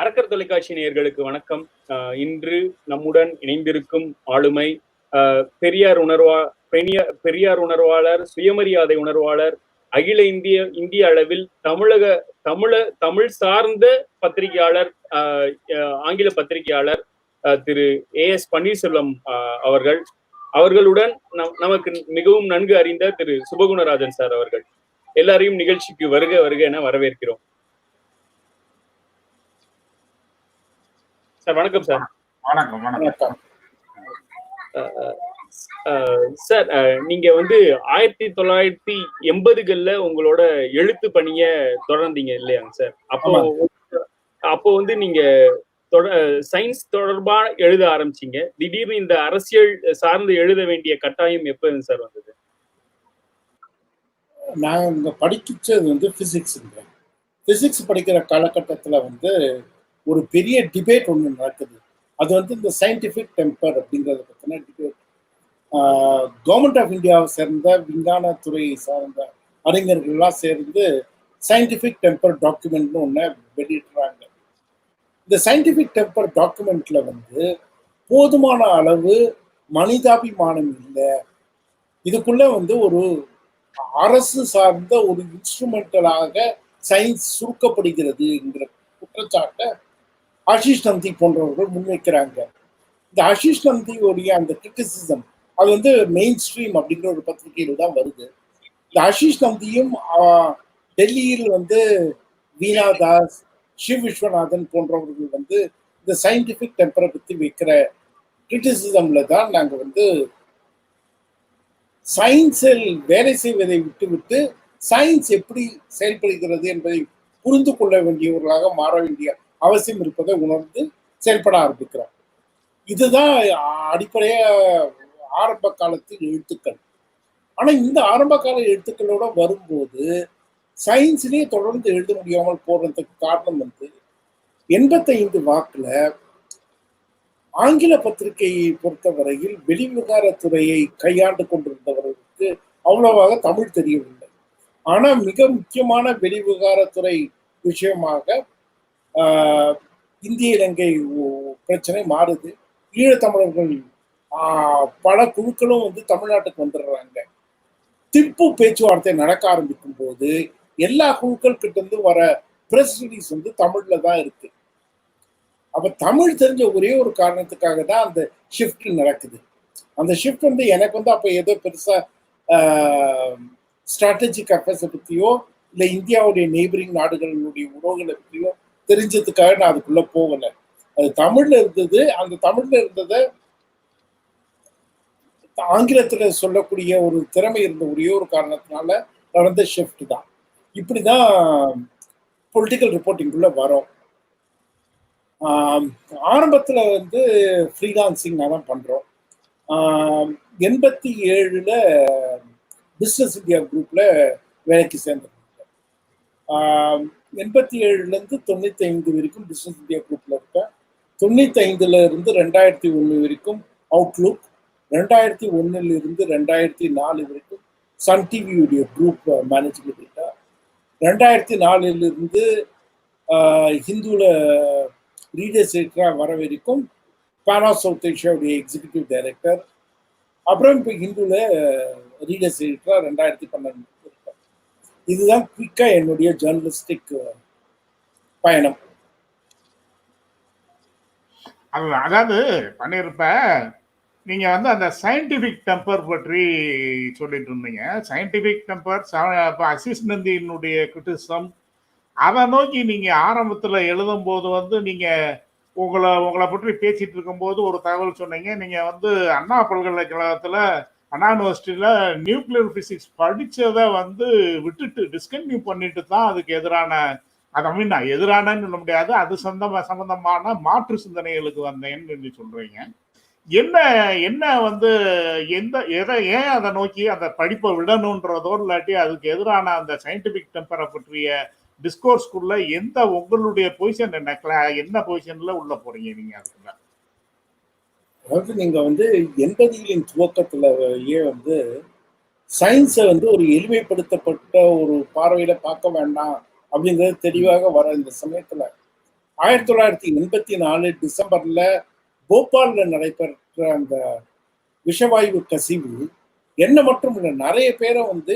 அரக்கர் தொலைக்காட்சி நேயர்களுக்கு வணக்கம். இன்று நம்முடன் இணைந்திருக்கும் ஆளுமை பெரியார் உணர்வாளர், சுயமரியாதை உணர்வாளர், அகில இந்திய அளவில் தமிழ் சார்ந்த பத்திரிகையாளர், ஆங்கில பத்திரிகையாளர் திரு ஏஎஸ் பன்னீர்செல்வம் அவர்களுடன் நமக்கு மிகவும் நன்கு அறிந்த திரு சுபகுணராஜன் சார் அவர்கள். எல்லாரையும் நிகழ்ச்சிக்கு வருக வருக என வரவேற்கிறோம். சார் வணக்கம் சார். வணக்கம் வணக்கம் சார். நீங்க 1980கள்ல உங்களோட எழுத்து பணிய தொடர்ந்தீங்க இல்லையாங்க சார்? அப்போ நீங்க சயின்ஸ் தொடர்பா எழுத ஆரம்பிச்சீங்க. திடீர்னு இந்த அரசியல் சார்ந்து எழுத வேண்டிய கட்டாயம் எப்ப சார் வந்தது? நான் இங்க படிச்சது பிசிக்ஸ் படிக்கிற காலகட்டத்துல ஒரு பெரிய டிபேட் ஒன்று நடக்குது. அது இந்த சயின்டிபிக் டெம்பர் அப்படிங்கிறத பற்றின டிபேட். கவர்மெண்ட் ஆஃப் இந்தியாவை சேர்ந்த விஞ்ஞான துறையை சார்ந்த அறிஞர்கள்லாம் சேர்ந்து சயின்டிபிக் டெம்பர் டாக்குமெண்ட்னு ஒன்று வெளியிடுறாங்க. இந்த சயின்டிபிக் டெம்பர் டாக்குமெண்ட்ல போதுமான அளவு மனிதாபிமானம் இல்லை, இதுக்குள்ள ஒரு அரசு சார்ந்த ஒரு இன்ஸ்ட்ருமெண்டலாக சயின்ஸ் சுருக்கப்படுகிறதுங்கிற குற்றச்சாட்டை ஆஷிஷ் நந்தி போன்றவர்கள் முன்வைக்கிறாங்க. இந்த ஆஷிஷ் நந்தியோடைய அந்த கிரிட்டிசிசம் அது மெயின் ஸ்ட்ரீம் அப்படிங்கிற ஒரு பத்திரிகையில் தான் வருது. இந்த ஆஷிஷ் நந்தியும் டெல்லியில் வீணா தாஸ், சிவ் விஸ்வநாதன் போன்றவர்கள் இந்த சயின்டிபிக் டெம்பரை பற்றி வைக்கிற கிரிட்டிசிசம்ல தான் நாங்கள் சயின்ஸில் வேலை செய்வதை விட்டுவிட்டு சயின்ஸ் எப்படி செயல்படுகிறது என்பதை புரிந்து கொள்ள வேண்டியவர்களாக மாற வேண்டிய அவசியம் இருப்பதை உணர்ந்து செயல்பட ஆரம்பிக்கிறார். இதுதான் அடிப்படைய ஆரம்ப காலத்து எழுத்துக்கள். ஆனா இந்த ஆரம்ப கால எழுத்துக்களோட வரும்போது சயின்ஸ்லயே தொடர்ந்து எழுத முடியாமல் போறதுக்கு காரணம் 85 வாக்குல ஆங்கில பத்திரிகையை பொறுத்தவரையில் வெளிவிவகாரத்துறையை கையாண்டு கொண்டிருந்தவர்களுக்கு அவ்வளவாக தமிழ் தெரியவில்லை. ஆனா மிக முக்கியமான வெளிவிவகாரத்துறை விஷயமாக இந்திய இலங்கை பிரச்சனை மாறுது. ஈழத்தமிழர்கள் பல குழுக்களும் தமிழ்நாட்டுக்கு வந்துடுறாங்க. திப்பு பேச்சுவார்த்தை நடக்க ஆரம்பிக்கும் போது எல்லா குழுக்கள் கிட்ட இருந்து வர பிரஸ் ரிலீஸ் தமிழ்ல தான் இருக்கு. அப்ப தமிழ் தெரிஞ்ச ஒரே ஒரு காரணத்துக்காக தான் அந்த ஷிஃப்ட் நடக்குது. அந்த ஷிஃப்ட் எனக்கு அப்ப ஏதோ பெருசா ஸ்ட்ராட்டஜிக் அஃபேர்ஸை பத்தியோ இல்ல இந்தியாவுடைய நெய்பரிங் நாடுகளுடைய உறவுகளை பத்தியோ தெரிஞ்சதுக்காக நான் அதுக்குள்ள போகல. அது தமிழ்ல இருந்தது. அந்த தமிழ்ல இருந்ததை ஆங்கிலத்துல சொல்லக்கூடிய ஒரு திறமை இருந்த ஒரே ஒரு காரணத்தினால நடந்த ஷிஃப்ட் தான். இப்படிதான் பொலிட்டிக்கல் ரிப்போர்ட்டிங்குள்ள வரும். ஆரம்பத்துல ஃப்ரீலான்சிங் தான் பண்றோம். 87ல பிசினஸ் இந்தியா குரூப்ல வேலைக்கு சேர்ந்தோம். 87ல இருந்து 95 வரைக்கும் பிசினஸ் இந்தியா குரூப்ல இருக்கேன். 95ல இருந்து 2001 வரைக்கும் அவுட்லுக், 2001ல இருந்து 2004 வரைக்கும் சன் டிவியுடைய குரூப் மேனேஜிங் எடிட்டர், 2004ல இருந்து ஹிந்துல ரீடர்ஸ் எடிட்டரா வர வரைக்கும் பேனா சவுத் ஏஷியாவுடைய எக்ஸிகியூட்டிவ் டைரக்டர், அப்புறம் இப்போ ஹிந்துல ரீடர்ஸ் எடிட்டரா 2012 இருக்கேன். இதுதான் குயிக்கா என்னுடைய ஜேர்னலிஸ்டிக் பயணம். அதாவது பண்ணிருப்ப நீங்க அந்த சயின்டிபிக் டெம்பர் பற்றி சொல்லிட்டு இருந்தீங்க. சயின்டிபிக் டெம்பர் ஆஷிஷ் நந்தியினுடைய கிரிட்டிசிசம் அதை நோக்கி நீங்க ஆரம்பத்துல எழுதும் போது நீங்க உங்களை பற்றி பேசிட்டு இருக்கும்போது ஒரு தகவல் சொன்னீங்க. நீங்க அண்ணா பல்கலைக்கழகத்துல அண்ணா யூனிவர்சிட்டியில நியூக்ளியர் பிசிக்ஸ் படிச்சதை விட்டுட்டு டிஸ்கன்டினியூ பண்ணிட்டு தான் அதுக்கு எதிரான எதிரானன்னு சொல்ல முடியாது, அது சம்பந்தமான மாற்று சிந்தனைகளுக்கு வந்தேன்னு சொல்றீங்க. என்ன ஏன் அதை நோக்கி அந்த படிப்பை விடணும்ன்றதோ இல்லாட்டி அதுக்கு எதிரான அந்த சயின்டிபிக் டெம்பரை பற்றிய டிஸ்கோர்ஸ்குள்ள உங்களுடைய பொசிஷன் என்ன பொசிஷன்ல உள்ள போறீங்க நீங்க? அதுக்குள்ள அதாவது நீங்க 80களின் துவக்கத்திலேயே சயின்ஸை ஒரு எளிமைப்படுத்தப்பட்ட ஒரு பார்வையில பார்க்க வேண்டாம் அப்படிங்கிறது தெளிவாக வர இந்த சமயத்துல 1984 டிசம்பர்ல போபால்ல நடைபெற்ற அந்த விஷவாயு கசிவு என்ன மட்டும் இல்லை, நிறைய பேரை வந்து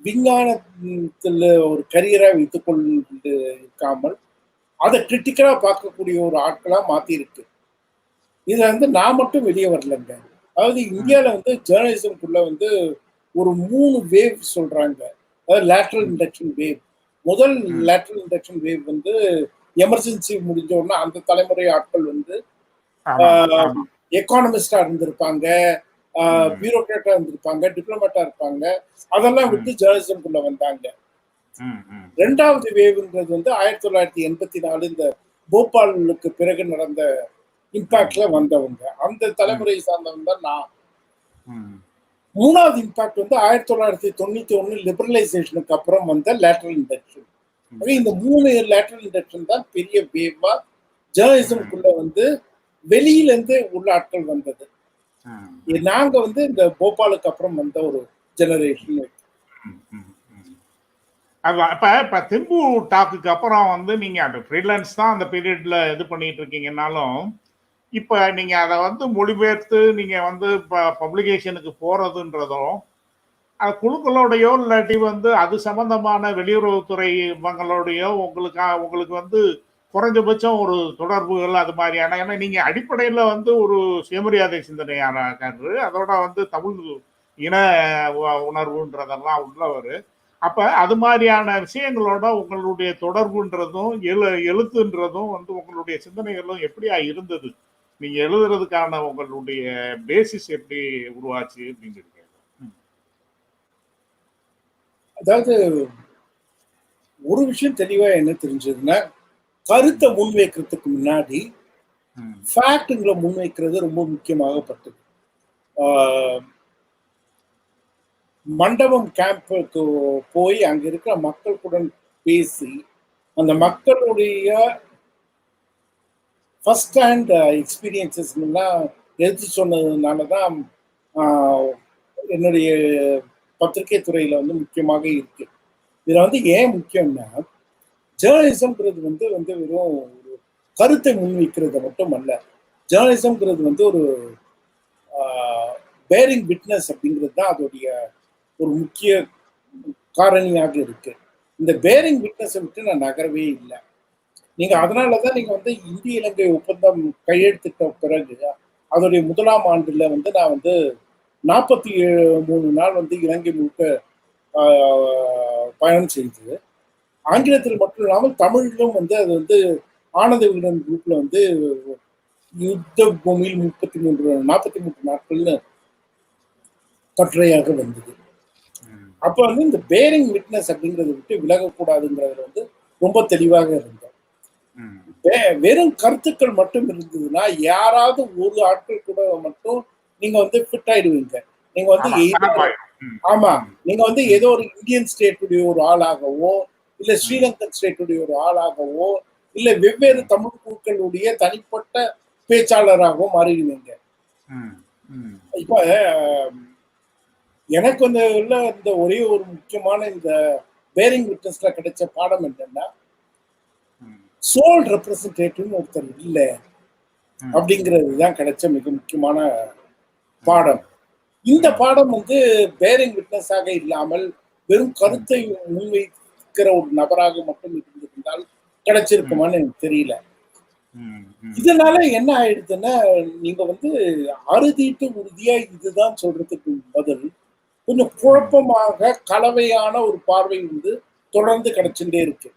விஞ்ஞானத்துல ஒரு கரியரா வைத்துக் கொண்டு இருக்காமல் அதை கிரிட்டிக்கலா பார்க்கக்கூடிய ஒரு ஆட்களா மாத்தி இருக்கு. இதுல வந்து நான் மட்டும் வெளியே வரலங்க. அதாவது இந்தியாவில் வந்து ஜேர்னலிசம்குள்ள வந்து ஒரு 3 வேவ் சொல்றாங்க. அதாவது லேட்ரல் இண்டக்ஷன் வேவ். முதல் லேட்ரல் இண்டக்ஷன் வேவ் வந்து எமர்ஜென்சி முடிஞ்ச உடனே அந்த தலைமுறை ஆட்கள் வந்து எக்கானமிஸ்டா இருந்திருப்பாங்க, பியூரோக்ராட்டா இருந்திருப்பாங்க, டிப்ளமேட்டா இருப்பாங்க. அதெல்லாம் விட்டு ஜேர்னலிசம்குள்ள வந்தாங்க. ரெண்டாவது வேவ்ன்றது வந்து 1984 இந்த போபாலுக்கு பிறகு நடந்த இம்பாக்ட்ல வந்தவங்க, அந்த தலைமுறையை சார்ந்தவங்க தான் நான். மூணாவது இம்பாக்ட் வந்து 1991 லிபரலைசேஷனுக்கு அப்புறம் வந்த லேட்ரல் இண்டக்ஷன். இந்த 3 லேட்ரல் இண்டக்ஷன் தான் பெரிய வேவா ஜேர்னலிசம்குள்ள வந்து வெளியில இருந்து உள்ள ஆட்கள் வந்தது. நாங்க வந்து இந்த போபாலுக்கு அப்புறம் வந்த ஒரு ஜெனரேஷன். இப்ப திம்பு டாக்குக்கு அப்புறம் வந்து நீங்க அந்த ஃப்ரீலான்ஸ் தான் அந்த பீரியட்ல இது பண்ணிட்டு இருக்கீங்கன்னாலும், இப்ப நீங்க அதை வந்து மொழிபெயர்த்து நீங்க வந்து பப்ளிகேஷனுக்கு போறதுன்றதும் அது குழுக்களோடையோ இல்லாட்டி வந்து அது சம்பந்தமான வெளியுறவுத்துறை இவங்களோடையோ உங்களுக்கு வந்து குறைஞ்சபட்சம் ஒரு தொடர்புகள் அது மாதிரியான, ஏன்னா நீங்க அடிப்படையில வந்து ஒரு சுயமரியாதை சிந்தனையாளர், அதோட வந்து தமிழ் இன உணர்வுன்றதெல்லாம் உள்ளவர். அப்ப அது மாதிரியான விஷயங்களோட உங்களுடைய தொடர்புன்றதும் எழுத்துன்றதும் வந்து உங்களுடைய சிந்தனைகளும் எப்படியா இருந்தது? நீங்க எழுதுறதுக்கான உங்களுடைய பேசிஸ் எப்படி உருவாச்சு அப்படின்னு. அதாவது ஒரு விஷயம் தெளிவா என்ன தெரிஞ்சதுன்னா, கருத்தை முன்வைக்கிறதுக்கு முன்னாடி ஃபேக்ட்ங்களை முன்வைக்கிறது ரொம்ப முக்கியமாகப்பட்டது. மண்டபம் கேம்புக்கு போய் அங்க இருக்கிற மக்களுடன் பேசி அந்த மக்களுடைய ஃபர்ஸ்ட் ஹேண்ட் எக்ஸ்பீரியன்சஸ் எல்லாம் எடுத்து சொன்னதுனாலதான் என்னுடைய பத்திரிகை துறையில வந்து முக்கியமாக இருக்கு. இதுல வந்து ஏன் முக்கியம்னா, ஜேர்னலிசம்ங்கிறது வந்து வெறும் ஒரு கருத்தை முன்வைக்கிறது மட்டும் அல்ல. ஜேர்னலிசம்ங்கிறது வந்து ஒரு பேரிங் விட்னஸ் அப்படிங்கிறது தான் அதோடைய ஒரு முக்கிய காரணியாக இருக்கு. இந்த பேரிங் விட்னஸை விட்டு நான் நகரவே இல்லை. நீங்க அதனாலதான் நீங்க வந்து இந்திய இலங்கை ஒப்பந்தம் கையெழுத்திட்ட பிறகு அதோடைய 1ஆம் ஆண்டுல வந்து நான் வந்து 43 நாள் வந்து இலங்கை முழுக்க பயணம் செய்து, ஆங்கிலத்தில் மட்டும் இல்லாமல் தமிழிலும் வந்து அது வந்து ஆனந்த விகடன் குரூப்ல வந்து யுத்த பூமியில் 43 நாட்கள்னு கட்டுரையாக வந்தது. அப்ப வந்து இந்த பேரிங் விட்னஸ் அப்படிங்கறத விட்டு விலகக்கூடாதுங்கிறதுல வந்து ரொம்ப தெளிவாக இருந்தோம். வெறும் கருத்துக்கள் மட்டும் இருந்ததுன்னா யாராவது ஒரு ஆட்கள் கூட மட்டும் நீங்க வந்து ஃபிட் ஆயிடுவீங்க. நீங்க வந்து ஆமா, நீங்க வந்து ஏதோ ஒரு இந்தியன் ஸ்டேட்டுடைய ஒரு ஆளாகவோ இல்ல ஸ்ரீலங்கன் ஸ்டேட்டுடைய ஒரு ஆளாகவோ இல்ல வெவ்வேறு தமிழ் குழுக்களுடைய தனிப்பட்ட பேச்சாளராகவோ மாறிடுவீங்க. இப்ப எனக்கு வந்து இந்த ஒரே ஒரு முக்கியமான இந்த பேரிங் விட்னஸ்ல கிடைச்ச பாடம் என்னன்னா, சோல் ரெப்ரசன்டேட்டிவ் ஒருத்தர் இல்லை அப்படிங்கிறது தான் கிடைச்ச மிக முக்கியமான பாடம். இந்த பாடம் வந்து பேரிங் விட்னஸாக இல்லாமல் வெறும் கருத்தை முன்வைக்கிற ஒரு நபராக மட்டும் இருந்திருந்தால் கிடைச்சிருக்குமான்னு எனக்கு தெரியல. இதனால என்ன ஆயிடுதுன்னா, நீங்க வந்து அறுதிட்டு உறுதியா இதுதான் சொல்றதுக்கு பதில் கொஞ்சம் குழப்பமாக கலவையான ஒரு பார்வை வந்து தொடர்ந்து கிடைச்சுட்டே இருக்கு.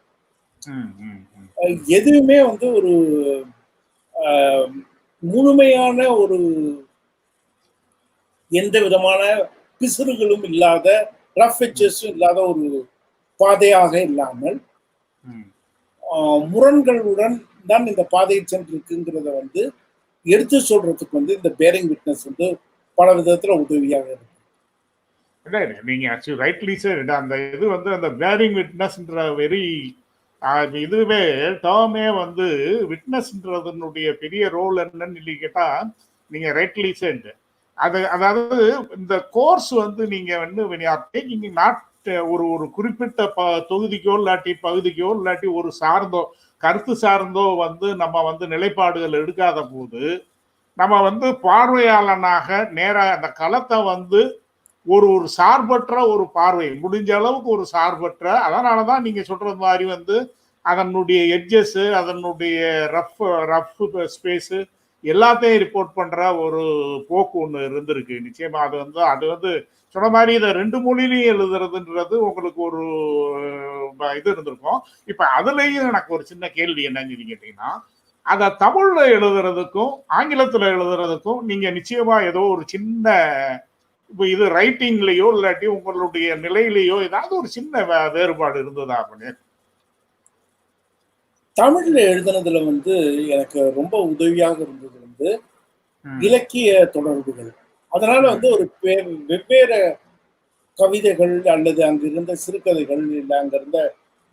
எதுவுமே வந்து ஒரு முழுமையான ஒரு எந்த விதமான பிசுறுகளும் இல்லாத ரஃப் எட்ஜஸும் இல்லாத ஒரு பாதையாக இல்லாமல் முரண்களுடன் தான் இந்த பாதையை சென்றிருக்குங்கிறத வந்து எடுத்து சொல்றதுக்கு வந்து இந்த பேரிங் விட்னஸ் வந்து பல விதத்துல உதவியாக இருக்கு. நீங்க ரைட்லி சார் அந்த இது வந்து அந்த பேரிங் விட்னஸ்ன்ற வெரி இதுவே டேர்மே வந்து விட்னஸ்ன்றதனுடைய பெரிய ரோல் என்னன்னு கேட்டா நீங்க ரைட்லி சார் அது, அதாவது இந்த கோர்ஸ் வந்து நீங்க வந்து நாட் ஒரு குறிப்பிட்ட தொகுதிக்கோ இல்லாட்டி பகுதிக்கோ இல்லாட்டி ஒரு கருத்து சார்ந்தோ நம்ம நிலைப்பாடுகள் எடுக்காத போது நம்ம பார்வையாளனாக நேராக அந்த களத்தை ஒரு சார்பற்ற ஒரு பார்வை, முடிஞ்ச அளவுக்கு ஒரு சார்பற்ற, அதனாலதான் நீங்க சொல்றது மாதிரி அதனுடைய எட்ஜஸ், அதனுடைய ரஃப் ஸ்பேஸ் எல்லாத்தையும் ரிப்போர்ட் பண்ற ஒரு போக்கு ஒண்ணு இருந்திருக்கு. நிச்சயமா அது சொன்ன மாதிரி இதை 2 மொழியிலையும் எழுதுறதுன்றது உங்களுக்கு ஒரு இது இருந்திருக்கும். இப்ப அதுலயும் எனக்கு ஒரு சின்ன கேள்வி என்னன்னு கேட்டீங்கன்னா, அத தமிழ்ல எழுதுறதுக்கும் ஆங்கிலத்துல எழுதுறதுக்கும் நீங்க நிச்சயமா ஏதோ ஒரு சின்ன இது ரைட்டிங்லயோ இல்லாட்டி உங்களுடைய நிலையிலேயோ ஏதாவது ஒரு சின்ன வேறுபாடு இருந்ததா? அப்படின்னு தமிழ்ல எழுதுனதுல எனக்கு ரொம்ப உதவியாக இருந்தது இலக்கிய தொடர்புகள். அதனால ஒரு வெவ்வேறு கவிதைகள் அல்லது அங்க இருந்த சிறுகதைகள் இல்லை அங்க இருந்த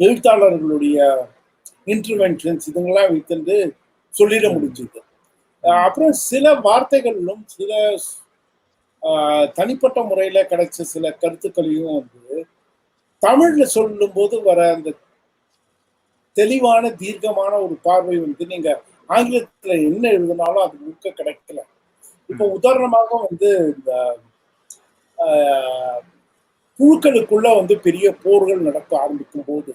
எழுத்தாளர்களுடைய இன்டர்வென்ஷன்ஸ் இதுங்கெல்லாம் வைத்து சொல்லிட முடிஞ்சது. அப்புறம் சில வார்த்தைகளிலும் சில தனிப்பட்ட முறையில கிடைச்ச சில கருத்துக்களையும் தமிழ்ல சொல்லும் போது வர அந்த தெளிவான தீர்க்கமான ஒரு பார்வை நீங்க ஆங்கிலத்துல என்ன எழுதினாலும் அது முழுக்க கிடைக்கல. இப்போ உதாரணமாக இந்த குழுக்களுக்குள்ள பெரிய போர்கள் நடக்க ஆரம்பிக்கும் போது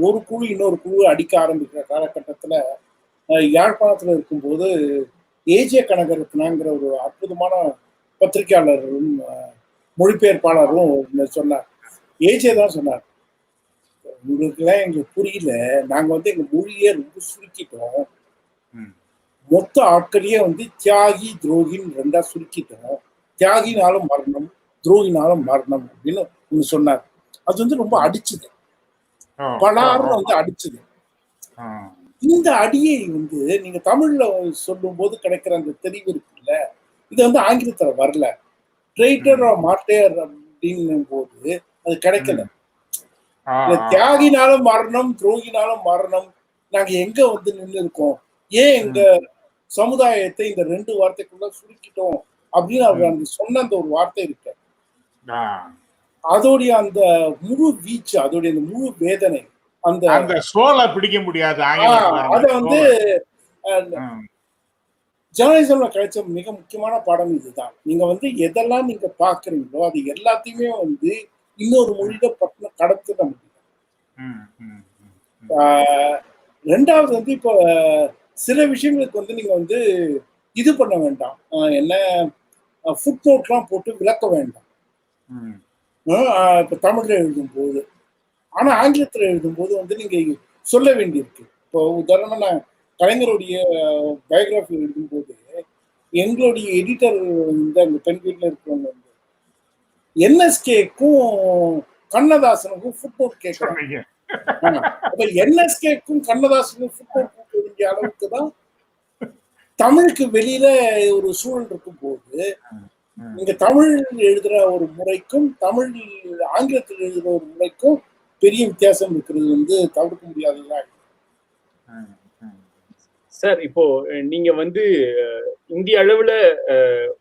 ஒரு குழு இன்னொரு குழு அடிக்க ஆரம்பிக்கிற காலகட்டத்துல யாழ்ப்பாணத்துல இருக்கும்போது ஏஜே கனகரத்னாங்கிற ஒரு அற்புதமான பத்திரிகையாளரும் மொழிபெயர்ப்பாளரும் சொன்னார். ஏஜே தான் சொன்னார், உங்களுக்குலாம் எங்க புரியல, நாங்க எங்க மொழியை ரொம்ப சுருக்கிட்டோம், மொத்த ஆட்களையே தியாகி துரோகின்னு 2ஆ சுருக்கிட்டோம், தியாகினாலும் மரணம் துரோகினாலும் மரணம் அப்படின்னு ஒண்ணு சொன்னார். அது ரொம்ப அடிச்சுது, பலாரும் அடிச்சுது. இந்த அடியை நீங்க தமிழ்ல சொல்லும் போது கிடைக்கிற அந்த தெளிவு இருக்குல்ல, இது ஆங்கிலத்துல வரல. ட்ரைட்டர் மாட்டேர் அப்படின்னும் போது அது கிடைக்கல. தியாகினாலும் மரணம் துரோகினாலும் மரணம், நாங்க எங்க நின்று இருக்கோம், ஏன் எங்க சமுதாயத்தை இந்த 2 வார்த்தைக்குள்ள சுருக்கிட்டோம் அப்படின்னு அவர் சொன்ன அந்த ஒரு வார்த்தை இருக்கு. அதோடைய அந்த முழு வீச்சு, அதோடைய அந்த முழு வேதனை, அந்த சோலை பிடிக்க முடியாது. அத ஜேர்னலிசம்ல கிடைச்ச மிக முக்கியமான பாடம் இதுதான். நீங்க எதெல்லாம் நீங்க பாக்குறீங்களோ அது எல்லாத்தையுமே இன்னொரு மொழியில பட்டின கடத்திட முடியும். ரெண்டாவது இப்போ சில விஷயங்களுக்கு நீங்க இது பண்ண வேண்டாம், என்ன ஃபுட் நோட்லாம் போட்டு விளக்க வேண்டாம் இப்ப தமிழ்ல எழுதும் போது. ஆனா ஆங்கிலத்துல எழுதும் போது நீங்க சொல்ல வேண்டியிருக்கு. இப்போ உதாரணமா நான் கலைஞருடைய பயோகிராஃபி எழுதும் போது எங்களுடைய எடிட்டர் அங்க பெண் வீட்டுல இருக்கிறவங்க என்எஸ்கேக்கும் கண்ணதாசனுக்கும் ஃபுட் நோட் கேட்கறாங்க. அப்ப என்எஸ்கேக்கும் கண்ணதாசனுக்கும் ஃபுட் நோட் கொடுக்க வேண்டிய அளவுக்கு தான் தமிழுக்கு வெளியில ஒரு சூழல் இருக்கும் போது நீங்க தமிழ் எழுதுற ஒரு முறைக்கும் தமிழ் ஆங்கிலத்தில் எழுதுற ஒரு முறைக்கும் பெரிய வித்தியாசம் இருக்கிறது தவிர்க்க முடியாதுதான். சார், இப்போ நீங்க இந்திய அளவுல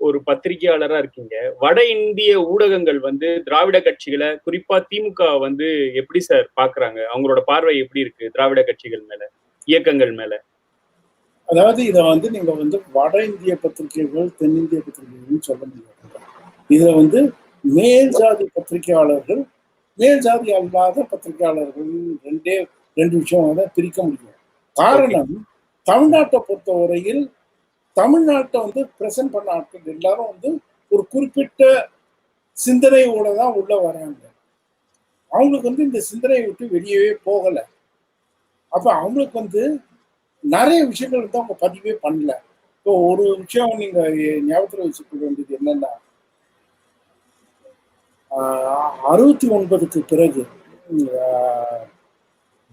ஒரு பத்திரிகையாளரா இருக்கீங்க. வட இந்திய ஊடகங்கள் திராவிட கட்சிகளை, குறிப்பா திமுக எப்படி சார் பாக்குறாங்க? அவங்களோட பார்வை எப்படி இருக்கு திராவிட கட்சிகள் மேல, இயக்கங்கள் மேல? அதாவது இதை நீங்க வட இந்திய பத்திரிகைகள் தென்னிந்திய பத்திரிகைகள் சொல்ல முடியாது. இதுல மேல் ஜாதி பத்திரிகையாளர்கள் மேல் ஜாதி அல்லாத பத்திரிகையாளர்கள் ரெண்டு விஷயம் பிரிக்க முடியும். காரணம், தமிழ்நாட்டை பொறுத்தவரையில் தமிழ்நாட்டை பிரசன்ட் பண்ண ஆட்கள் எல்லாரும் ஒரு குறிப்பிட்ட சிந்தனையோட தான் உள்ள வராங்க. அவங்களுக்கு இந்த சிந்தனையை விட்டு வெளியவே போகல. அப்ப அவங்களுக்கு நிறைய விஷயங்கள் அவங்க பதிவே பண்ணல. இப்போ ஒரு விஷயம் நீங்க ஞாபகத்தில் வச்சுக்க வேண்டியது என்னன்னா, 69க்கு பிறகு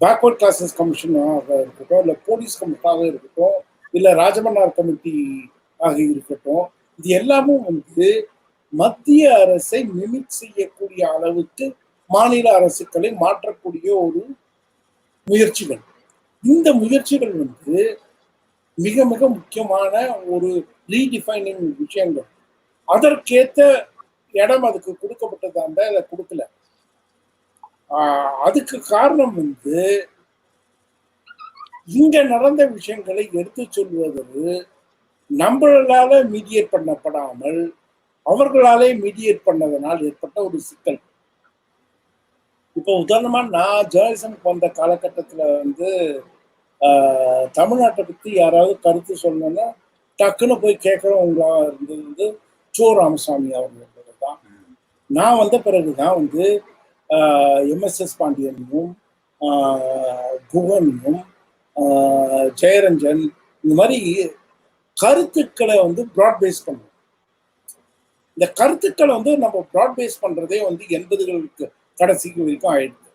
பேக்வர்ட் கிளாஸஸ் கமிஷனாக இருக்கட்டும், இல்லை போலீஸ் கமிஷனாக இருக்கட்டும், இல்லை ராஜமன்னார் கமிட்டி ஆக இருக்கட்டும், இது எல்லாமும் மத்திய அரசை மிமிக் செய்யக்கூடிய அளவுக்கு மாநில அரசுகளை மாற்றக்கூடிய ஒரு முயற்சிகள். இந்த முயற்சிகள் மிக மிக முக்கியமான ஒரு ரீடிஃபைனிங் விஷயங்கள். அதற்கேற்ற இடம் அதுக்கு கொடுக்கப்பட்டதா இருந்தா அதை கொடுக்கல. அதுக்கு காரணம் இங்க நடந்த விஷயங்களை எடுத்து சொல்வதற்கு நம்மளால மீடியேட் பண்ணப்படாமல் அவர்களாலே மீடியேட் பண்ணதனால் ஏற்பட்ட ஒரு சிக்கல். இப்போ உதாரணமா நான் ஜேர்னலிசம்க்கு வந்த காலகட்டத்துல வந்து தமிழ்நாட்டை பத்தி யாராவது கருத்து சொல்லணும்னா டக்குன்னு போய் கேட்கறவங்களா இருந்தது வந்து சோ ராமசாமி அவர்கள் தான். நான் வந்த பிறகுதான் வந்து எம்எஸ்எஸ் பாண்டியனும் குகனும் ஜெயரஞ்சன் இந்த மாதிரி கருத்துக்களை வந்து ப்ராட் பேஸ் பண்ணும். இந்த கருத்துக்களை வந்து நம்ம ப்ராட் பேஸ் பண்றதே வந்து 80களுக்கு கடைசிக்கு வரைக்கும் ஆயிடுது.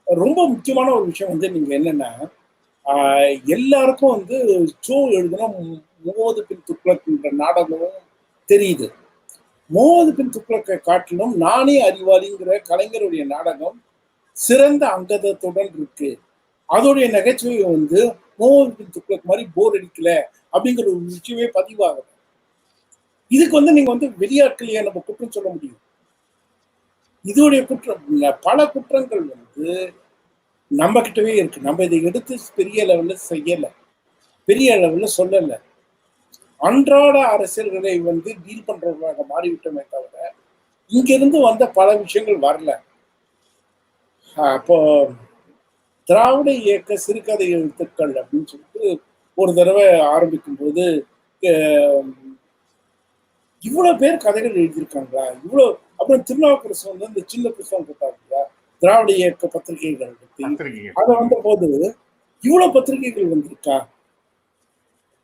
ரொம்ப முக்கியமான ஒரு விஷயம் வந்து நீங்க என்னன்னா எல்லாருக்கும் வந்து சோ எழுதுனா முகமது பின் துக்ளக் என்ற நாடகமும் தெரியுது. முகமது பின் துக்ளக்கை காட்டிலும் நானே அறிவாளிங்கிற கலைஞருடைய நாடகம் சிறந்த அங்கதத்துடன் இருக்கு. அதோடைய நகைச்சுவை வந்து முகமது பின் துக்ளக் மாதிரி போர் அடிக்கல அப்படிங்கிற ஒரு விஷயமே பதிவாகுது. இதுக்கு வந்து நீங்க வந்து வெளியாட்களையே நம்ம குற்றம் சொல்ல முடியும். இதோடைய குற்றம் பல குற்றங்கள் வந்து நம்ம கிட்டவே இருக்கு. நம்ம இதை எடுத்து பெரிய லெவல்ல செய்யல, பெரிய லெவல்ல சொல்லல. அன்றாட அரசியல்களை வந்து டீல் பண்றவர்களாக மாறிவிட்டோமே தவிர இங்கிருந்து வந்த பல விஷயங்கள் வரல. அப்போ திராவிட இயக்க சிறுகதை எழுத்துக்கள் அப்படின்னு சொல்லிட்டு ஒரு தடவை ஆரம்பிக்கும் போது இவ்வளவு பேர் கதைகள் எழுதியிருக்காங்களா, இவ்வளவு அப்புறம் திருநாவுக்கரசு வந்து இந்த சின்ன புத்தகம் போட்டாங்க திராவிட இயக்க பத்திரிகைகள் பத்தி. அதை வந்த போது இவ்வளவு பத்திரிகைகள் வந்திருக்கா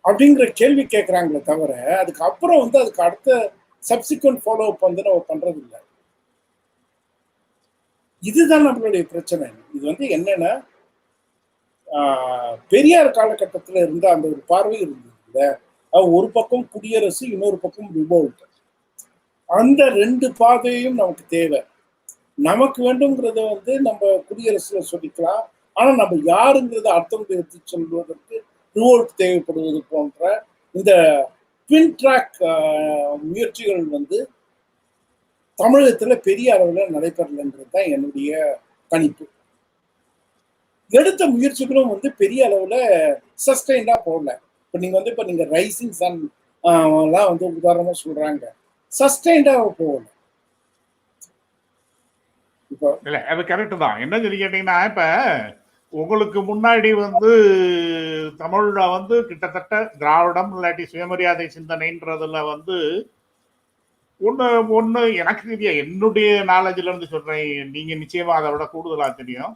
அப்படிங்கிற கேள்வி கேட்கறாங்களே தவிர அதுக்கு அப்புறம் வந்து அதுக்கு அடுத்த சப்சிக்வெண்ட் ஃபாலோ அப் வந்து நம்ம பண்றது இல்லை. இதுதான் நம்மளுடைய பிரச்சனை. இது வந்து என்னன்னா பெரியார் காலகட்டத்தில் இருந்த அந்த ஒரு பார்வை இருந்தது. ஒரு பக்கம் குடியரசு, இன்னொரு பக்கம் ரிவோல்ட். அந்த ரெண்டு பாதையும் நமக்கு தேவை. நமக்கு வேண்டும்ங்கிறத வந்து நம்ம குடியரசுல சொல்லிக்கலாம். ஆனா நம்ம யாருங்கிறத அர்த்தம் எடுத்து சொல்வதற்கு ரிவோல்ட் தேவைப்படுவது போன்ற இந்த ட்வின் ட்ராக் முயற்சிகள் வந்து தமிழகத்துல பெரிய அளவுல நடைபெறலன்றது தான் என்னுடைய கணிப்பு. எடுத்த முயற்சிகளும் வந்து பெரிய அளவுல சஸ்டைண்டா போடல. இப்ப நீங்க ரைசிங் சன் எல்லாம் வந்து உதாரணமா சொல்றாங்க, சஸ்டைண்டா போகல. இப்போ இல்ல அது கரெக்ட் தான். என்ன சொல்லி கேட்டீங்கன்னா, இப்ப உங்களுக்கு முன்னாடி வந்து தமிழ்ல வந்து கிட்டத்தட்ட திராவிடம் இல்லாட்டி சுயமரியாதை சிந்தனைன்றதுல வந்து ஒண்ணு எனக்கு தெரிய என்னுடைய நாலேஜ்ல இருந்து சொல்றேன், நீங்க நிச்சயமா அதை விட கூடுதலா தெரியும்.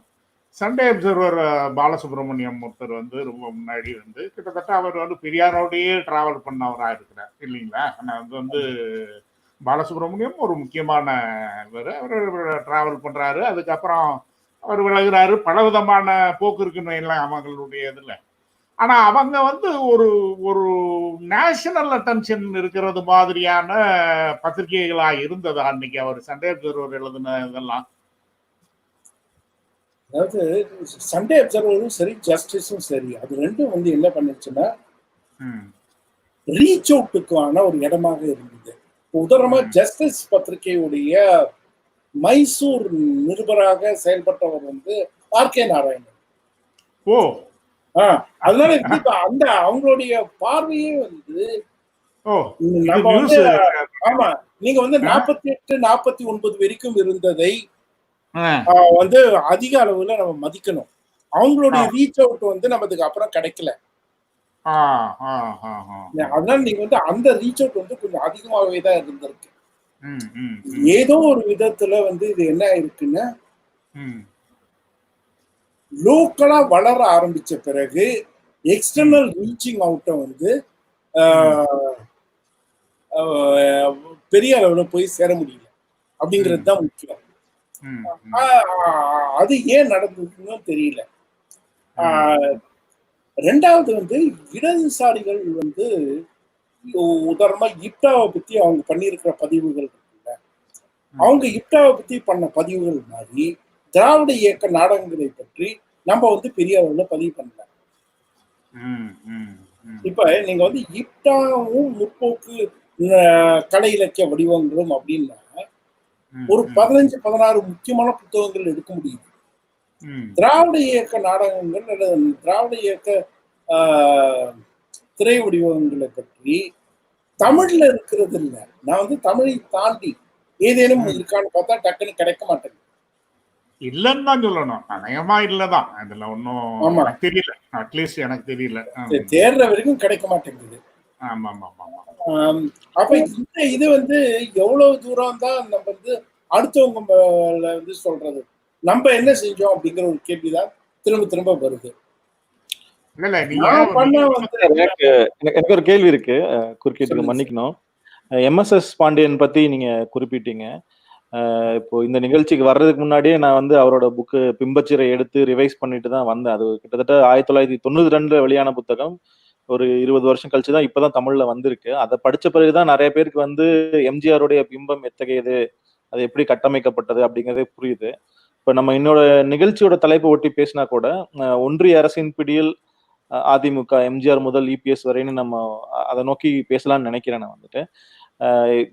சண்டே அப்சர்வர் பாலசுப்ரமணியம் ஒருத்தர் வந்து ரொம்ப முன்னாடி வந்து கிட்டத்தட்ட அவர் வந்து பெரியாரோடையே டிராவல் பண்ணவரா இருக்கிறார் இல்லைங்களா. ஆனால் வந்து பாலசுப்ரமணியம் ஒரு முக்கியமான இவர். அவர் டிராவல் பண்றாரு, அதுக்கப்புறம் அவர் விலகுறாரு. பலவிதமான போக்கு இருக்குன்னு எல்லாம் அவங்களுடைய இதுல. ஆனா அவங்க வந்து ஒரு ஒரு நேஷனல் அட்டென்ஷன் இருக்கிறது மாதிரியான பத்திரிகைகளா இருந்தது அன்னைக்கு அவர் சண்டே அப்சர்வர் எழுதின இதெல்லாம். அதாவது சண்டே அப்சர்வரும் சரி, ஜஸ்டிஸும் சரி, அது ரெண்டும் வந்து என்ன பண்ணுச்சுன்னா ரீச் அவுட்டுக்கான ஒரு இடமாக இருந்தது. உதாரணமா ஜஸ்டிஸ் பத்திரிகையுடைய மைசூர் நிருபராக செயல்பட்டவர் வந்து ஆர்.கே. நாராயணன். அதனால அந்த அவங்களுடைய பார்வையே வந்து நம்ம வந்து ஆமா நீங்க வந்து 48, 49 வரைக்கும் இருந்ததை வந்து அதிக அளவுல நம்ம மதிக்கணும். அவங்களுடைய ரீச் அவுட் வந்து நமக்கு அப்புறம் கிடைக்கல. அதனால நீங்க வந்து அந்த ரீச் அவுட் வந்து கொஞ்சம் அதிகமாகவே தான் இருந்திருக்கு. ஏதோ ஒரு விதத்துல வந்து இது என்ன இருக்குன்னா லோக்கலா வளர ஆரம்பிச்ச பிறகு எக்ஸ்டர்னல் ரீச்சிங் அவுட்ட வந்து பெரிய அளவுல போய் சேர முடியல அப்படிங்கிறது தான் முக்கியம். அது ஏன் நடந்ததுன்னு தெரியல. ரெண்டாவது வந்து இடதுசாரிகள் வந்து உதாரணமா இப்டாவை பத்தி அவங்க பண்ணியிருக்கிற பதிவுகள் இருக்குல்ல, அவங்க இப்டாவை பத்தி பண்ண பதிவுகள் மாதிரி திராவிட இயக்க நாடகங்களை பற்றி நம்ம வந்து பெரிய அளவுல பதிவு பண்ணல. இப்ப நீங்க வந்து இப்டாவும் முற்போக்கு கலை இலக்கிய வடிவங்களும் அப்படின்னா ஒரு 15-16 முக்கியமான புத்தகங்கள் எடுக்க முடியுது. திராவிட இயக்க நாடகங்கள் அல்லது திராவிட இயக்க திரை வடிவங்களை பற்றி தமிழ்ல இருக்கிறது இல்லை. நான் வந்து தமிழை தாண்டி ஏதேனும் இருக்கான்னு பார்த்தா டக்குன்னு கிடைக்க மாட்டேங்குது. இல்லன்னு தான் சொல்லணும். அநேகமா இல்லதான். அதுல ஒன்னும் தெரியல. அட்லீஸ்ட் எனக்கு தெரியல. தேர்ற வரைக்கும் கிடைக்க மாட்டேங்குது. ஆமா ஆமா ஆமா. அப்ப இந்த இது வந்து எவ்வளவு தூரம் தான் நம்ம வந்து அடுத்தவங்க வந்து சொல்றது, நம்ம என்ன செஞ்சோம் அப்படிங்கிற ஒரு கேள்விதான் திரும்ப திரும்ப வருது. எனக்கு ஒரு கேள்வி இருக்கு, குறுக்கீட்டுக்கு மன்னிக்கணும். எம்எஸ்எஸ் பாண்டியன் பத்தி நீங்க குறிப்பிட்டீங்க. இப்போ இந்த நிகழ்ச்சிக்கு வர்றதுக்கு முன்னாடியே நான் வந்து அவரோட புக்கு பிம்பச்சிறை எடுத்து ரிவைஸ் பண்ணிட்டு தான் வந்தேன். அது கிட்டத்தட்ட 1992 வெளியான புத்தகம். ஒரு 20 வருஷம் கழிச்சுதான் இப்பதான் தமிழ்ல வந்திருக்கு. அதை படிச்ச பிறகுதான் நிறைய பேருக்கு வந்து எம்ஜிஆருடைய பிம்பம் எத்தகையது, அது எப்படி கட்டமைக்கப்பட்டது அப்படிங்கிறதே புரியுது. இப்ப நம்ம இன்னொரு நிகழ்ச்சியோட தலைப்பை ஒட்டி பேசினா கூட ஒன்றிய அரசின் பிடியில் அதிமுக, எம்ஜிஆர் முதல் இபிஎஸ் வரைன்னு நம்ம அதை நோக்கி பேசலாம்னு நினைக்கிறேன். நான் வந்துட்டு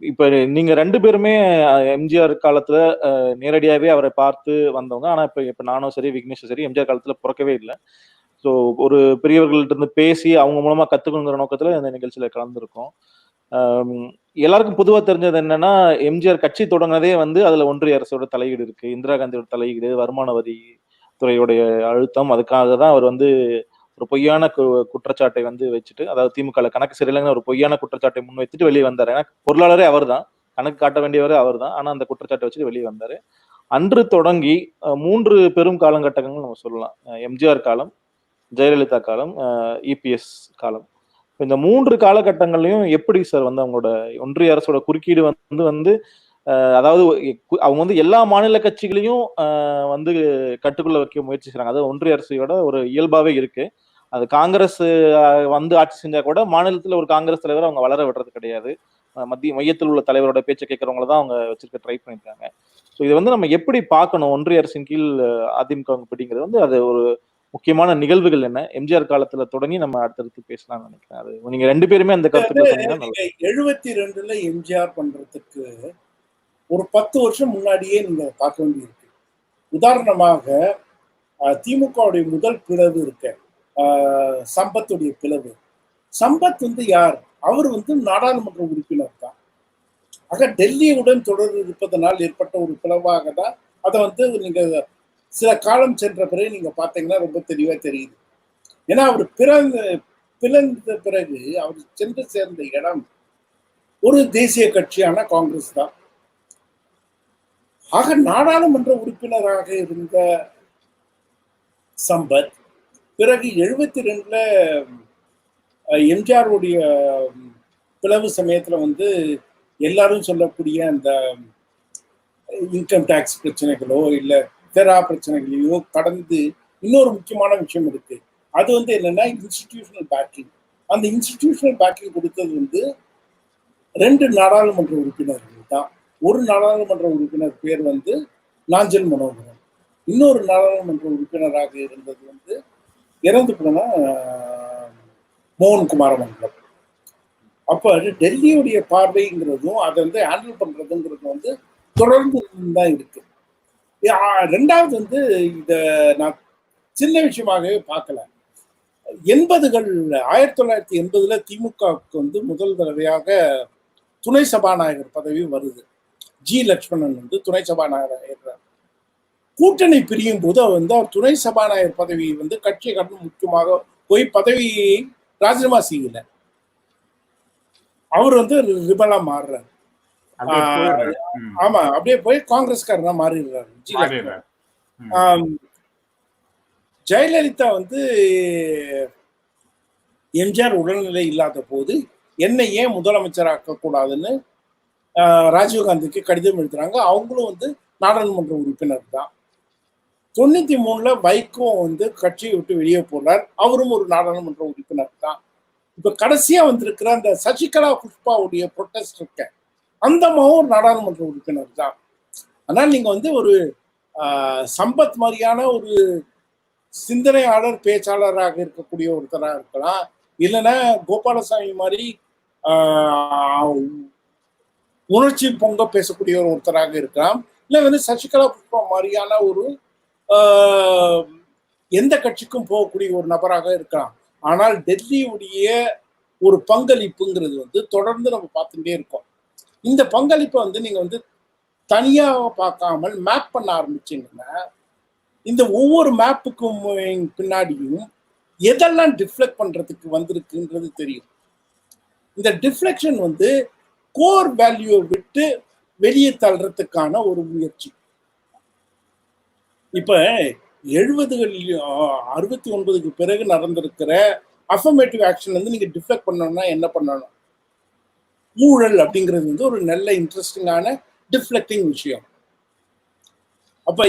இப்ப நீங்க 2 பேருமே எம்ஜிஆர் காலத்துல நேரடியாவே அவரை பார்த்து வந்தவங்க. ஆனா இப்ப நானும் சரி, விக்னேஷும் சரி எம்ஜிஆர் காலத்துல பிறக்கவே இல்லை. ஸோ ஒரு பெரியவர்கள்ட்ட இருந்து பேசி அவங்க மூலமா கத்துக்கணுங்கிற நோக்கத்துல இந்த நிகழ்ச்சியில கலந்துருக்கோம். எல்லாருக்கும் பொதுவா தெரிஞ்சது என்னன்னா, எம்ஜிஆர் கட்சி தொடங்கினதே வந்து அதுல ஒன்றிய அரசோட தலையீடு இருக்கு, இந்திரா காந்தியோட தலையீடு, வருமான வரி துறையுடைய அழுத்தம். அதுக்காக தான் அவர் வந்து ஒரு பொய்யான குற்றச்சாட்டை வந்து வச்சுட்டு, அதாவது திமுக கணக்கு சரியில்லைங்கிற ஒரு பொய்யான குற்றச்சாட்டை முன் வச்சுட்டு வெளியே வந்தாரு. ஏன்னா பொருளாளரே அவர் தான், கணக்கு காட்ட வேண்டியவரே அவர் தான். ஆனா அந்த குற்றச்சாட்டை வச்சுட்டு வெளியே வந்தாரு. அன்று தொடங்கி 3 பெரும் காலகட்டங்கள் நம்ம சொல்லலாம். எம்ஜிஆர் காலம், ஜெயலலிதா காலம், இபிஎஸ் காலம். இந்த 3 காலகட்டங்கள்லயும் எப்படி சார் வந்து அவங்களோட ஒன்றிய அரசோட குறுக்கீடு வந்து அதாவது அவங்க வந்து எல்லா மாநில கட்சிகளையும் வந்து கட்டுக்குள்ள வைக்க முயற்சி செய்றாங்க. அதாவது ஒன்றிய அரசையோட ஒரு இயல்பாவே இருக்கு. அது காங்கிரஸ் வந்து ஆட்சி செஞ்சா கூட மாநிலத்துல ஒரு காங்கிரஸ் தலைவர் அவங்க வளர விடுறது கிடையாது. மையத்தில் உள்ள தலைவரோட பேச்சை கேட்கறவங்கள தான் அவங்க வச்சிருக்க ட்ரை பண்ணிருக்காங்க. ஸோ இதை வந்து நம்ம எப்படி பார்க்கணும்? ஒன்றிய அரசின் கீழ் அதிமுக பிடிங்கிறது வந்து அது ஒரு முக்கியமான நிகழ்வுகள் என்ன? எம்ஜிஆர் காலத்துல தொடங்கி நம்ம அடுத்தடுத்து பேசலாம்னு நினைக்கிறேன். அது நீங்க 2 பேருமே அந்த கருத்து 72ல எம்ஜிஆர் பண்றதுக்கு ஒரு 10 வருஷம் முன்னாடியே நீங்க பார்க்க வேண்டியிருக்கு. உதாரணமாக திமுகவுடைய முதல் பிளவு இருக்க, சம்பத்துடைய பிளவு. சம்பத் வந்து யார்? அவர் வந்து நாடாளுமன்ற உறுப்பினர் தான். ஆக டெல்லியுடன் தொடர்பு இருப்பதனால் ஏற்பட்ட ஒரு பிளவாக தான் அதை வந்து நீங்க சில காலம் சென்ற பிறகு நீங்க பார்த்தீங்கன்னா ரொம்ப தெளிவா தெரியுது. ஏன்னா அவர் பிளந்த பிறகு அவர் சென்று சேர்ந்த இடம் ஒரு தேசிய கட்சியான காங்கிரஸ் தான். ஆக நாடாளுமன்ற உறுப்பினராக இருந்த சம்பத் பிறகு 72ல எம்ஜிஆருடைய பிளவு சமயத்துல வந்து எல்லாரும் சொல்லக்கூடிய அந்த இன்கம் டேக்ஸ் பிரச்சனைகளோ இல்ல தெரா பிரச்சனைகளையோ கடந்து இன்னொரு முக்கியமான விஷயம் இருக்கு. அது வந்து என்னன்னா இன்ஸ்டிடியூஷனல் பேக்கிங். அந்த இன்ஸ்டிடியூஷனல் பேக்கிங் கொடுத்தது வந்து 2 நாடாளுமன்ற உறுப்பினர்கள் தான். ஒரு நாடாளுமன்ற உறுப்பினர் பேர் வந்து நாஞ்சில் மனோகரன், இன்னொரு நாடாளுமன்ற உறுப்பினராக இருந்தது வந்து இறந்து போன மோகன் குமாரமங்கலம். அப்ப டெல்லியுடைய பார்வைங்கிறதும் அதை வந்து ஹேண்டில் பண்றதுங்கிறதும் வந்து தொடர்ந்து தான் இருக்கு. 2வது வந்து இத நான் சின்ன விஷயமாகவே பார்க்கல. 1980ல திமுகவுக்கு வந்து முதல் தடவையாக துணை சபாநாயகர் பதவி வருது. ஜி லட்சுமணன் வந்து துணை சபாநாயகர். கூட்டணி பிரியும் போது வந்து அவர் துணை சபாநாயகர் பதவி வந்து கட்சியை கட்டணும் முக்கியமாக போய் பதவியை ராஜினாமா செய்யல. அவர் வந்து ரிபலா மாறுறாரு. ஆமா, அப்படியே போய் காங்கிரஸ்காரனா மாறிடுறாரு. ஜெயலலிதா வந்து எம்ஜிஆர் உடல்நிலை இல்லாத போது என்னை ஏன் முதலமைச்சராக்க கூடாதுன்னு ராஜீவ்காந்திக்கு கடிதம் எழுதுறாங்க. அவங்களும் வந்து நாடாளுமன்ற உறுப்பினர் தான். 93ல வைகோ வந்து கட்சியை விட்டு வெளியே போனார். அவரும் ஒரு நாடாளுமன்ற உறுப்பினர் தான். இப்ப கடைசியா வந்திருக்கிற அந்த சசிகலா புஷ்பாவுடைய ப்ரொட்டஸ்ட் இருக்க அந்த ஒரு நாடாளுமன்ற உறுப்பினர் தான். ஆனால் நீங்க வந்து ஒரு சம்பத் மாதிரியான ஒரு சிந்தனையாளர் பேச்சாளராக இருக்கக்கூடிய ஒருத்தராக இருக்கலாம், இல்லைன்னா கோபாலசாமி மாதிரி உணர்ச்சி பொங்க பேசக்கூடிய ஒருத்தராக இருக்கலாம், இல்லை வந்து சசிகலா புஷ்பா மாதிரியான ஒரு எந்த கட்சிக்கும் போகக்கூடிய ஒரு நபராக இருக்கலாம். ஆனால் டெல்லியுடைய ஒரு பங்களிப்புங்கிறது வந்து தொடர்ந்து நம்ம பார்த்துட்டே இருக்கோம். இந்த பங்களிப்பை வந்து நீங்க வந்து தனியாக பார்க்காமல் மேப் பண்ண ஆரம்பிச்சீங்கன்னா, இந்த ஒவ்வொரு மேப்புக்கும் பின்னாடியும் எதெல்லாம் டிஃப்ளெக்ட் பண்றதுக்கு வந்திருக்குன்றது தெரியும். இந்த டிஃப்ளெக்ஷன் வந்து கோர் வேல்யூவை விட்டு வெளியே தள்ளுறதுக்கான ஒரு முயற்சி. இப்ப 70களில் 69க்கு பிறகு நடந்திருக்கிற அஃபர்மேட்டிவ் ஆக்ஷன் வந்து நீங்க டிஃப்ளெக்ட் பண்ணணும்னா என்ன பண்ணணும்? ஊழல் அப்படிங்கிறது வந்து ஒரு நல்ல இன்ட்ரெஸ்டிங்கான டிஃப்ளெக்டிங் விஷயம். அப்ப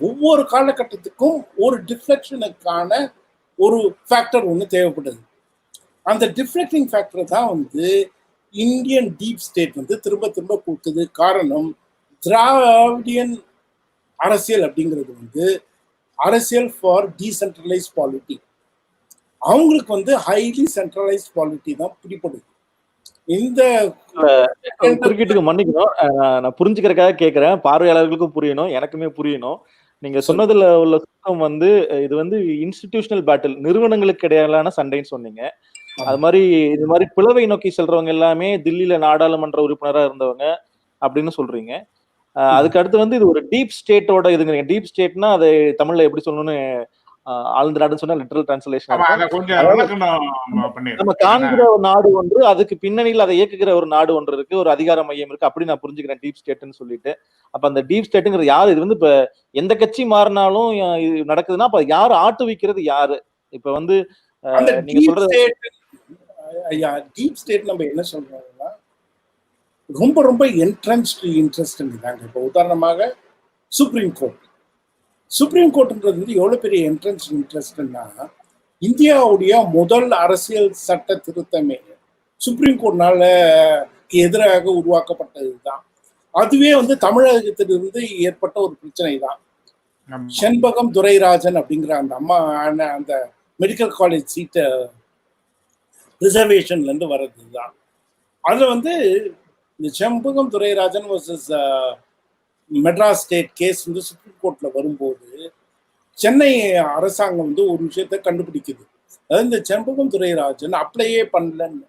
ஒவ்வொரு காலகட்டத்துக்கும் ஒரு டிஃப்ளெக்ஷனுக்கான ஒரு ஃபேக்டர் ஒன்று தேவைப்படுது. அந்த டிஃப்ளெக்டிங் ஃபேக்டர் தான் வந்து இந்தியன் டீப் ஸ்டேட் வந்து திரும்ப திரும்ப கொடுத்தது. காரணம், திராவிடியன் அரசியல் அப்படிங்கிறது வந்து அரசியல் ஃபார் டீசென்ட்ரலைஸ் பாலிட்டி. அவங்களுக்கு வந்து ஹைலி சென்ட்ரலைஸ் பாலிட்டி தான் பிடிப்படுது. இந்த குறுக்கீட்டுக்கு மன்னிக்கணும், நான் புரிஞ்சுக்கிறதுக்காக கேட்கிறேன். பார்வையாளர்களுக்கும் புரியணும், எனக்குமே புரியணும். நீங்க சொன்னதுல உள்ள சுத்தம் வந்து இது வந்து இன்ஸ்டிடியூஷனல் பேட்டில், நிறுவனங்களுக்கு இடையிலான சண்டைன்னு சொன்னீங்க. அது மாதிரி இது மாதிரி பிளவை நோக்கி செல்றவங்க எல்லாமே தில்லியில நாடாளுமன்ற உறுப்பினரா இருந்தவங்க அப்படின்னு சொல்றீங்க. அதுக்கு அடுத்து வந்து இது ஒரு டீப் ஸ்டேட்டோட இதுங்க. டீப் ஸ்டேட்னா அதை தமிழ்ல எப்படி சொல்லணும்னு ஆழ்ந்த நாடுன்னு சொன்னா லிட்டரல் டிரான்ஸ்லேஷன். நம்ம காண்கிற ஒரு நாடு ஒன்று, அதுக்கு பின்னணியில் அதை இயக்குகிற ஒரு நாடு ஒன்று இருக்கு, ஒரு அதிகார மையம் இருக்கு, அப்படி நான் புரிஞ்சுக்கிறேன் டீப் ஸ்டேட்னு சொல்லிட்டு. அப்ப அந்த டீப் ஸ்டேட்டுங்கிறது யாரு? இது வந்து இப்ப எந்த கட்சி மாறினாலும் இது நடக்குதுன்னா அப்ப யாரு ஆட்டு வைக்கிறது யாரு? இப்ப வந்து நீங்க சொல்றது டீப் ஸ்டேட் நம்ம என்ன சொல்றோம்னா ரொம்ப ரொம்ப இன்ட்ரெஸ்ட் தாங்க. இப்போ உதாரணமாக சுப்ரீம் கோர்ட். சுப்ரீம் கோர்ட்ன்றது வந்து எவ்வளவு பெரிய இன்ட்ரெஸ்ட்னா, இந்தியாவுடைய முதல் அரசியல் சட்ட திருத்தமே சுப்ரீம் கோர்ட்னால எதிராக உருவாக்கப்பட்டது தான். அதுவே வந்து தமிழகத்திலிருந்து ஏற்பட்ட ஒரு பிரச்சனை தான். செண்பகம் துரைராஜன் அப்படிங்கிற அந்த அம்மா அந்த மெடிக்கல் காலேஜ் சீட்டை ரிசர்வேஷன்ல இருந்து வர்றது தான். அதுல வந்து இந்த Champakam Dorairajan versus Madras state case வந்து சுப்ரீம் கோர்ட்ல வரும்போது சென்னை அரசாங்கம் வந்து ஒரு விஷயத்த கண்டுபிடிக்குது. அதாவது இந்த செண்பகம் துரைராஜன் அப்ளையே பண்ணலன்னு.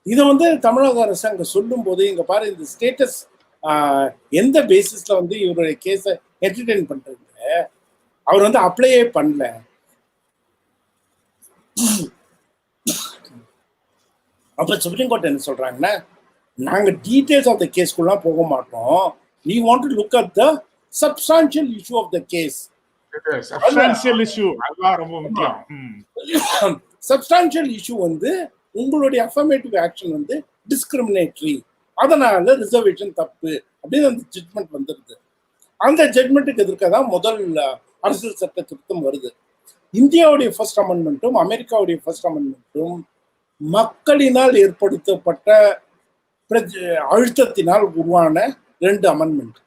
இதை வந்து தமிழக அரசாங்கம் சொல்லும் போது, இங்க பாரு இந்த ஸ்டேட்டஸ் எந்த பேசிஸ்ல வந்து இவருடைய கேஸை என்டர்டெயின் பண்றீங்க, அவர் வந்து அப்ளையே பண்ணல. அப்ப சுப்ரீம் கோர்ட் என்ன சொல்றாங்கன்னா, நாங்க டீடைல்ஸ் ஆஃப் த கேஸ்க்குலாம் போக மாட்டோம். We want to look at the substantial issue of the case. Substantial issue அதுதான் ரொம்ப முக்கியம். Substantial issue வந்து உங்களுடைய அஃபர்மேட்டிவ் ஆக்ஷன் வந்து டிஸ்கிரிமினேட்டரி, அதனால ரிசர்வேஷன் தப்பு அப்படின்னு அந்த ஜட்மெண்ட் வந்துருது. அந்த ஜட்மெண்ட்டுக்கு எதிர்க்க தான் முதல் அரசியல் சட்ட திருத்தம் வருது. இந்தியாவுடைய ஃபர்ஸ்ட் அமெண்ட்மெண்ட்டும் அமெரிக்காவுடைய ஃபர்ஸ்ட் அமெண்ட்மெண்ட்டும் மக்களினால் ஏற்படுத்தப்பட்ட அழுத்தத்தினால் உருவான 2 அமெண்ட்மெண்ட்.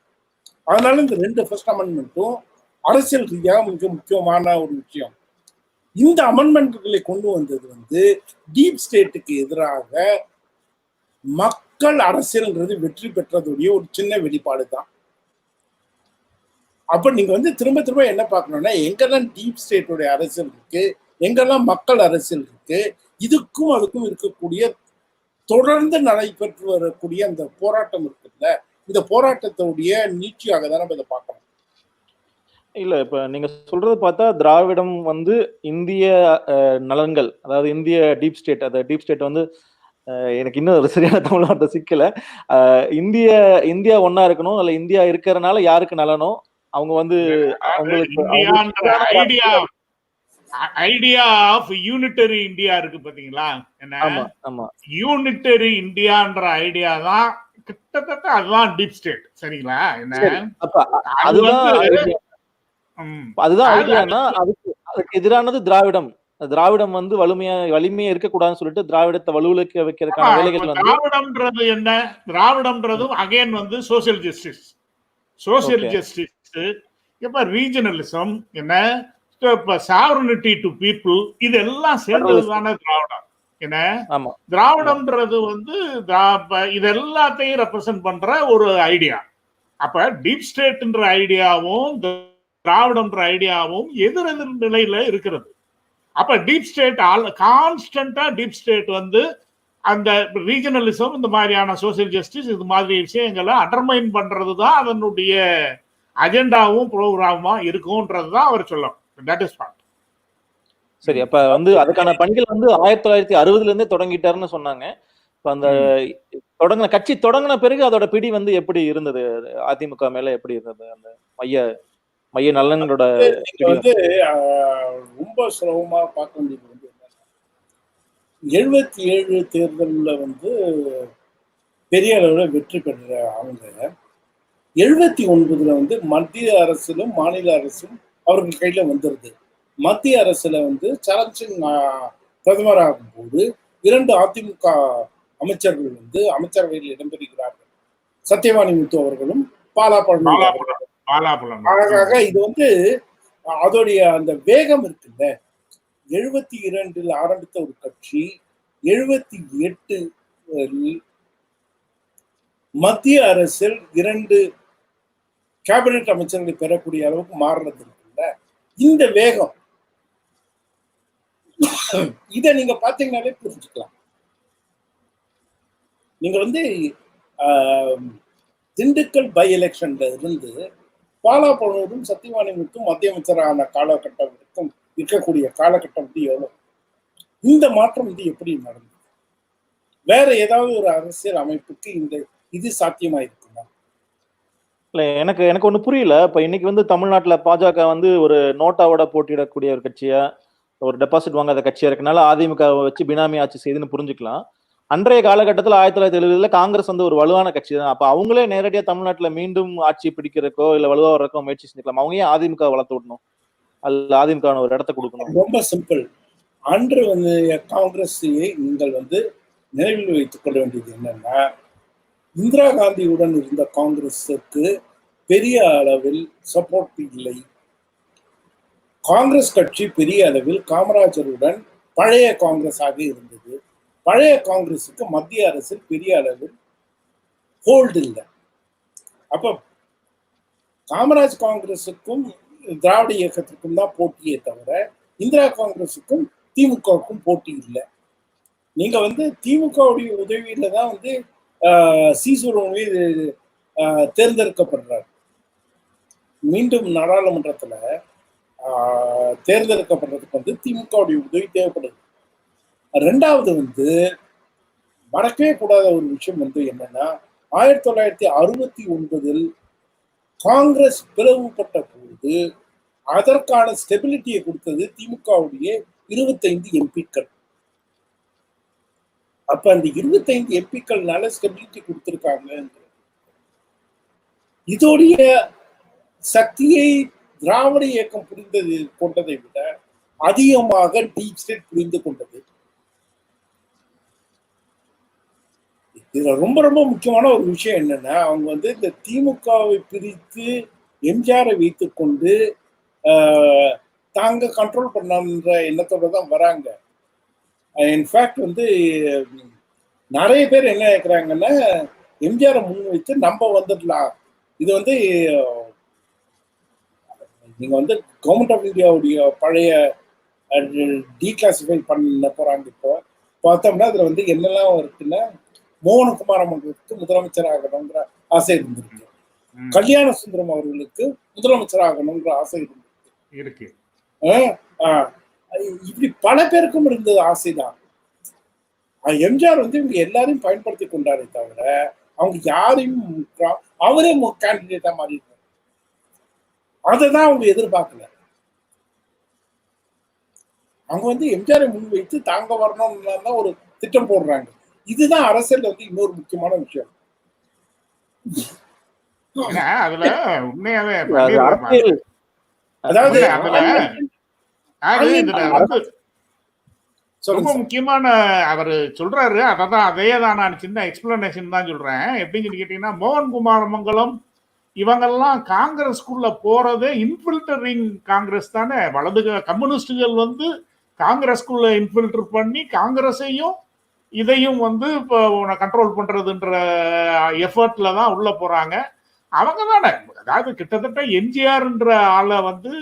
அதனால இந்த 2 ஃபர்ஸ்ட் அமெண்ட்மெண்ட்டும் அரசியல் ரீதியாக மிக முக்கியமான ஒரு விஷயம். இந்த அமெண்ட்மெண்ட்களை கொண்டு வந்தது வந்து டீப் ஸ்டேட்டுக்கு எதிராக மக்கள் அரசியல்ன்றது வெற்றி பெற்றதுடைய ஒரு சின்ன வெளிப்பாடு தான். அப்ப நீங்க வந்து திரும்ப திரும்ப என்ன பார்க்கணும்னா, எங்கெல்லாம் டீப் ஸ்டேட்டுடைய அரசியல் இருக்கு, எங்கெல்லாம் மக்கள் அரசியல் இருக்கு, இதுக்கும் அதுக்கும் இருக்கக்கூடிய தொடர்ந்து நடைபெற்று வரக்கூடிய அந்த போராட்டம் இருக்குல்ல, இந்த போராட்டத்துடைய நீட்சியாக தான் நம்ம இதை பார்க்கணும். இல்ல இப்ப நீங்க சொல்றது பார்த்தா திராவிடம் வந்து இந்திய நலன்கள், அதாவது இந்திய டீப் ஸ்டேட், அந்த டீப் ஸ்டேட் வந்து எனக்கு இன்னும் சரியான தமிழ் வார்த்தை சிக்கல. இந்தியா ஒன்னா இருக்கணும், அல்ல இந்தியா இருக்கிறதுனால யாருக்கு நலனோ அவங்க வந்து ஐடியா ஆஃப் யூனிட்டரி இந்தியா இருக்கு பாத்தீங்களா? என்ன யூனிட்டரி இந்தியான்ற ஐடியா தான் கிட்டத்தட்ட அதுதான் டீப் ஸ்டேட். சரிங்களா? என்ன அதுதான் ஐடியானா அதுக்கு எதிரானது திராவிடம். திராவிடம் வந்து வலிமையா இருக்கக்கூடாதுன்னு சொல்லிட்டு திராவிடத்தை வலுவிழக்க வைக்கிறதுக்கான வேலைகள் வந்து திராவிடம்ன்றது என்ன? திராவிடம்ன்றதும் அகைன் வந்து சோசியல் ஜஸ்டிஸ். இப்ப ரீஜனலிசம் என்ன, இப்ப சாவரனிட்டி டு பீப்புள், இதெல்லாம் சேர்ந்ததுதானே திராவிடம். என்ன திராவிடம்ன்றது வந்து இது எல்லாத்தையும் ரெப்ரசன்ட் பண்ற ஒரு ஐடியா. அப்ப டீப் ஸ்டேட்ன்ற ஐடியாவும் திராவிடம்ன்ற ஐடியாவும் எதிர் நிலையில இருக்கிறது. அப்ப டீப் ஸ்டேட் கான்ஸ்டன்டா டீப் ஸ்டேட் வந்து அந்த ரீஜனலிசம், இந்த மாதிரியான சோசியல் ஜஸ்டிஸ், இது மாதிரி விஷயங்களை அண்டர்மைன் பண்றதுதான் அதனுடைய அஜெண்டாவும் ப்ரோக்ராமா இருக்கும்ன்றதுதான் அவர் சொல்லும். That is part. சரி, அப்ப வந்து அதுக்கான பணிகள் வந்து 1960 இருந்தே தொடங்கிட்டாருன்னு சொன்னாங்க. இப்ப அந்த கட்சி தொடங்கின பிறகு அதோட பிடி வந்து எப்படி இருந்தது, அதிமுக மேல எப்படி இருந்தது, அந்த மைய நலன்களோட வந்து ரொம்ப சுலபமா பார்க்க வேண்டியது வந்து 77 தேர்தலில் வந்து பெரிய அளவில் வெற்றி பெற்ற அவங்க 79 வந்து மத்திய அரசிலும் மாநில அரசும் அவர்கள் கையில வந்துருது. மத்திய அரசுல வந்து சரண் சிங் பிரதமராகும் போது 2 அதிமுக அமைச்சர்கள் வந்து அமைச்சரவையில் இடம்பெறுகிறார்கள். சத்யவாணி முத்து அவர்களும் அழகாக இது வந்து அதோடைய அந்த வேகம் இருக்குல்ல. 72 ஆரம்பித்த ஒரு கட்சி 78 மத்திய அரசில் 2 கேபினெட் அமைச்சர்களை பெறக்கூடிய அளவுக்கு மாறுறது இருக்குல்ல. இந்த வேகம் இதை நீங்க பாத்தீங்கன்னாலே புரிஞ்சுக்கலாம். நீங்க வந்து திண்டுக்கல் பை எலெக்ஷன்ல இருந்து பாலாபுரமும் சத்யவாணி முத்தும் மத்திய அமைச்சரான காலகட்டம் இருக்கக்கூடிய காலகட்டம் வந்து எவ்வளவு, இந்த மாற்றம் வந்து எப்படி நடந்தது? வேற ஏதாவது ஒரு அரசியல் அமைப்புக்கு இது சாத்தியமா இருக்குமா? இல்ல, எனக்கு ஒண்ணு புரியல. இப்ப இன்னைக்கு வந்து தமிழ்நாட்டுல பாஜக வந்து ஒரு நோட்டாவோட போட்டியிடக்கூடிய ஒரு கட்சியா, ஒரு டெபாசிட் வாங்காத கட்சியா இருக்கனால அதிமுக வச்சு பினாமி ஆட்சி செய்துன்னு புரிஞ்சுக்கலாம். அன்றைய காலகட்டத்தில் 1970 காங்கிரஸ் வந்து ஒரு வலுவான கட்சி தான். அப்ப அவங்களே நேரடியா தமிழ்நாட்டுல மீண்டும் ஆட்சி பிடிக்கிறக்கோ இல்ல வலுவா வர்றக்கோ முயற்சி செஞ்சுக்கலாம். அவங்க ஏன் அதிமுக வளர்த்து விடணும், அல்ல அதிமுக ஒரு இடத்த கொடுக்கணும்? ரொம்ப சிம்பிள். அன்று வந்து காங்கிரஸையை நீங்கள் வந்து நினைவில் வைத்துக் கொள்ள வேண்டியது என்னன்னா, இந்திரா காந்தியுடன் இருந்த காங்கிரஸுக்கு பெரிய அளவில் சப்போர்ட் இல்லை. காங்கிரஸ் கட்சி பெரிய அளவில் காமராஜருடன் பழைய காங்கிரஸாக இருந்தது. பழைய காங்கிரஸுக்கு மத்திய அரசில் பெரிய அளவில் ஹோல்டு இல்லை. அப்ப காமராஜ் காங்கிரஸுக்கும் திராவிட இயக்கத்திற்கும் தான் போட்டியே தவிர இந்திரா காங்கிரஸுக்கும் திமுகவுக்கும் போட்டி இல்லை. நீங்க வந்து திமுகவுடைய உதவியில தான் வந்து சீசுரமே தேர்ந்தெடுக்கப்படுறார். மீண்டும் நாடாளுமன்றத்துல தேர்ந்தெடுக்கப்படுறதுக்கு வந்து திமுகவுடைய உதவி தேவைப்படுது. ரெண்டாவது வந்து மறக்கவே கூடாத ஒரு விஷயம் வந்து என்னன்னா, 1969 காங்கிரஸ் பிளவுபட்ட போது அதற்கான ஸ்டெபிலிட்டியை கொடுத்தது திமுகவுடைய 25 எம்பிக்கள். அப்ப அந்த 25 எம்பிக்கள்னால ஸ்டெபிலிட்டி கொடுத்திருக்காங்க. இதோடைய சக்தியை திராவிட இயக்கம் புரிந்தது கொண்டதை விட அதிகமாக டீப் ஸ்டேட் புரிந்து கொண்டது. இதுல ரொம்ப ரொம்ப முக்கியமான ஒரு விஷயம் என்னன்னா, அவங்க வந்து இந்த திமுகவை பிரித்து எம்ஜிஆரை வைத்துக் கொண்டு தாங்க கண்ட்ரோல் பண்ணான்ற எண்ணத்தோட தான் வராங்க. இன்ஃபேக்ட் வந்து நிறைய பேர் என்ன கேட்குறாங்கன்னா, எம்ஜிஆரை முன் வைத்து நம்ம வந்துடலாம். இது வந்து நீங்க வந்து கவர்மெண்ட் ஆஃப் இந்தியாவுடைய பழைய டீகிளாசிஃபை பண்ண போறாங்க. இப்போ பார்த்தோம்னா அதுல வந்து என்னெல்லாம் இருக்குன்னா, மோகனகுமார் அவர்களுக்கு முதலமைச்சர் ஆகணுங்கிற ஆசை இருந்திருக்கு. கல்யாண சுந்தரம் அவர்களுக்கு முதலமைச்சர் ஆகணுங்கிற ஆசை இருக்கு. இப்படி பல பேருக்கும் இருந்தது ஆசைதான். எம்ஜிஆர் வந்து இவங்க எல்லாரையும் பயன்படுத்தி கொண்டாரே தவிர அவங்க யாரையும் அவரே கேண்டிடேட்டா மாறி இருக்காரு. அதைதான் அவங்க எதிர்பார்க்கல. அவங்க வந்து எம்ஜிஆரை முன்வைத்து தாங்க வரணும்னு தான் ஒரு திட்டம் போடுறாங்க. இதுதான் அரசியல் வந்து இன்னொரு முக்கியமான விஷயம். அதுல உண்மையாவே அதாவது ரொம்ப முக்கியமான அவர் சொல்றாரு. அதான் அதையேதான் நான் சின்ன எக்ஸ்பிளனேஷன் தான் சொல்றேன். எப்படின்னு கேட்டீங்கன்னா, மோகன்குமார் மங்கலம் இவங்கெல்லாம் காங்கிரஸ்குள்ள போறதே இன்ஃபில்டரிங் காங்கிரஸ் தானே. வலது கம்யூனிஸ்டுகள் வந்து காங்கிரஸ்குள்ள இன்ஃபில்டர் பண்ணி காங்கிரஸையும் இதையும் வந்து இப்போ கண்ட்ரோல் பண்றதுன்ற எஃபர்ட்ல தான் உள்ள போறாங்க. அவங்க தானே, அதாவது கிட்டத்தட்ட எம்ஜிஆர்ன்ற ஆளை வந்து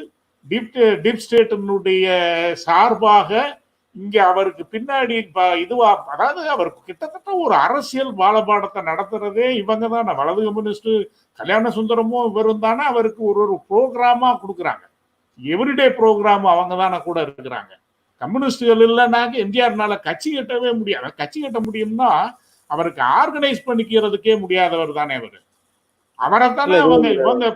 டீப் ஸ்டேட்டினுடைய சார்பாக இங்க அவருக்கு பின்னாடி இதுவா, அதாவது அவருக்கு கிட்டத்தட்ட ஒரு அரசியல் பாலபாடத்தை நடத்துறதே இவங்க தானே. வலது கம்யூனிஸ்ட் கல்யாண சுந்தரமும் இவரும் தானே அவருக்கு ஒரு ப்ரோக்ராமா கொடுக்குறாங்க. எவ்ரிடே ப்ரோக்ராம் அவங்க தானே கூட இருக்கிறாங்க. கம்யூனிஸ்டுகள் இல்லைன்னாக்க எம்ஜிஆர்னால கட்சி கட்டவே முடியாது. கட்சி கட்ட முடியும்னா அவருக்கு ஆர்கனைஸ் பண்ணிக்கிறதுக்கே முடியாதவர் தானே அவரு. அவரை தானே இவங்க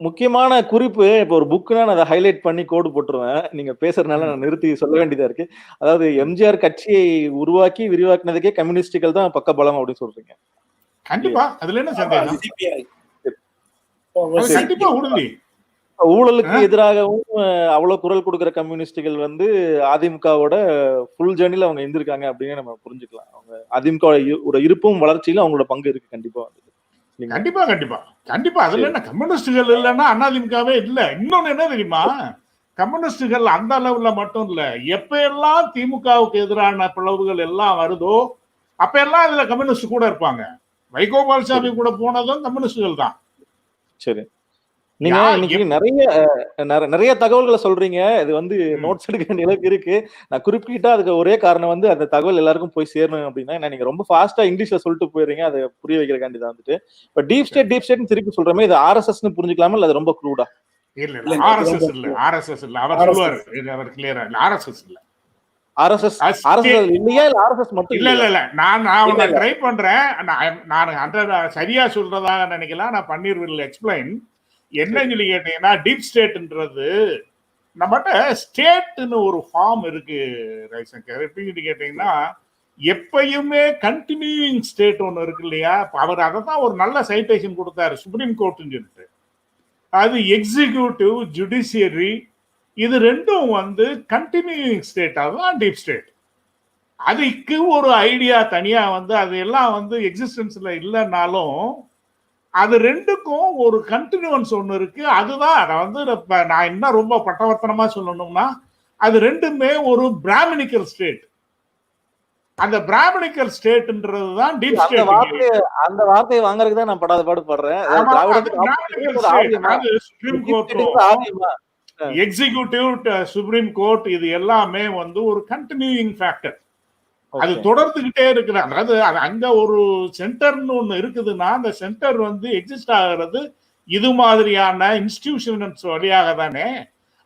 முக்கியமான குறிப்பு. இப்போ ஒரு புக்னா நான் அதை ஹைலைட் பண்ணி கோடு போட்டுருவேன். நீங்க பேசுறதுனால நான் நிறுத்தி சொல்ல வேண்டியதா இருக்கு. அதாவது எம்ஜிஆர் கட்சியை உருவாக்கி விரிவாக்குனதுக்கே கம்யூனிஸ்டுகள் தான் பக்க பலம் அப்படின்னு சொல்றீங்க. கண்டிப்பா, அதுல என்ன சந்தேகம்? கண்டிப்பா உறுதி. ஊழலுக்கு எதிராகவும் அவ்வளவு குரல் கொடுக்கிற கம்யூனிஸ்டுகள் வந்து அதிமுகவோட ஃபுல் ஜேர்னில அவங்க இருந்திருக்காங்க அப்படின்னு நம்ம புரிஞ்சுக்கலாம். அவங்க அதிமுக ஒரு இருப்பும் வளர்ச்சியில அவங்களோட பங்கு இருக்கு கண்டிப்பா. கண்டிப்பா கண்டிப்பா கண்டிப்பா. அதுல என்ன கம்யூனிஸ்டுகள் இல்லைன்னா அதிமுகவே இல்ல. இன்னொன்னு என்ன தெரியுமா, கம்யூனிஸ்டுகள் அந்த அளவுல மட்டும் இல்ல, எப்ப எல்லாம் திமுகவுக்கு எதிரான பிளவுகள் எல்லாம் வருதோ அப்ப எல்லாம் இதுல கம்யூனிஸ்ட் கூட இருப்பாங்க. வைகோபால்சாமி கூட போனதும் கம்யூனிஸ்டுகள் தான். சரி, நீங்க இன்னைக்கு நிறைய தகவல்களை சொல்றீங்க. இது வந்து நோட்ஸ் எடுக்க வேண்டிய அளவுக்கு இருக்கு. நான் குறிப்பிட்டா அதுக்கு ஒரே காரணம் வந்து அந்த தகவல் எல்லாருக்கும் போய் சேரணும் அப்படின்னா, நீங்க ரொம்ப ஃபாஸ்டா இங்கிலீஷ்ல சொல்லிட்டு போயிடுறீங்க. அதை புரிய வைக்கிறக்காண்டி தான் வந்துட்டு இப்ப டீப் ஸ்டேட் திருப்பி சொல்றமே, இது ஆர்எஸ்எஸ் புரிஞ்சுக்கலாமா இல்ல அது ரொம்ப க்ரூடா? இல்ல ஆர்எஸ்எஸ் இல்ல, ஆர்எஸ்எஸ் இல்ல. அவர் சொல்லுவாரு, அவர் கிளியரா இல்ல, ஆர்எஸ்எஸ் இல்ல. ஆர்எஸ்எஸ் இல்லையா இல்ல ஆர்எஸ்எஸ் மட்டும் இல்ல இல்ல இல்ல. நான் ட்ரை பண்றேன். நான் சரியா சொல்றதா நினைக்கலாம். நான் பன்னீர் எக்ஸ்பிளைன். என்னன்னு சொல்லி கேட்டீங்கன்னா, டீப் ஸ்டேட்ன்றது நம்மகிட்ட ஸ்டேட்னு ஒரு ஃபார்ம் இருக்கு ரவிசங்கர். எப்படின்னு கேட்டீங்கன்னா, எப்பயுமே கண்டினியூயிங் ஸ்டேட் ஒன்று இருக்கு இல்லையா. அவர் அதை தான் ஒரு நல்ல சைட்டேஷன் கொடுத்தாரு சுப்ரீம் கோர்ட்னு சொல்லிட்டு. அது எக்ஸிக்யூட்டிவ், ஜுடிஷியரி, இது ரெண்டும் வந்து கண்டினியூயிங் ஸ்டேட். அதுதான் டீப் ஸ்டேட். அதுக்கு ஒரு ஐடியா தனியா வந்து அது எல்லாம் வந்து எக்ஸிஸ்டன்ஸ்ல இல்லைன்னாலும் அது ரெண்டுக்கும் ஒரு கண்டினியூவன்ஸ் ஒன்று இருக்கு. அதுதான் வந்து நான் இன்னும் ரொம்ப பட்டவர்த்தனமா சொல்லணும்னா, அது ரெண்டுமே ஒரு பிராமணிக்கல் ஸ்டேட். அந்த பிராமணிக்கல் ஸ்டேட்ன்றதுதான் டீப் ஸ்டேட். அந்த வார்த்தையை வாங்குறதுக்கு தான் நான் படாத பாடுபடுறேன். Supreme Court, executive, Supreme Court, இது எல்லாமே வந்து ஒரு கண்டினியூயிங் ஃபேக்டர். அது தொடர்ந்துகிட்டே இருக்கிற, அதாவது அங்க ஒரு சென்டர்னு ஒண்ணு இருக்குதுன்னா அந்த சென்டர் வந்து எக்ஸிஸ்ட் ஆகிறது இது மாதிரியான இன்ஸ்டிடியூஷன்ஸ் வழியாக தானே.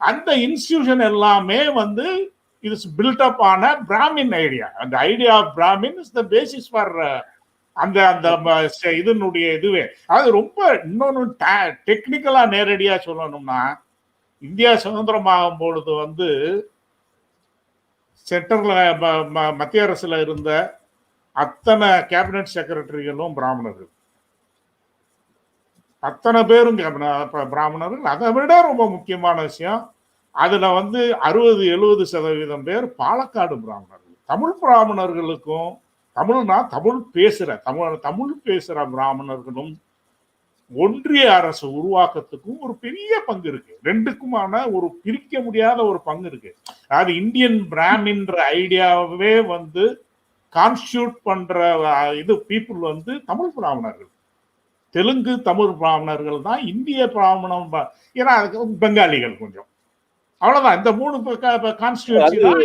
அந்த இன்ஸ்டிடியூஷன் எல்லாமே வந்து இட்ஸ் பில்ட் அப் ஆன பிராமின் ஐடியா. அந்த idea of Brahmin is the basis for அந்த அந்த இதனுடைய இதுவே. அது ரொம்ப இன்னொன்னு டெக்னிக்கலா நேரடியா சொல்லணும்னா, இந்தியா சுதந்திரமாகும் பொழுது வந்து சென்ட்ரல் மத்திய அரசுல இருந்த அத்தனை கேபினட் செக்ரட்டரிகளும் பிராமணர்கள், அத்தனை பேரும் பிராமணர்கள். அதை விட ரொம்ப முக்கியமான விஷயம், அதுல வந்து 60-70% பேர் பாலக்காடு பிராமணர்கள். தமிழ் பிராமணர்களுக்கும், தமிழ் பேசுற பிராமணர்களும் ஒன்றிய அரசு உருவாக்கத்துக்கும் ஒரு பெரிய பங்கு இருக்கு. ரெண்டுக்குமான ஒரு பிரிக்க முடியாத ஒரு பங்கு இருக்கு. அதாவது இந்தியன் பிராமின்ற ஐடியாவே வந்து கான்ஸ்டியூட் பண்ற இது பீப்புள் வந்து தமிழ் பிராமணர்கள், தெலுங்கு தமிழ் பிராமணர்கள் தான் இந்திய பிராமணம். ஏன்னா அதுக்கு பெங்காலிகள் கொஞ்சம், அவ்வளவுதான். இந்த 3 கான்ஸ்டியூன்சி தான்.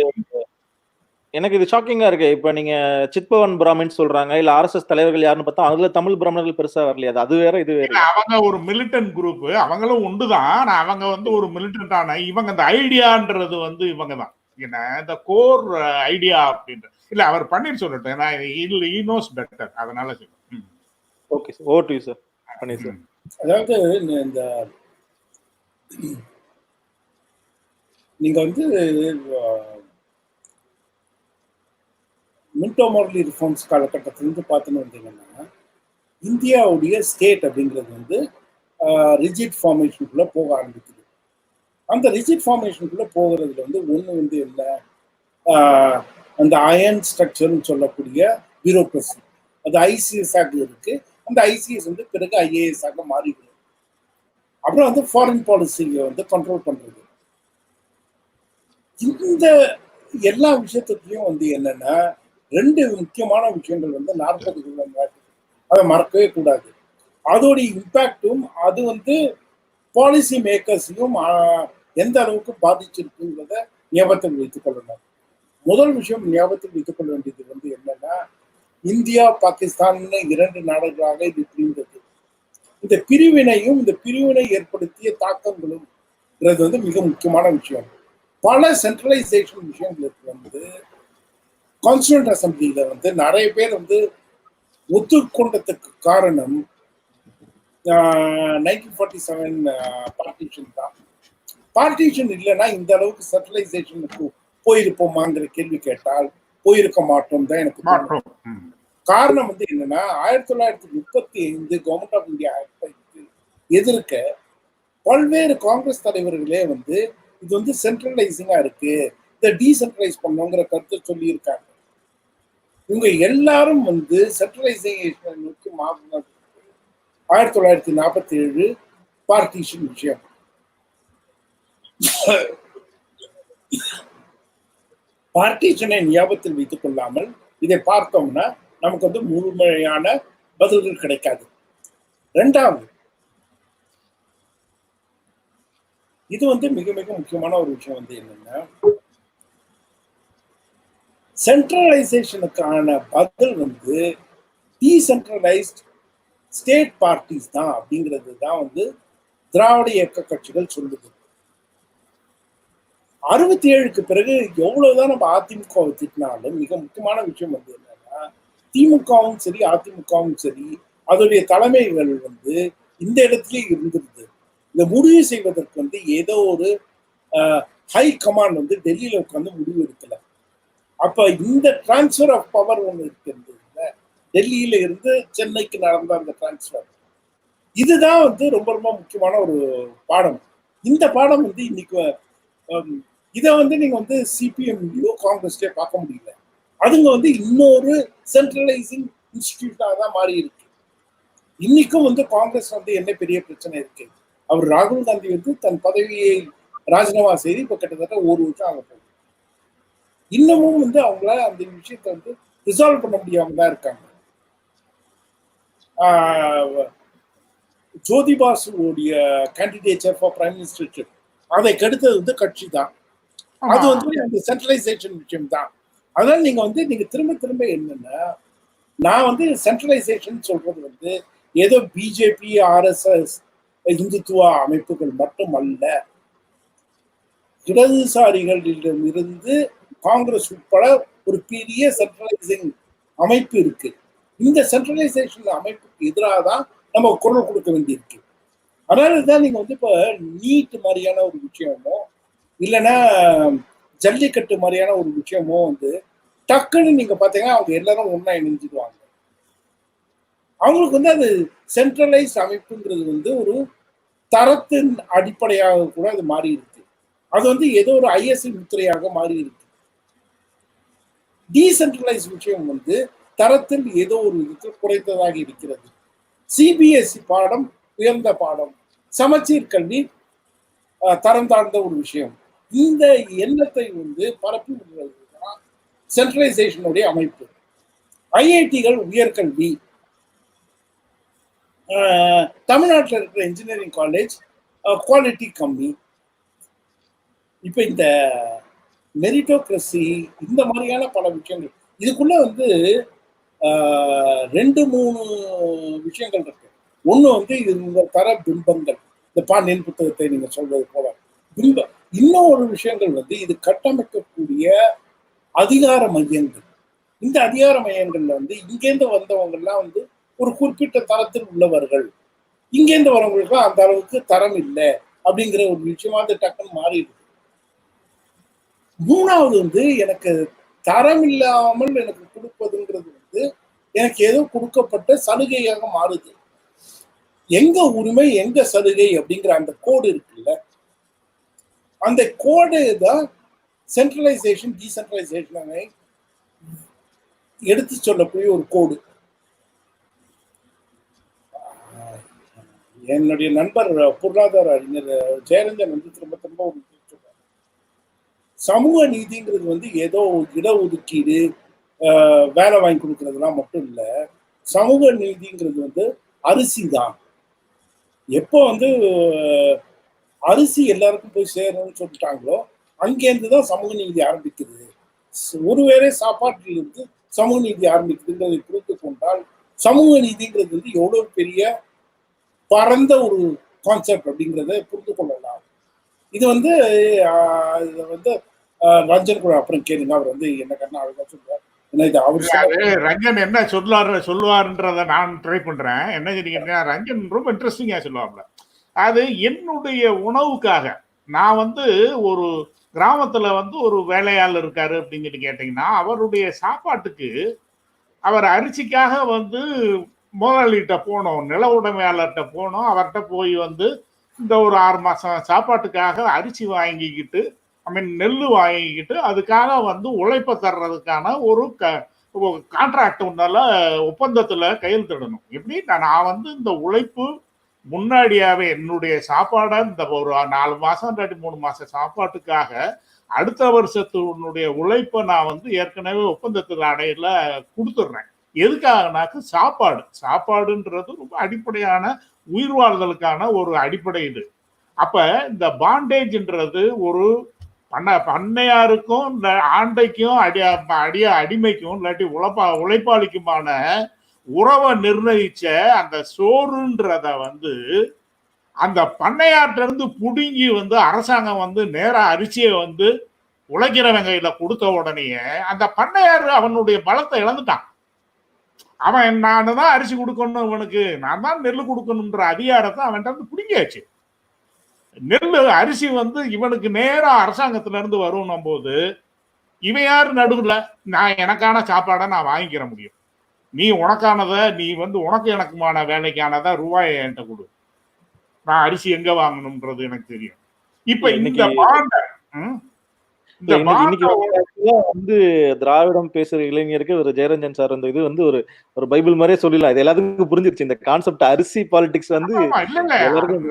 எனக்கு இது ஷாக்கிங்கா இருக்கு. இப்ப நீங்க சித்பவன் பிராமின் சொல்றாங்க, இல்ல ஆர்எஸ்எஸ் தலைவர்கள் யாருன்னு பார்த்தா அதுல தமிழ் பிராமணர்கள் பெருசா வரலையா? அது வேற இது வேற. அவங்க ஒரு மிலிட்டன்ட் குரூப், அவங்களும் உண்டுதான். அவங்க வந்து ஒரு மிலிட்டன்டான, இவங்க இந்த ஐடியான்றது வந்து இவங்க தான் என்ன இந்த கோர் ஐடியா அப்படின்ற. இல்ல அவர் பன்னீர் சொல்லட்டும், ஏன்னா he knows better, அதனால சொல்லுங்க. Okay sir, over to you sir. Panneer sir. அதாவது இந்த நீங்க வந்து மின்டோ மார்லி ரிஃபார்ம்ஸ் காலகட்டத்திலிருந்து பார்த்துன்னு வந்தீங்கன்னா, இந்தியாவுடைய ஸ்டேட் அப்படிங்கிறது வந்து ரிஜிட் ஃபார்மேஷனுக்குள்ள போக ஆரம்பிக்குது. அந்த ரிஜிட் ஃபார்மேஷனுக்குள்ள போகிறதுல வந்து ஒன்று வந்து என்ன, அந்த அயன் ஸ்ட்ரக்சர்னு சொல்லக்கூடிய பியூரோக்ரஸி, அது ஐசிஎஸ் ஆக இருக்கு. அந்த ஐசிஎஸ் வந்து பிறகு ஐஏஎஸ் ஆக மாறிடுது. அப்புறம் வந்து ஃபாரின் பாலிசியை வந்து கண்ட்ரோல் பண்றது. இந்த எல்லா விஷயத்துலையும் வந்து என்னன்னா, 2 முக்கியமான விஷயங்கள் வந்து 40 அதை மறக்கவே கூடாது. அதோடைய இம்பாக்டும் அது வந்து பாலிசி மேக்கர்ஸையும் எந்த அளவுக்கு பாதிச்சிருக்குங்கிறத ஞாபகத்தில் வைத்துக் கொள்ளணும். முதல் விஷயம் ஞாபகத்தில் வைத்துக் கொள்ள வேண்டியது வந்து என்னன்னா, இந்தியா பாகிஸ்தான் 2 நாடுகளாக இது பிரிந்தது. இந்த பிரிவினையும் இந்த பிரிவினை ஏற்படுத்திய தாக்கங்களும் வந்து மிக முக்கியமான விஷயம். பல சென்ட்ரலைசேஷன் விஷயங்களுக்கு வந்து கான்ஸ்டிடியூண்ட் அசம்பிளியில வந்து நிறைய பேர் வந்து ஒத்துக்கொண்டதுக்கு காரணம் 1947 பார்ட்டிஷன் தான். பார்ட்டிஷன் இல்லைன்னா இந்த அளவுக்கு சென்ட்ரலைசேஷனுக்கு போயிருப்போமாங்கிற கேள்வி கேட்டால் போயிருக்க மாட்டோம் தான் எனக்கு தோணும். காரணம் வந்து என்னன்னா 1935 கவர்மெண்ட் ஆஃப் இந்தியா எதிர்க்க பல்வேறு காங்கிரஸ் தலைவர்களே வந்து இது வந்து சென்ட்ரலைசிங்கா இருக்கு, இதை டீசென்ட்ரலைஸ் பண்ணுங்கிற கருத்தை சொல்லி இருக்காங்க. இவங்க எல்லாரும் வந்து சென்ட்ரலைசேஷன் நோக்கி மாறினது 1947 பார்ட்டிஷன் விஷயம். பார்ட்டிஷனை ஞாபகத்தில் வைத்துக் கொள்ளாமல் இதை பார்த்தோம்னா நமக்கு வந்து முழுமையான பதில்கள் கிடைக்காது. ரெண்டாவது, இது வந்து மிக மிக முக்கியமான ஒரு விஷயம் வந்து என்னன்னா, சென்ட்ரலைசேஷனுக்கான பதில் வந்து டீசென்ட்ரலைஸ்ட் ஸ்டேட் பார்ட்டிஸ் தான் அப்படிங்கிறது தான் வந்து திராவிட இயக்க கட்சிகள் சொல்லுது. 67க்கு பிறகு எவ்வளவுதான் நம்ம அதிமுக திட்டினாலும் மிக முக்கியமான விஷயம் வந்து என்னன்னா, திமுகவும் சரி அதிமுகவும் சரி அதோடைய தலைமைகள் வந்து இந்த இடத்துலயே இருந்திருது. இந்த முடிவு செய்வதற்கு வந்து ஏதோ ஒரு ஹை கமாண்ட் வந்து டெல்லியில உட்காந்து முடிவு எடுக்கல. அப்ப இந்த டிரான்ஸ்பர் ஆஃப் பவர் ஒன்று இருக்கிறது, டெல்லியில இருந்து சென்னைக்கு நடந்த அந்த டிரான்ஸ்பர், இதுதான் வந்து ரொம்ப ரொம்ப முக்கியமான ஒரு பாடம். இந்த பாடம் வந்து இன்னைக்கு இதை வந்து நீங்க வந்து சிபிஎம்லயோ காங்கிரஸ்லயோ பார்க்க முடியல. அதுங்க வந்து இன்னொரு சென்ட்ரலைசிங் இன்ஸ்டிடியூட்டா தான் மாறி இருக்கு. இன்னைக்கும் வந்து காங்கிரஸ் வந்து என்ன பெரிய பிரச்சனை இருக்கு, அவர் ராகுல் காந்தி வந்து தன் பதவியை ராஜினாமா செய்து இப்ப கிட்டத்தட்ட 1 வருஷம் ஆக போகுது. இன்னமும் வந்து அவங்கள அந்த விஷயத்தை வந்து ரிசால்வ் பண்ண முடியாம தான் இருக்காங்க. ஜோதி பாசுடைய கேண்டிடேச்சர் ஃபார் பிரைம் மினிஸ்டர்ஷிப் அதை கெடுத்தது வந்து கட்சி தான். அது வந்து அந்த சென்ட்ரலைசேஷன் விஷயம் தான். அதனால நீங்க வந்து நீங்க திரும்ப திரும்ப என்னன்னா, நான் வந்து சென்ட்ரலைசேஷன் சொல்றது வந்து ஏதோ பிஜேபி ஆர்எஸ்எஸ் இந்துத்துவ அமைப்புகள் மட்டும் அல்ல, இடதுசாரிகளிடம் இருந்து காங்கிரஸ் உட்பட ஒரு பெரிய சென்ட்ரலைசிங் அமைப்பு இருக்கு. இந்த சென்ட்ரலைசேஷன் அமைப்புக்கு எதிராக தான் நம்ம குரல் கொடுக்க வேண்டியிருக்கு. அதனாலதான் நீங்க வந்து இப்ப நீட் மாதிரியான ஒரு விஷயமோ இல்லைன்னா ஜல்லிக்கட்டு மாதிரியான ஒரு விஷயமோ வந்து டக்குன்னு நீங்க பாத்தீங்கன்னா அவங்க எல்லாரும் ஒன்னா இணைஞ்சிடுவாங்க. அவங்களுக்கு வந்து அது சென்ட்ரலைஸ் அமைப்புங்கிறது வந்து ஒரு தரத்தின் அடிப்படையாக கூட அது மாறி இருக்கு. அது வந்து ஏதோ ஒரு ஐஎஸ்ஐ முத்திரையாக மாறி இருக்கு. டீசென்ட்ரலைஸ் விஷயம் வந்து தரத்தில் ஏதோ ஒரு விதத்தில் குறைந்ததாக இருக்கிறது. சிபிஎஸ்இ பாடம் உயர்ந்த பாடம், சமச்சீர் கல்வி தரம் தாழ்ந்த ஒரு விஷயம். இந்த எண்ணத்தை வந்து பரப்பி விடுறதுதான் சென்ட்ரலைசேஷனுடைய அமைப்பு. ஐஐடிகள் உயர்கல்வி, தமிழ்நாட்டில் இருக்கிற இன்ஜினியரிங் காலேஜ் குவாலிட்டி கம்மி. இப்ப இந்த மெரிட்டோக்ரஸி இந்த மாதிரியான பல விஷயங்கள் இதுக்குள்ள வந்து 2-3 விஷயங்கள் இருக்கு. ஒண்ணு வந்து இது தர பிம்பங்கள், இந்த பாண்டியன் புத்தகத்தை நீங்க சொல்றது போல பிம்பம். இன்னொரு விஷயங்கள் வந்து இது கட்டமைக்கக்கூடிய அதிகார மையங்கள். இந்த அதிகார மையங்கள்ல வந்து இங்கேருந்து வந்தவங்க எல்லாம் வந்து ஒரு குறிப்பிட்ட தரத்தில் உள்ளவர்கள், இங்கேருந்து வரவங்களுக்கு அந்த அளவுக்கு தரம் இல்லை அப்படிங்கிற ஒரு விஷயமா அது டக்குன்னு மாறிடுது. மூணாவது வந்து எனக்கு தரம் இல்லாமல் எனக்கு கொடுப்பதுங்கிறது வந்து எனக்கு ஏதோ கொடுக்கப்பட்ட சலுகையாக மாறுது. எங்க உரிமை எங்க சலுகை அப்படிங்கிற அந்த கோடு இருக்குல்ல, அந்த கோடு தான் சென்ட்ரலைசேஷன் டீசென்ட்ரலைசேஷனை எடுத்து சொல்லக்கூடிய ஒரு கோடு. என்னுடைய நண்பர் பொருளாதார அறிஞர் ஜெயரஞ்சன் வந்து திரும்ப திரும்ப ஒரு சொல்றாரு, சமூக நீதிங்கிறது வந்து ஏதோ இடஒதுக்கீடு வேலை வாங்கி கொடுக்கறதுலாம் மட்டும் இல்லை. சமூக நீதிங்கிறது வந்து அரிசி தான். எப்போ வந்து அரிசி எல்லாருக்கும் போய் சேரணும்னு சொல்லிட்டாங்களோ அங்கேருந்து தான் சமூக நீதி ஆரம்பிக்குது. ஒருவேளை சாப்பாட்டிலிருந்து சமூக நீதி ஆரம்பிக்குதுங்கிறதை புரிந்து கொண்டால் சமூக நீதிங்கிறது வந்து எவ்வளவு பெரிய பரந்த ஒரு கான்செப்ட் அப்படிங்கிறத புரிந்து கொள்ளலாம். இது வந்து இதை வந்து ரஞ்சன் கூட அப்புறம் கேளுங்க, அவர் வந்து என்ன கண்ணா அவர் சொல்றாரு. ரஞ்சன் என்ன சொல்லுவாருன்றத நான் ட்ரை பண்றேன். என்ன சொன்னீங்கன்னா, ரஞ்சன் ரொம்ப இன்ட்ரெஸ்டிங்கா சொல்லுவாப்ல. அது என்னுடைய உணவுக்காக நான் வந்து ஒரு கிராமத்துல வந்து ஒரு வேலையாள் இருக்காரு அப்படின்னு கேட்டீங்கன்னா, அவருடைய சாப்பாட்டுக்கு அவர் அரிசிக்காக வந்து முதலாளிகிட்ட போனோம், நில உடைமையாளர்கிட்ட போனோம். அவர்கிட்ட போய் வந்து இந்த ஒரு 6 மாசம் சாப்பாட்டுக்காக அரிசி வாங்கிக்கிட்டு, நெல் வாங்கிக்கிட்டு அதுக்காக வந்து உழைப்ப தர்றதுக்கான ஒரு கான்ட்ராக்ட் ஒன்னால ஒப்பந்தத்துல கையெழுத்திடணும். எப்படி நான் வந்து இந்த உழைப்பு முன்னாடியாவே என்னுடைய சாப்பாடை இந்த ஒரு 4 மாசம் இல்லாட்டி 3 மாசம் சாப்பாட்டுக்காக அடுத்த வருஷத்தினுடைய உழைப்பை நான் வந்து ஏற்கனவே ஒப்பந்தத்தில் அடையில கொடுத்துடுறேன். எதுக்காகனாக்கு சாப்பாடுன்றது ரொம்ப அடிப்படையான உயிர் வாழ்தலுக்கான ஒரு அடிப்படை இது. அப்ப இந்த பாண்டேஜ்ன்றது ஒரு பண்ணையாருக்கும் இந்த ஆண்டைக்கும் அடிமைக்கும் இல்லாட்டி உழைப்பாளிக்குமான உறவை நிர்ணயிச்ச அந்த சோறுன்றத வந்து அந்த பண்ணையாற்ற இருந்து புடுங்கி வந்து அரசாங்கம் வந்து நேரா அரிசியை வந்து உழைக்கிறவங்க கையில கொடுத்த உடனேயே அந்த பண்ணையார் அவனுடைய பலத்தை இழந்துட்டான். அவன் நான் தான் அரிசி கொடுக்கணும், இவனுக்கு நான் தான் நெல் கொடுக்கணும்ன்ற அதிகாரத்தை அவன்கிட்ட வந்து பிடிங்கியாச்சு. நெல் அரிசி வந்து இவனுக்கு நேரா அரசாங்கத்துல இருந்து வரும் போது இவன் யாரு நடுவுல நான் எனக்கான சாப்பாடை நான் வாங்கிக்கிற முடியும், நீ உனக்கானத நீ வந்து உனக்கு எனக்குமான வேலைக்கானத ரூபாயை என்கிட்ட கொடு, நான் அரிசி எங்க வாங்கணும்ன்றது எனக்கு தெரியும். இப்ப இந்த வந்து திராவிடம் பேசுற இளைஞருக்கு ஒரு ஜெயரஞ்சன் சார் வந்து இது வந்து ஒரு பைபிள் மாதிரியே சொல்லலாம். இது எல்லாத்துக்கும் புரிஞ்சிருச்சு இந்த கான்செப்ட். அரிசி பாலிடிக்ஸ் வந்து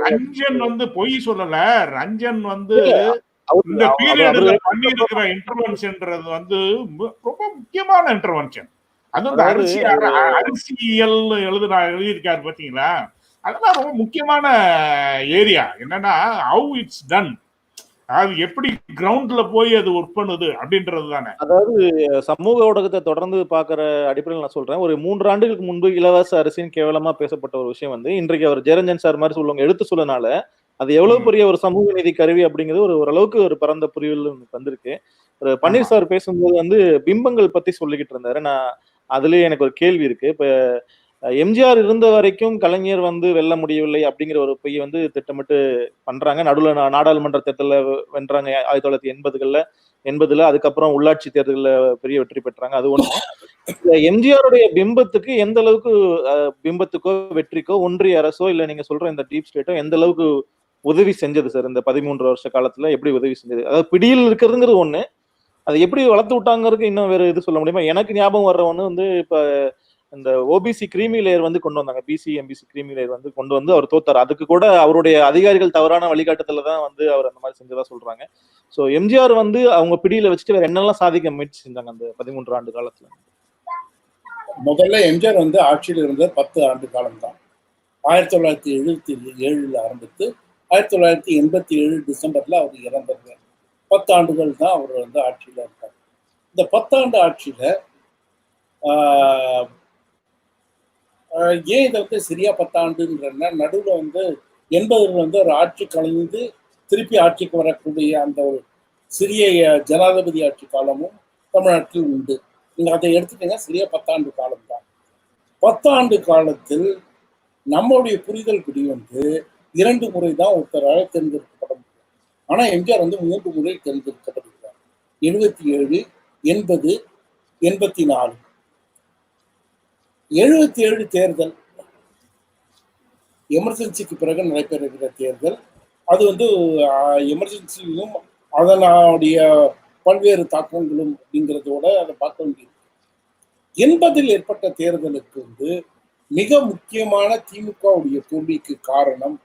ரஞ்சன் வந்து பொய் சொல்லல. ரஞ்சன் வந்து இந்த பீரியட்ல பண்ணிருக்கிற இன்டர்வென்ஷன்ன்றது வந்து ரொம்ப முக்கியமான இன்டர்வென்ஷன். அது வந்து அரசியல் எழுதியிருக்காரு பாத்தீங்களா, அதெல்லாம் ரொம்ப முக்கியமான ஏரியா. என்னன்னா ஹவு இட்ஸ் டன், அது எப்படி கிரவுண்ட்ல போய் அது ஒர்க் பண்ணுது அப்படின்றது தானே. அதாவது சமூக ஊடகத்தை தொடர்ந்து பாக்குற அடிப்படையில் நான் சொல்றேன், ஒரு 3 ஆண்டுகளுக்கு முன்பு இலவச அரிசின்னு கேவலமா பேசப்பட்ட ஒரு விஷயம் வந்து இன்றைக்கு அவர் ஜெயரஞ்சன் சார் மாதிரி சொல்லுவாங்க எடுத்து சொல்லனால அது எவ்வளவு பெரிய ஒரு சமூக நீதி கருவி அப்படிங்கிறது ஓரளவுக்கு ஒரு பரந்த புரிவில் வந்திருக்கு. ஒரு பன்னீர் சார் பேசும்போது வந்து பிம்பங்கள் பத்தி சொல்லிக்கிட்டு இருந்தாரு. நான் அதுலயே எனக்கு ஒரு கேள்வி இருக்கு. இப்ப எம்ஜிஆர் இருந்த வரைக்கும் கலைஞர் வந்து வெல்ல முடியவில்லை அப்படிங்கிற ஒரு பொய் வந்து திட்டமிட்டு பண்றாங்க. நடுவில் நாடாளுமன்ற தேர்தலில் வென்றாங்க 1980களில். அதுக்கப்புறம் உள்ளாட்சி தேர்தலில் பெரிய வெற்றி பெற்றாங்க. அது ஒண்ணு. எம்ஜிஆருடைய பிம்பத்துக்கு எந்த அளவுக்கு பிம்பத்துக்கோ வெற்றிக்கோ ஒன்றிய அரசோ இல்ல நீங்க சொல்ற இந்த டீப் ஸ்டேட்டோ எந்த அளவுக்கு உதவி செஞ்சது சார் இந்த 13 வருஷ காலத்துல? எப்படி உதவி செஞ்சது? அதாவது பிடியில் இருக்கிறதுங்கிறது ஒண்ணு, அதை எப்படி வளர்த்து விட்டாங்கிறதுக்கு இன்னும் வேற எது சொல்ல முடியுமா? எனக்கு ஞாபகம் வர்ற ஒண்ணு வந்து இப்ப இந்த ஓபிசி கிரீமி லேயர் வந்து கொண்டு வந்தாங்க. பிசி எம்பிசி கிரீமி லேயர் வந்து கொண்டு வந்து அவர் தோத்தார். அதுக்கு கூட அவருடைய அதிகாரிகள் தவறான வழிகாட்டுதல தான் வந்து அவர் அந்த மாதிரி செஞ்சதா சொல்றாங்க. சோ எம்ஜிஆர் வந்து அவங்க பிடியில வச்சுட்டு வேற என்னெல்லாம் சாதிக்க முயற்சி செஞ்சாங்க அந்த 13 ஆண்டு காலத்துல? முதல்ல எம்ஜிஆர் வந்து ஆட்சியில் இருந்த 10 ஆண்டு காலம் தான். 1977 ஆரம்பித்து 1987 டிசம்பர்ல அவர் இறந்தார். 10 ஆண்டுகள் தான் அவர் வந்து ஆட்சியில இருக்கார். இந்த 10 ஆண்டு ஆட்சியில ஏன் இதை வந்து சரியா 10 ஆண்டுன்றன்னா, நடுவில் வந்து 80 வந்து ஒரு ஆட்சி கலைந்து திருப்பி ஆட்சிக்கு வரக்கூடிய அந்த ஒரு சிறிய ஜனாதிபதி ஆட்சி காலமும் தமிழ்நாட்டில் உண்டு. நீங்க அதை எடுத்துட்டீங்க, சரியா 10 ஆண்டு காலம் தான். 10 ஆண்டு காலத்தில் நம்மளுடைய புரிதல் படி வந்து 2 முறை தான் ஒருத்தராக தேர்ந்தெடுக்கப்பட முடியும். ஆனா எம்ஜிஆர் வந்து 3 முறை தேர்ந்தெடுக்கப்படுகிறார். 77, 80, 84. 77 தேர்தல் எமர்ஜென்சிக்கு பிறகு நடைபெறுகிற தேர்தல். அது வந்து எமர்ஜென்சியும் அதனுடைய பல்வேறு தாக்கங்களும் அப்படிங்கிறதோட அதை பார்க்க வேண்டியது. 80 ஏற்பட்ட தேர்தலுக்கு வந்து மிக முக்கியமான திமுகவுடைய தோல்விக்கு காரணம்,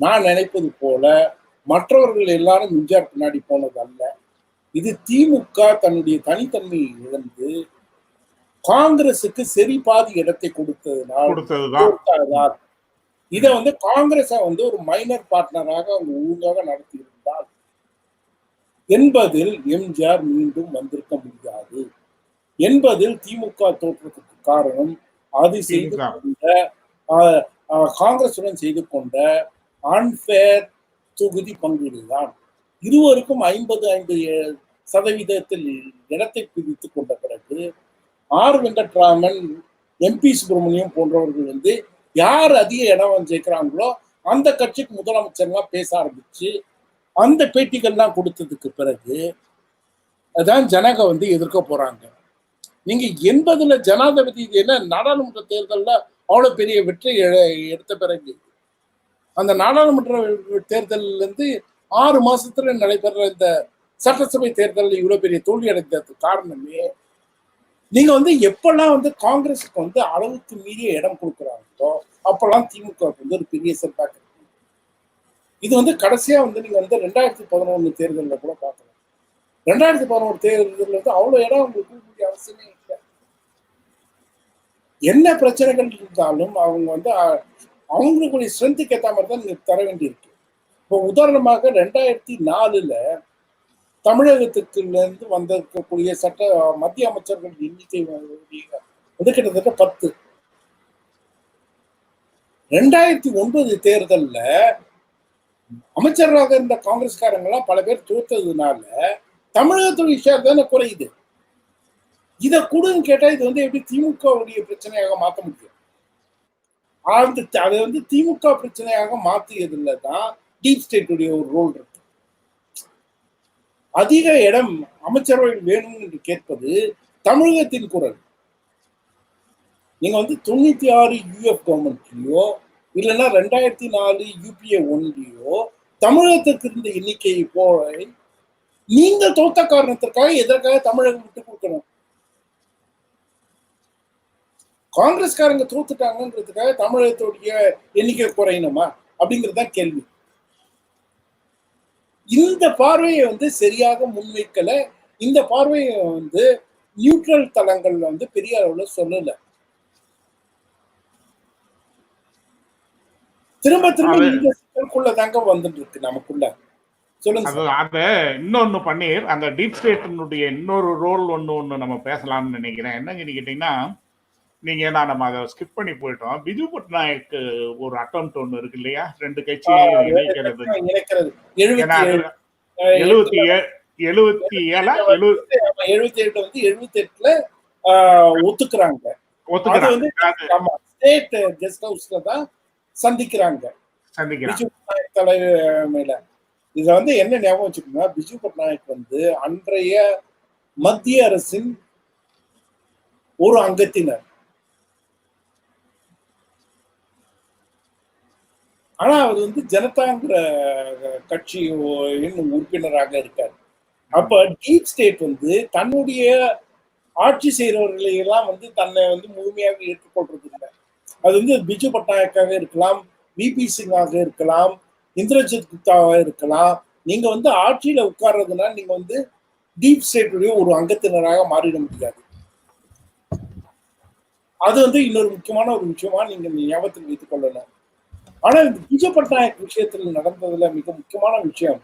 நான் நினைப்பது போல மற்றவர்கள் எல்லாரும் எம்ஜிஆர் பின்னாடி போனது அல்ல. இது திமுக தன்னுடைய தனித்தன்மையை இழந்து காங்கிரசுக்கு சரி பாதி இடத்தை கொடுத்ததுதான். இதை வந்து காங்கிரஸை வந்து ஒரு மைனர் பார்ட்னராக அவங்க ஒழுங்காக நடத்தி இருந்தால் என்பதில் எம்ஜிஆர் மீண்டும் வந்திருக்க முடியாது என்பதில் திமுக தோற்றத்துக்கு காரணம் அது செய்து கொண்ட காங்கிரசுடன் செய்து கொண்ட அன்பேர் தொகுதி பங்கீடுதான். இருவருக்கும் 50-50% இடத்தை பிரித்துக் கொண்ட பிறகு ஆர் வெங்கட்ராமன், எம்பி சுப்பிரமணியம் போன்றவர்கள் வந்து யார் அதிக இடம் சேர்க்கிறாங்களோ அந்த கட்சிக்கு முதலமைச்சர்லாம் பேச ஆரம்பிச்சு அந்த பேட்டிகள்லாம் கொடுத்ததுக்கு பிறகு அதான் ஜனக வந்து எதிர்க்க போறாங்க. நீங்க 80ல ஜனாதிபதி என்ன நாடாளுமன்ற தேர்தல்ல அவ்வளவு பெரிய வெற்றி எடுத்த பிறகு அந்த நாடாளுமன்ற தேர்தலில் இருந்து 6 மாசத்துல நடைபெற இந்த சட்டசபை தேர்தலில் இவ்வளவு பெரிய தோல்வி அடைந்ததுக்கு காரணமே நீங்க வந்து எப்பெல்லாம் வந்து காங்கிரஸுக்கு வந்து அளவுக்கு மீறிய இடம் கொடுக்குறாங்களோ அப்பெல்லாம் திமுக வந்து ஒரு பெரிய செட்பேக் இருக்கு. இது வந்து கடைசியா வந்து நீங்க வந்து 2011 தேர்தலில் கூட பார்க்கலாம். 2011 தேர்தலில் வந்து அவ்வளவு இடம் உங்களுக்கு கொடுக்க அவசியமே இல்லை. என்ன பிரச்சனைகள் இருந்தாலும் அவங்க வந்து அவங்களுக்குரிய ஸ்ட்ரென்த்துக்கு ஏற்ற மாதிரி தான் நீங்க தர வேண்டியிருக்கு. இப்போ உதாரணமாக 2004 தமிழகத்துக்கு இருந்து வந்திருக்கக்கூடிய மத்திய அமைச்சர்கள் எண்ணிக்கை வந்து கிட்டத்தட்ட 10. 2009 தேர்தல்ல அமைச்சர்களாக இருந்த காங்கிரஸ்காரங்களாம் பல பேர் தோற்றதுனால தமிழகத்துடைய ஷேர் தானே குறையுது. இதை கூடன்னு கேட்டா இது வந்து எப்படி திமுகவுடைய பிரச்சனையாக மாற்ற முடியும்? அதை வந்து திமுக பிரச்சனையாக மாற்றியதுல தான் டீப் ஸ்டேட்டுடைய ஒரு ரோல் இருக்கு. அதிக இடம் அமைச்சரவை வேணும் என்று கேட்பது தமிழகத்தின் குரல். நீங்க வந்து 96 யூஎஃப் கவர்மெண்ட்லயோ இல்லைன்னா 2004 யூபிஏ ஒன்லயோ தமிழகத்திற்கு இருந்த எண்ணிக்கையை போல நீங்கள் தோத்த காரணத்திற்காக எதற்காக தமிழகம் விட்டு கொடுக்கணும்? காங்கிரஸ்காரங்க தோத்துட்டாங்கன்றதுக்காக தமிழகத்துடைய எண்ணிக்கை குறையணுமா அப்படிங்கிறதுதான் கேள்வி. இந்த பார்வையை வந்து சரியாக முன்வைக்கல. இந்த பார்வையை வந்து நியூட்ரல் தளங்கள்ல வந்து பெரிய அளவுல சொல்லல. திரும்ப திரும்ப இந்த சிக்கலுக்குள்ள தாங்க வந்துட்டு இருக்கு நமக்குள்ள. சொல்லுங்க. இன்னொன்னு பன்னீர், அந்த டீப் ஸ்டேட்டினுடைய இன்னொரு ரோல் ஒண்ணு நம்ம பேசலாம்னு நினைக்கிறேன். என்னன்னு கேட்டீங்கன்னா, நம்ம அதை ஸ்கிப் பண்ணி போயிட்டோம். பிஜு பட்நாயக் ஒரு அட்டெம்ப்ட் ஒண்ணு இருக்கு இல்லையா, 2 கட்சியை இணைக்கிறது. 78ல ஒத்துக்கிறாங்க. ஸ்டேட் கெஸ்ட் ஹவுஸ்ல தான் சந்திக்கிறாங்க பிஜு பட்நாயக் தலைமையில. இத வந்து என்ன ஞாபகம் வச்சுக்கோங்க, பிஜு பட்நாயக் வந்து அன்றைய மத்திய அரசின் ஒரு அங்கத்தினர். ஆனா அவர் வந்து ஜனதாங்கிற கட்சியின் உறுப்பினராக இருக்காரு. அப்ப டீப் ஸ்டேட் வந்து தன்னுடைய ஆட்சி செய்யறவர்களையெல்லாம் வந்து தன்னை வந்து முழுமையாக ஏற்றுக்கொள்றது இல்லை. அது வந்து பிஜு பட்நாயக்காக இருக்கலாம், விபி சிங்காக இருக்கலாம், இந்திரஜித் குப்தாவாக இருக்கலாம். நீங்க வந்து ஆட்சியில உட்கார்றதுனா நீங்க வந்து டீப் ஸ்டேட்டுடைய ஒரு அங்கத்தினராக மாறிட முடியாது. அது வந்து இன்னொரு முக்கியமான ஒரு விஷயமா நீங்க ஞாபகத்தில் வைத்துக் கொள்ளணும். ஆனா இந்த பிஜு பட்நாயக் விஷயத்தில் நடந்ததுல மிக முக்கியமான விஷயம்,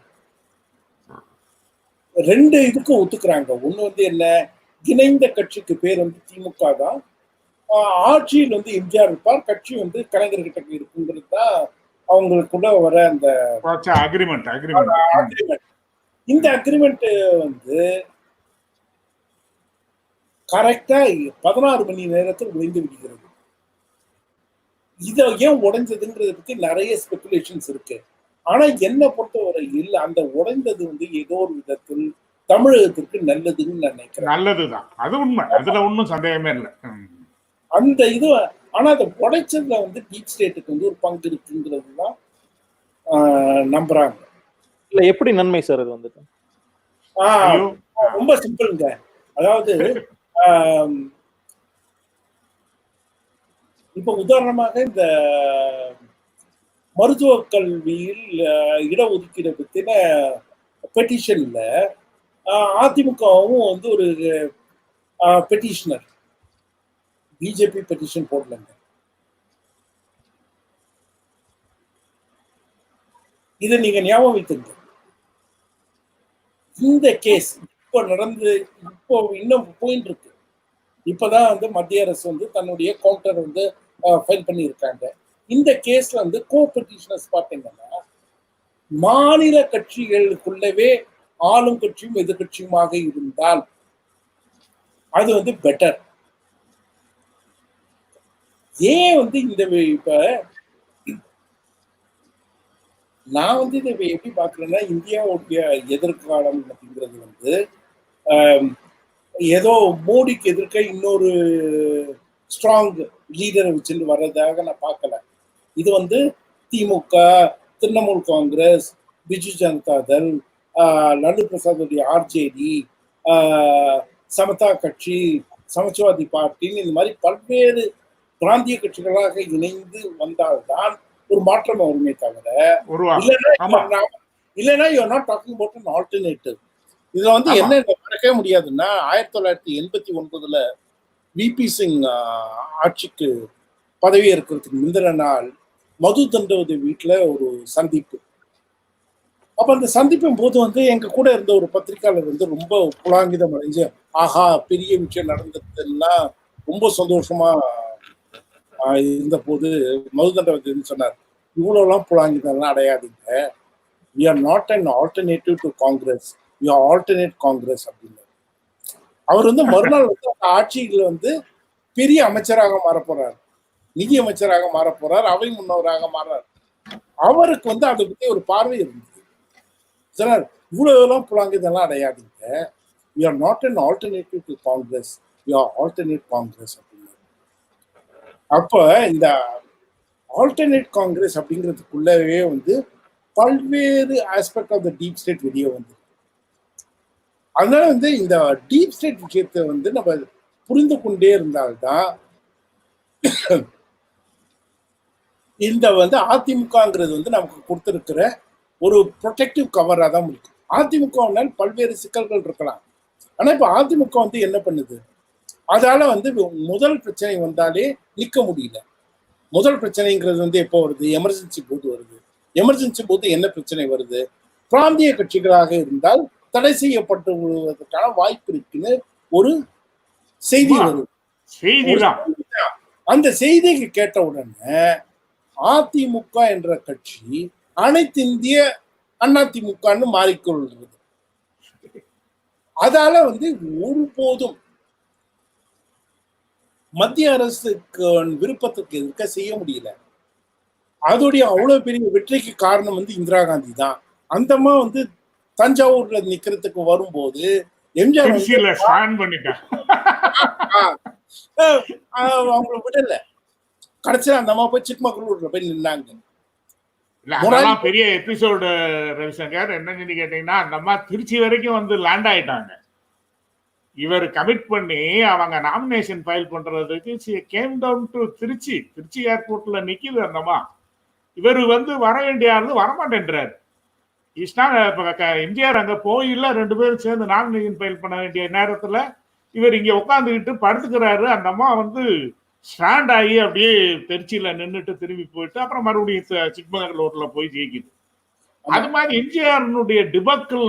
2 இதுக்கும் ஒத்துக்கிறாங்க. ஒண்ணு வந்து என்ன, இணைந்த கட்சிக்கு பேர் வந்து திமுக தான், ஆட்சியில் வந்து எம்ஜிஆர் இருப்பார், கட்சி வந்து கலைஞர்கிட்ட இருக்குங்கிறது தான் அவங்களுக்குள்ள வர அந்த அக்ரிமெண்ட். இந்த அக்ரிமெண்ட் வந்து கரெக்டா 16 மணி நேரத்தில் உடைந்து விடுகிறது. இதை ஏன் உடைஞ்சதுங்கிறத பத்தி நிறைய ஸ்பெகுலேஷன்ஸ் இருக்கு. ஆனா என்ன பொறுத்தவரையில் அந்த உடைந்தது வந்து ஏதோ ஒரு விதத்தில் தமிழகத்திற்கு நல்லதுன்னு நான் நினைக்கிறேன். நல்லதுதான், அது உண்மை, அதுல ஒன்றும் சந்தேகமே இல்லை. அந்த இது ஆனா அதை உடைச்சதுல வந்து டீப் ஸ்டேட்டுக்கு வந்து ஒரு பங்கு இருக்குங்கிறது தான் நம்புறாங்க. இல்ல எப்படி நன்மை சார் அது வந்துட்டு? ரொம்ப சிம்பிள்ங்க. அதாவது இப்ப உதாரணமாக இந்த மருத்துவ கல்வியில் இடஒதுக்கீடு பத்தின பெட்டிஷன்ல அதிமுகவும் வந்து ஒரு பெட்டிஷனர், பிஜேபி பெட்டிஷன் போடலங்க. இதை நீங்க ஞாபகம் வைத்துங்க. இந்த கேஸ் இப்போ இன்னும் போயிட்டு இருக்கு. இப்பதான் மத்திய அரசு தன்னுடைய கவுண்டர் ஃபைல் பண்ணியிருக்காங்க. இந்த கேஸ்ல கோ பெட்டிஷனர்ஸ் பார்த்தீங்கன்னா மாநில கட்சிகளுக்குள்ளவே ஆளும் கட்சியும் எதிர்கட்சியுமாக இருந்தால் அது பெட்டர். ஏன் இந்த இப்ப நான் இதை எப்படி பாக்குறேன்னா, இந்தியாவுடைய எதிர்காலம் அப்படிங்கிறது ஏதோ மோடிக்கு எதிர்க்க இன்னொரு ஸ்ட்ராங் லீடரை வச்சுட்டு வர்றதாக நான் பார்க்கல. இது திமுக, திரிணாமுல் காங்கிரஸ், பிஜு ஜனதா தள், லாலு பிரசாத்துடைய ஆர்ஜேடி, சமதா கட்சி, சமாஜ்வாதி பார்ட்டின்னு இந்த மாதிரி பல்வேறு பிராந்திய கட்சிகளாக இணைந்து வந்தால்தான் ஒரு மாற்றம் வருமே தவிர, இல்லைன்னா you are not talking about an alternative. இதுல என்ன மறக்கவே முடியாதுன்னா 1989 விபி சிங் ஆட்சிக்கு பதவி ஏற்கிறதுக்கு முந்தின நாள் மது தண்டவதி வீட்டுல ஒரு சந்திப்பு. அப்ப அந்த சந்திப்பின் போது எங்க கூட இருந்த ஒரு பத்திரிகையாளர் ரொம்ப புலாங்கிதம் அடைஞ்சு, ஆஹா பெரிய விஷயம் நடந்ததுன்னா ரொம்ப சந்தோஷமா இருந்த போது மது தண்டவதி சொன்னார், இவ்வளவுலாம் புலாங்கிதம்லாம் அடையாதீங்க, we are not an alternative to Congress, we are alternate Congress அப்படின்னு. அவர் மறுநாள் ஆட்சியில் பெரிய அமைச்சராக மாற போறார், நிதி அமைச்சராக மாற போறார், அவை முன்னவராக மாறார். அவருக்கு அதை பத்தி ஒரு பார்வை இருந்தது. சார் இவ்வளவுலாம் புலாங்கிதெல்லாம் அடையாதீங்க, we are not an alternative to Congress, we are alternate Congress அப்படின்னு. அப்ப இந்த ஆல்டர்னேட் காங்கிரஸ் அப்படிங்கிறதுக்குள்ளவே பல்வேறு aspect of the deep state வெளியே வந்து. அதனால இந்த டீப் ஸ்டேட் விஷயத்தை நம்ம புரிந்து கொண்டே இருந்தால்தான் இந்த அதிமுகங்கிறது நமக்கு கொடுத்திருக்கிற ஒரு ப்ரொடெக்டிவ் கவரா தான் முடியும். அதிமுகவினால் பல்வேறு சிக்கல்கள் இருக்கலாம். ஆனா இப்ப அதிமுக என்ன பண்ணுது, அதால முதல் பிரச்சனை வந்தாலே நிக்க முடியல. முதல் பிரச்சனைங்கிறது எப்போ வருது, எமர்ஜென்சி போது வருது. எமர்ஜென்சி போது என்ன பிரச்சனை வருது, பிராந்திய கட்சிகளாக இருந்தால் தடை செய்யப்பட்டு விடுவதற்கான வாய்ப்பு இருக்குன்னு ஒரு செய்தி வருது. அந்த செய்திக்கு கேட்ட உடனே அதிமுக என்ற கட்சி அனைத்து இந்திய அதிமுகன்னு மாறிக்கொள்கிறது. அதால ஒருபோதும் மத்திய அரசுக்கு விருப்பத்துக்கு இருக்க செய்ய முடியல. அதோடைய அவ்வளவு பெரிய வெற்றிக்கு காரணம் இந்திரா காந்தி தான். அந்தமா தஞ்சாவூர்ல நிக்கிறதுக்கு வரும்போது எம்ஜிஆர் அவங்கள விடல, கடைசியா அந்த அம்மா போய் சிக்மகளூர்ல போய் நின்னாங்க. பெரிய எபிசோடு ரவிசங்கர். என்னன்னு கேட்டீங்கன்னா, அந்த அம்மா திருச்சி வரைக்கும் லேண்ட் ஆயிட்டாங்க. இவர் கமிட் பண்ணி அவங்க நாமினேஷன் ஃபைல் பண்றதுக்கு கேம் டவுன் டு திருச்சி ஏர்போர்ட்ல நிக்குது அந்தம்மா. இவர் வர வேண்டிய ஆளு வரமாட்டேன்றாரு. எம்ஜிஆர் அங்க போயில 2 பேரும் சேர்ந்து நாமினேஷன் ஃபைல் பண்ண வேண்டிய நேரத்துல இவர் இங்க உட்காந்துக்கிட்டு படுத்துக்கிறாரு. அந்த அம்மா ஸ்டாண்ட் ஆகி அப்படியே திருச்சியில நின்றுட்டு திரும்பி போயிட்டு அப்புறம் மறுபடியும் சிக்மகளூர்ல போய் ஜெயிக்குது. அது மாதிரி எம்ஜிஆருடைய டிபக்கல்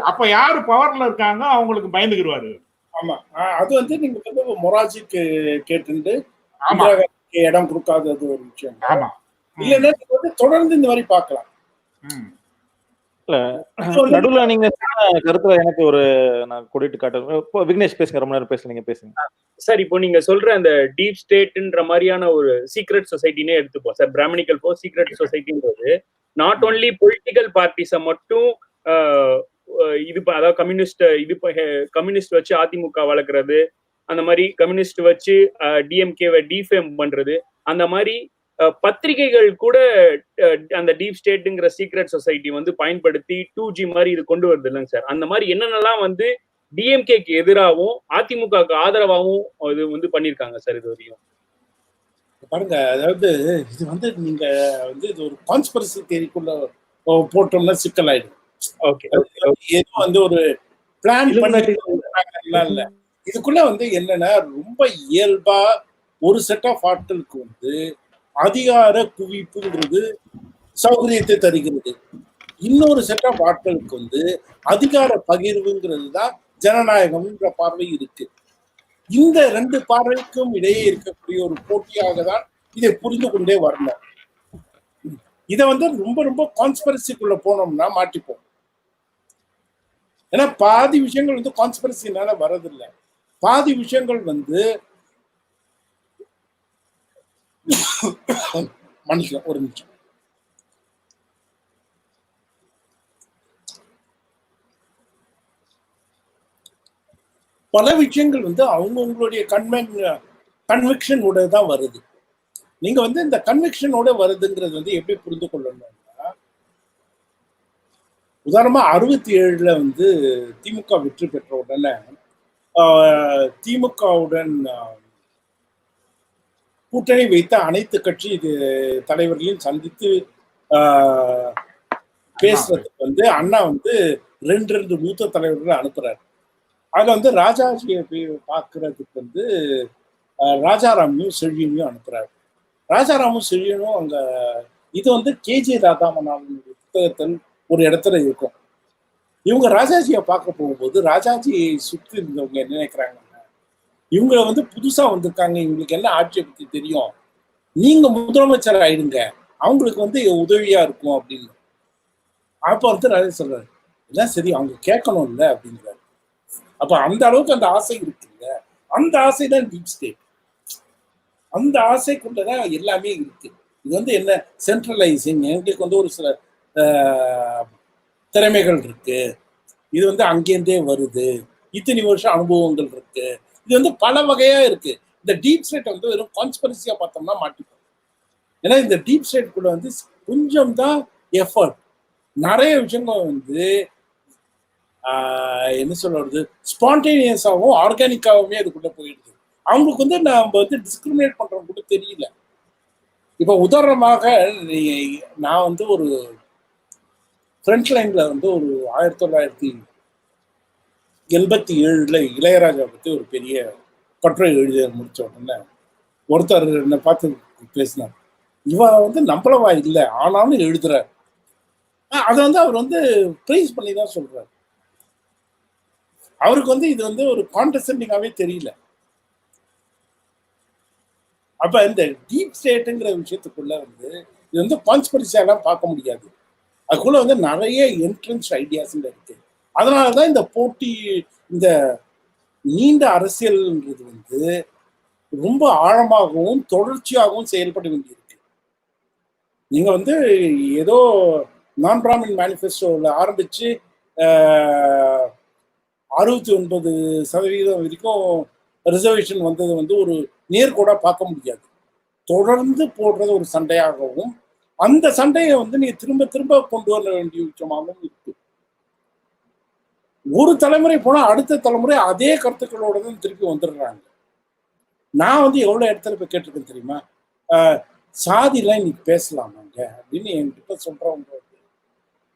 அப்ப யாரு பவர்ல இருக்காங்க அவங்களுக்கு பயந்துக்குருவாரு. ஆமா, அது நீங்க மொராஜிக்கு கேட்டு இடம் கொடுக்காதது ஒரு விஷயம். ஆமா, இல்லன்னா தொடர்ந்து இந்த மாதிரி பார்க்கலாம். நடுவுல நீங்க கருத்துல எனக்கு ஒரு நான் கூட்டிட்டு காட்டுறேன். விக்னேஷ் பேசுங்க, ரொம்ப நேரம் பேசுங்க, நீங்க பேசுங்க சார். இப்போ நீங்க சொல்ற அந்த டீப் ஸ்டேட்ன்ற மாதிரியான ஒரு சீக்ரெட் சொசைட்டினே எடுத்துப்போம் சார். பிராமணிக்கல் ஃபோர்ஸ் சீக்ரெட் சொசைட்டின்றது நாட் ஓன்லி பொலிட்டிக்கல் பார்ட்டிஸை மட்டும் இது அதாவது கம்யூனிஸ்ட் வச்சு அதிமுக வளர்க்கறது, அந்த மாதிரி கம்யூனிஸ்ட் வச்சு டிஎம்கேவை டிஃபேம் பண்றது, அந்த மாதிரி பத்திரிகைகள் கூட அந்த டீப் ஸ்டேட்டுங்கிற சீக்ரெட் சொசைட்டி பயன்படுத்தி 2G மாதிரி இது கொண்டு வருது இல்லைங்க சார். அந்த மாதிரி என்னென்னலாம் டிஎம்கேக்கு எதிராகவும் அதிமுகவுக்கு ஆதரவாகவும் இது பண்ணிருக்காங்க சார் இது வரையும். பாருங்க, அதாவது இது நீங்க இது ஒரு கான்ஸ்பிரசி தியரிக்குள்ள போட்டோம்னா சிக்கல் ஆயிடும். ஏதோ ஒரு பிளான் பண்ணி இல்ல. இதுக்குள்ள என்னன்னா ரொம்ப இயல்பா ஒரு செட் ஆஃப் ஆட்களுக்கு அதிகார குவிப்புங்கிறது சௌகரியத்தை தருகிறது. இன்னொரு செட் ஆஃப் ஆட்களுக்கு வந்து அதிகார பகிர்வுங்கிறது தான் ஜனநாயகம்ன்ற பார்வை இருக்கு. இந்த ரெண்டு பார்வைக்கும் இடையே இருக்கக்கூடிய ஒரு போட்டியாக தான் இதை புரிந்து கொண்டே வரணும். இதை வந்து ரொம்ப ரொம்ப கான்ஸ்பரசிக்குள்ள போனோம்னா மாட்டிப்போம். ஏன்னா பாதி விஷயங்கள் வந்து கான்ஸ்பரசினால வரதில்லை. பாதி விஷயங்கள் வந்து மன்னிக்கலாம் ஒரு நிமிஷம். பல விஷயங்கள் வந்து அவங்கவுங்களுடைய கன்விக்ஷனோட தான் வருது. நீங்க வந்து இந்த கன்விக்ஷனோட வருதுங்கிறது வந்து எப்படி புரிந்து கொள்ளணும்னா, உதாரணமா 67ல வந்து திமுக வெற்றி பெற்ற உடனே திமுகவுடன் கூட்டணி வைத்த அனைத்து கட்சி தலைவர்களையும் சந்தித்து பேசுறதுக்கு வந்து அண்ணா வந்து ரெண்டு மூத்த தலைவர்களை அனுப்புறாரு. அதுல வந்து ராஜாஜியை பார்க்கறதுக்கு வந்து ராஜாராமையும் செழியனையும் அனுப்புறாரு. ராஜாராமும் செழியனும் அங்க இது வந்து கேஜே ராதாமனாவுடைய புத்தகத்தில் ஒரு இடத்துல இருக்கும். இவங்க ராஜாஜியை பார்க்க போகும்போது ராஜாஜியை சுற்றி இருந்தவங்க என்ன நினைக்கிறாங்கன்னா, இவங்க வந்து புதுசா வந்திருக்காங்க, இவங்களுக்கு என்ன ஆட்சியை பத்தி தெரியும், நீங்க முதலமைச்சர் ஆயிடுங்க, அவங்களுக்கு வந்து உதவியா இருக்கும் அப்படின்னு. அப்ப வந்து ராஜா சொல்றாரு, எல்லாம் சரி அவங்க கேட்கணும் இல்லை அப்படிங்கிறாரு. அப்ப அந்த அளவுக்கு அந்த ஆசை இருக்குல்ல, அந்த ஆசை தான் டீப் ஸ்டேட். அந்த ஆசைக்குள்ளதான் எல்லாமே இருக்கு. இது வந்து என்ன சென்ட்ரலைசிங், எங்களுக்கு வந்து ஒரு சில திறமைகள் இருக்கு, இது வந்து அங்கேருந்தே வருது, இத்தனை வருஷம் அனுபவங்கள் இருக்கு, இது வந்து பல வகையா இருக்கு. இந்த டீப் ஸ்டேட் வந்து வெறும் கான்ஸ்பரன்சியா பார்த்தோம்னா மாட்டிப்போம். ஏன்னா இந்த டீப் ஸ்டேட்குள்ள வந்து கொஞ்சம் தான் எஃபர்ட், நிறைய விஷயங்கள் வந்து என்ன சொல்றது ஸ்பான்டேனியஸாகவும் ஆர்கானிக்காகவுமே அதுக்குள்ள போயிடுது. அவங்களுக்கு வந்து நம்ம வந்து டிஸ்கிரிமினேட் பண்றவங்க கூட தெரியல. இப்போ உதாரணமாக நான் வந்து ஒரு ஃப்ரண்ட் லைன்ல வந்து ஒரு 1987 இளையராஜா பத்தி ஒரு பெரிய கட்டுரை எழுதி முடிச்ச உடனே ஒருத்தர் என்னை பார்த்து பேசினார், இவ வந்து நம்பளவா இல்லை ஆனாலும் எழுதுற. அதை வந்து அவர் வந்து ப்ரைஸ் பண்ணி தான் சொல்றாரு. அவருக்கு வந்து இது வந்து ஒரு கான்டெஸ்டிங்காவே தெரியல. அப்ப இந்த டீப் ஸ்டேட்டுங்கிற விஷயத்துக்குள்ள வந்து இது வந்து கான்ஸ்பரன்சியெல்லாம் பார்க்க முடியாது. அதுக்குள்ள வந்து நிறைய என்ட்ரன்ஸ் ஐடியாஸ் இருக்கு. அதனாலதான் இந்த போட்டி, இந்த நீண்ட அரசியல்ன்றது வந்து ரொம்ப ஆழமாகவும் தொடர்ச்சியாகவும் செயல்பட வேண்டியிருக்கு. நீங்க வந்து ஏதோ நான் பிராமின் மேனிஃபெஸ்டோவில் ஆரம்பிச்சு 69% வரைக்கும் ரிசர்வேஷன் வந்தது வந்து ஒரு நேர்கோடா பார்க்க முடியாது. தொடர்ந்து போடுறது ஒரு சண்டையாகவும், அந்த சண்டையை வந்து நீங்க திரும்ப திரும்ப கொண்டு வர வேண்டிய விஷயமாகவும் இருக்கு. ஒரு தலைமுறை போனா அடுத்த தலைமுறை அதே கருத்துக்களோட தான் திருப்பி வந்துடுறாங்க. நான் வந்து எவ்வளவு இடத்துல போய் கேட்டிருக்கேன் தெரியுமா, சாதிலாம் இன்னைக்கு பேசலாமாங்க அப்படின்னு என்கிட்ட சொல்றவங்க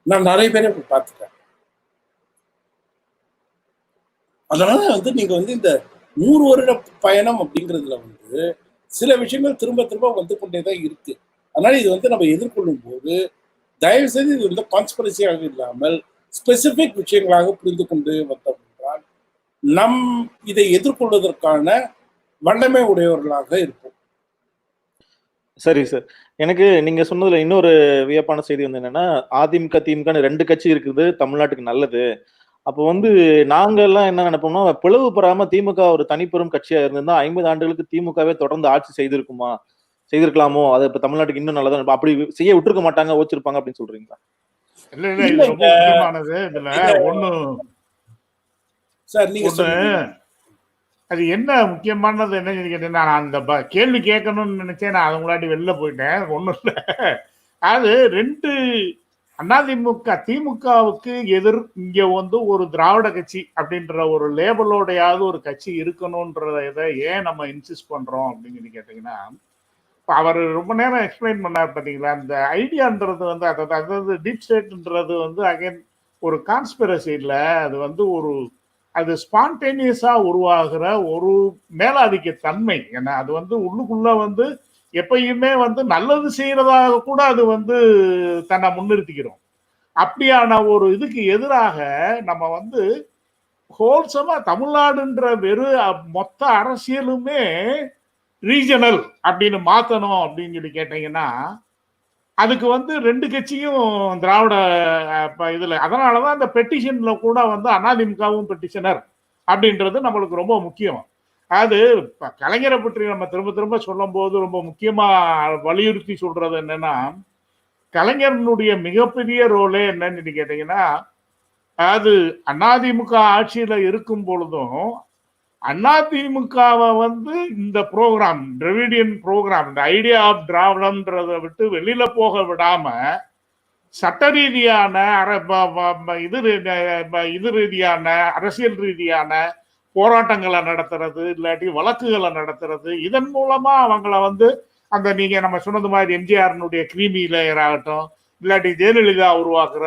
நான் நிறைய பேரை போய் பார்த்துட்டேன். அதனால வந்து நீங்க வந்து இந்த 100 வருட பயணம் அப்படிங்கிறதுல வந்து சில விஷயங்கள் திரும்ப திரும்ப வந்து கொண்டேதான் இருக்கு. அதனால இது வந்து நம்ம எதிர்கொள்ளும் போது தயவு செய்து இது வந்து கான்ஸ்பரன்சியாக இல்லாமல் ஸ்பெசிபிக் விஷயங்களாக புரிந்து கொண்டு வந்தோம் என்றால் நம் இதை எதிர்கொள்வதற்கான வல்லமை உடையவர்களாக இருப்போம். சரி சார், எனக்கு நீங்க சொன்னதுல இன்னொரு வியப்பான செய்தி வந்து என்னன்னா, அதிமுக திமுக 2 கட்சி இருக்குது, தமிழ்நாட்டுக்கு நல்லது. அப்போ வந்து நாங்க எல்லாம் என்ன நினைப்போம்னா, பிளவு பெறாம திமுக ஒரு தனிப்பெரும் கட்சியா இருந்திருந்தா 50 ஆண்டுகளுக்கு திமுகவே தொடர்ந்து ஆட்சி செய்திருக்கலாமோ, அது இப்ப தமிழ்நாட்டுக்கு இன்னும் நல்லதா, அப்படி செய்ய விட்டுருக்க மாட்டாங்க, ஓச்சிருப்பாங்க அப்படின்னு சொல்றீங்களா? இல்ல இல்ல, இது ரொம்ப முக்கியமானது. இதுல ஒண்ணு சார் நீங்க அது என்ன முக்கியமானது என்னன்னு கேட்டீங்கன்னா, நான் அந்த கேள்வி கேட்கணும்னு நினைச்சேன், நான் அது முன்னாடி வெளில போயிட்டேன். ஒன்றும் இல்லை, அது 2 அதிமுக திமுகவுக்கு எதிர் இங்க வந்து ஒரு திராவிட கட்சி அப்படின்ற ஒரு லேபலோடையாவது ஒரு கட்சி இருக்கணும்ன்றத ஏன் நம்ம இன்சிஸ்ட் பண்றோம் அப்படின்னு கேட்டீங்கன்னா, அவர் ரொம்ப நேரம் எக்ஸ்பிளைன் பண்ணார் பார்த்தீங்களா, அந்த ஐடியான்றது வந்து அதாவது டீப் ஸ்டேட்ன்றது வந்து அகைன் ஒரு கான்ஸ்பிரசி இல்லை, அது வந்து அது ஸ்பான்டேனியஸா உருவாகிற ஒரு மேலாதிக்க தன்மை. ஏன்னா அது வந்து உள்ளுக்குள்ள வந்து எப்பயுமே வந்து நல்லது செய்யறதாக கூட அது வந்து தன்னை முன்னிறுத்திக்கிறோம். அப்படியான ஒரு இதுக்கு எதிராக நம்ம வந்து ஹோல்சமா தமிழ்நாடுன்ற மொத்த அரசியலுமே ரீஜனல் அப்படின்னு மாத்தணும் அப்படின்னு சொல்லி கேட்டீங்கன்னா அதுக்கு வந்து ரெண்டு கட்சியும் திராவிட இதுல அதனாலதான் இந்த பெட்டிஷன்ல கூட வந்து அதிமுகவும் பெட்டிஷனர் அப்படின்றது நம்மளுக்கு ரொம்ப முக்கியம். அது கலைஞரை பற்றி நம்ம திரும்ப திரும்ப சொல்லும் போது ரொம்ப முக்கியமா வலியுறுத்தி சொல்றது என்னன்னா, கலைஞரனுடைய மிகப்பெரிய ரோலே என்னன்னு கேட்டீங்கன்னா, அது அதிமுக ஆட்சியில இருக்கும் பொழுதும் அதிமுகவை வந்து இந்த ப்ரோக்ராம் டிராவிடியன் ப்ரோக்ராம் இந்த ஐடியா ஆஃப் திராவிடம்ன்றதை விட்டு வெளியில போக விடாம சட்ட ரீதியான இது ரீதியான அரசியல் ரீதியான போராட்டங்களை நடத்துறது இல்லாட்டி வழக்குகளை நடத்துறது இதன் மூலமா அவங்கள வந்து அந்த நீங்க நம்ம சொன்னது மாதிரி எம்ஜிஆர்னுடைய கிரீமி லேயர் ஆகட்டும் இல்லாட்டி ஜெயலலிதா உருவாக்குற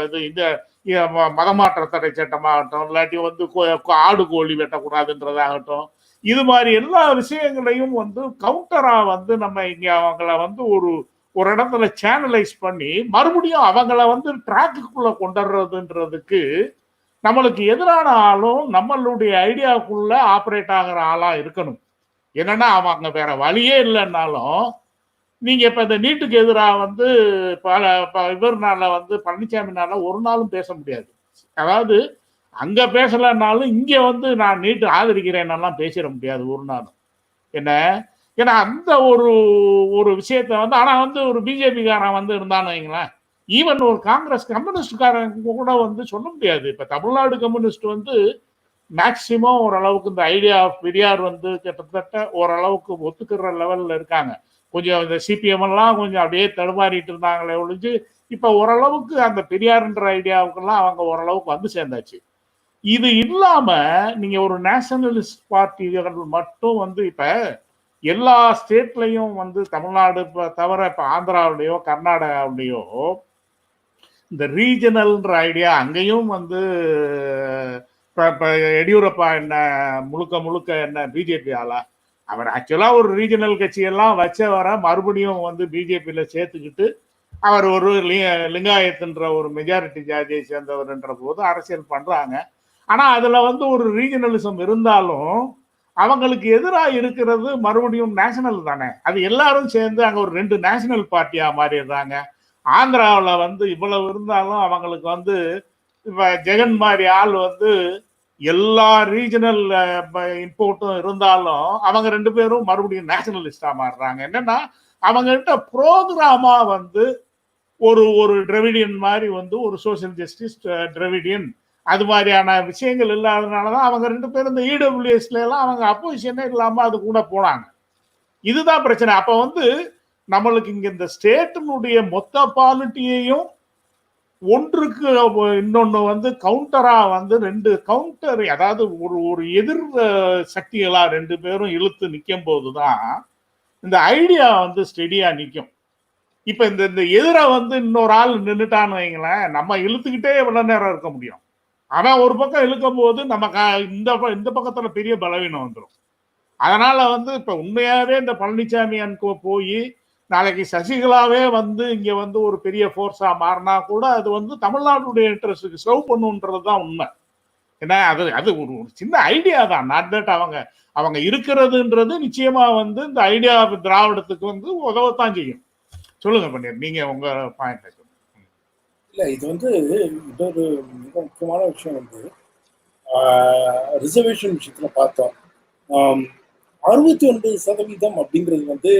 இது இந்த மதமாற்ற தடை சட்டமாகட்டும் இல்லாட்டி வந்து ஆடு கோழி வெட்டக்கூடாதுன்றதாகட்டும் இது மாதிரி எல்லா விஷயங்களையும் வந்து கவுண்டரா வந்து நம்ம இங்க அவங்கள வந்து ஒரு இடத்துல சேனலைஸ் பண்ணி மறுபடியும் அவங்கள வந்து டிராக்குக்குள்ள கொண்டுறதுன்றதுக்கு நம்மளுக்கு எதிரான ஆளும் நம்மளுடைய ஐடியாவுக்குள்ள ஆப்ரேட் ஆகிற ஆளா இருக்கணும். என்னன்னா அவங்க வேற வழியே இல்லைன்னாலும் நீங்க இப்ப இந்த நீட்டுக்கு எதிராக வந்து இவர்னால வந்து பழனிசாமினால ஒரு நாளும் பேச முடியாது. அதாவது அங்க பேசலன்னாலும் இங்க வந்து நான் நீட்டு ஆதரிக்கிறேன்னெல்லாம் பேசிட முடியாது ஒரு நாளும். என்ன ஏன்னா அந்த ஒரு விஷயத்த வந்து ஆனா வந்து ஒரு பிஜேபிக்காரன் வந்து இருந்தான்னு வைங்களேன், ஈவன் ஒரு காங்கிரஸ் கம்யூனிஸ்ட்காரன் கூட வந்து சொல்ல முடியாது. இப்ப தமிழ்நாடு கம்யூனிஸ்ட் வந்து மேக்சிமம் ஓரளவுக்கு இந்த ஐடியா ஆஃப் பெரியார் வந்து கிட்டத்தட்ட ஓரளவுக்கு ஒத்துக்கிற லெவல்ல இருக்காங்க. கொஞ்சம் இந்த சிபிஎம் எல்லாம் கொஞ்சம் அப்படியே தடுமாறிட்டு இருந்தாங்களே ஒழிஞ்சு இப்ப ஓரளவுக்கு அந்த பெரியார்ன்ற ஐடியாவுக்கெல்லாம் அவங்க ஓரளவுக்கு வந்து சேர்ந்தாச்சு. இது இல்லாம நீங்க ஒரு நேஷனலிஸ்ட் பார்ட்டிகள் மட்டும் வந்து இப்ப எல்லா ஸ்டேட்லயும் வந்து தமிழ்நாடு தவிர இப்ப ஆந்திராவிலேயோ கர்நாடகாவிலேயோ இந்த ரீஜனல்ன்ற ஐடியா அங்கேயும் வந்து இப்ப எடியூரப்பா என்ன முழுக்க என்ன பிஜேபி ஆளா? அவர் ஆக்சுவலா ஒரு ரீஜனல் கட்சியெல்லாம் வச்சவரை மறுபடியும் வந்து பிஜேபியில சேர்த்துக்கிட்டு அவர் ஒரு லிங்காயத்துன்ற ஒரு மெஜாரிட்டி ஜாதியை சேர்ந்தவர்ன்ற போது அரசியல் பண்றாங்க. ஆனா அதுல வந்து ஒரு ரீஜனலிசம் இருந்தாலும் அவங்களுக்கு எதிராக இருக்கிறது மறுபடியும் நேஷனல் தானே. அது எல்லாரும் சேர்ந்து அங்க ஒரு 2 நேஷனல் பார்ட்டியா மாறிடுறாங்க. ஆந்திராவில் வந்து இவ்வளவு இருந்தாலும் அவங்களுக்கு வந்து இப்ப ஜெகன் மாதிரி ஆள் வந்து எல்லா ரீஜனல் இம்போர்ட்டும் இருந்தாலும் அவங்க 2 பேரும் மறுபடியும் நேஷனலிஸ்டா மாறுறாங்க. என்னன்னா அவங்ககிட்ட ப்ரோக்ராமா வந்து ஒரு டிராவிடியன் மாதிரி வந்து ஒரு சோசியல் ஜஸ்டிஸ் டிராவிடியன் அது மாதிரியான விஷயங்கள் இல்லாததுனாலதான் அவங்க 2 பேரும் இந்த இடபிள்யூஎஸ்ல எல்லாம் அவங்க அப்போசிஷனே இல்லாம அது கூட போனாங்க. இதுதான் பிரச்சனை. அப்ப வந்து நம்மளுக்கு இங்க இந்த ஸ்டேட்டினுடைய மொத்த பாலிட்டியையும் ஒன்றுக்கு இன்னொன்னு வந்து கவுண்டரா வந்து 2 கவுண்டர் அதாவது ஒரு எதிர் சக்திகளா 2 பேரும் இழுத்து நிற்கும் போதுதான் இந்த ஐடியா வந்து ஸ்டெடியா நிற்கும். இப்ப இந்த எதிர வந்து இன்னொரு ஆள் நின்றுட்டான்னு வைங்களேன், நம்ம இழுத்துக்கிட்டே எவ்வளவு நேரம் இருக்க முடியும்? ஆனா ஒரு பக்கம் இழுக்கும் போது நம்ம இந்த பக்கத்துல பெரிய பலவீனம் வந்துடும். அதனால வந்து இப்ப உண்மையாவே இந்த பழனிசாமி அன்கோ போய் நாளைக்கு சசிகலாவே வந்து இங்க வந்து ஒரு பெரிய ஃபோர்ஸா மாறினா கூட அது வந்து தமிழ்நாட்டுடைய இன்ட்ரெஸ்டுக்கு சர்வ் பண்ணுன்றதுதான் உண்மை. ஏன்னா அது ஒரு சின்ன ஐடியா தான். நாட் தட் அவங்க இருக்கிறதுன்றது நிச்சயமா வந்து இந்த ஐடியா திராவிடத்துக்கு வந்து உதவத்தான் செய்யும். சொல்லுங்க பன்னீர், நீங்க உங்க பாயிண்ட். இல்ல இது வந்து இன்னொரு மிக முக்கியமான விஷயம் வந்து ரிசர்வேஷன் விஷயத்துல பார்த்தோம். 69% அப்படிங்கிறது வந்து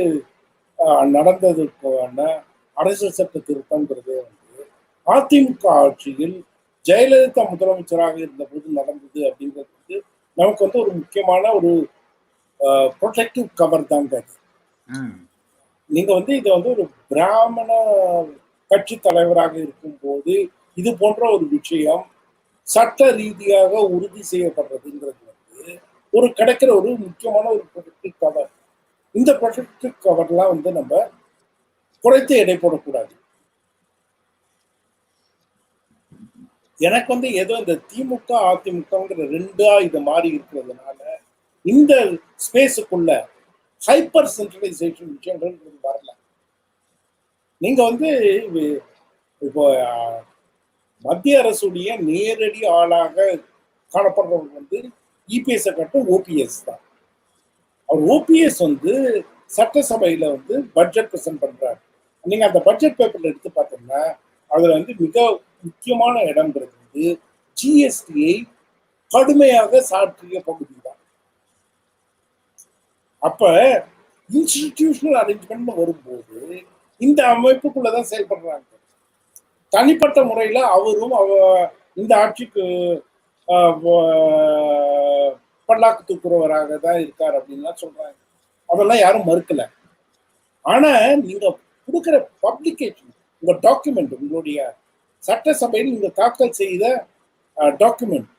நடந்ததுக்கான அரசியல் சட்ட திருத்தம்ங்கிறது வந்து அதிமுக ஆட்சியில் ஜெயலலிதா முதலமைச்சராக இருந்த போது நடந்தது அப்படிங்கிறது வந்து நமக்கு வந்து ஒரு முக்கியமான ஒரு ப்ரொடெக்டிவ் கவர் தாங்க. நீங்க வந்து இதை வந்து ஒரு பிராமண கட்சி தலைவராக இருக்கும் போது இது போன்ற ஒரு விஷயம் சட்ட ரீதியாக உறுதி செய்யப்படுறதுங்கிறது வந்து ஒரு கிடைக்கிற ஒரு முக்கியமான ஒரு ப்ரொடெக்டிவ் கவர். இந்த ப்ரொடெக்டிவ் கவர்லாம் வந்து நம்ம குறைத்து எடை போடக்கூடாது. எனக்கு வந்து ஏதோ இந்த திமுக அதிமுகங்கிற 2ஆ இது மாறி இருக்கிறதுனால இந்த ஸ்பேஸுக்குள்ள ஹைப்பர் சென்ட்ரலைசேஷன் விஷயங்கள் வரல. நீங்க வந்து இப்போ மத்திய அரசுடைய நேரடி ஆளாக காணப்படுறவர் வந்து இபிஎஸ் கட்டும் ஓபிஎஸ் தான். அவர் ஓபிஎஸ் வந்து சட்டசபையில வந்து பட்ஜெட் பிரசன்ட் பண்றாரு. நீங்க அந்த பட்ஜெட் பேப்பர்ல எடுத்து பார்த்தோம்னா அதுல வந்து மிக முக்கியமான இடம்ங்கிறது வந்து ஜிஎஸ்டியை கடுமையாக சாற்றிய பகுதி தான். அப்ப இன்ஸ்டிடியூஷனல் அரேஞ்ச்மெண்ட் வரும்போது இந்த அமைப்புக்குள்ளதான் செயல்படுறாங்க. தனிப்பட்ட முறையில அவரும் இந்த ஆட்சிக்கு பல்லாக்கு தூக்குறவராக தான் இருக்கார் அப்படின்லாம் சொல்றாங்க. அதெல்லாம் யாரும் மறுக்கல. ஆனா நீங்க கொடுக்குற பப்ளிகேஷன், உங்க டாக்குமெண்ட், உங்களுடைய சட்டசபையில் நீங்க தாக்கல் செய்த டாக்குமெண்ட்,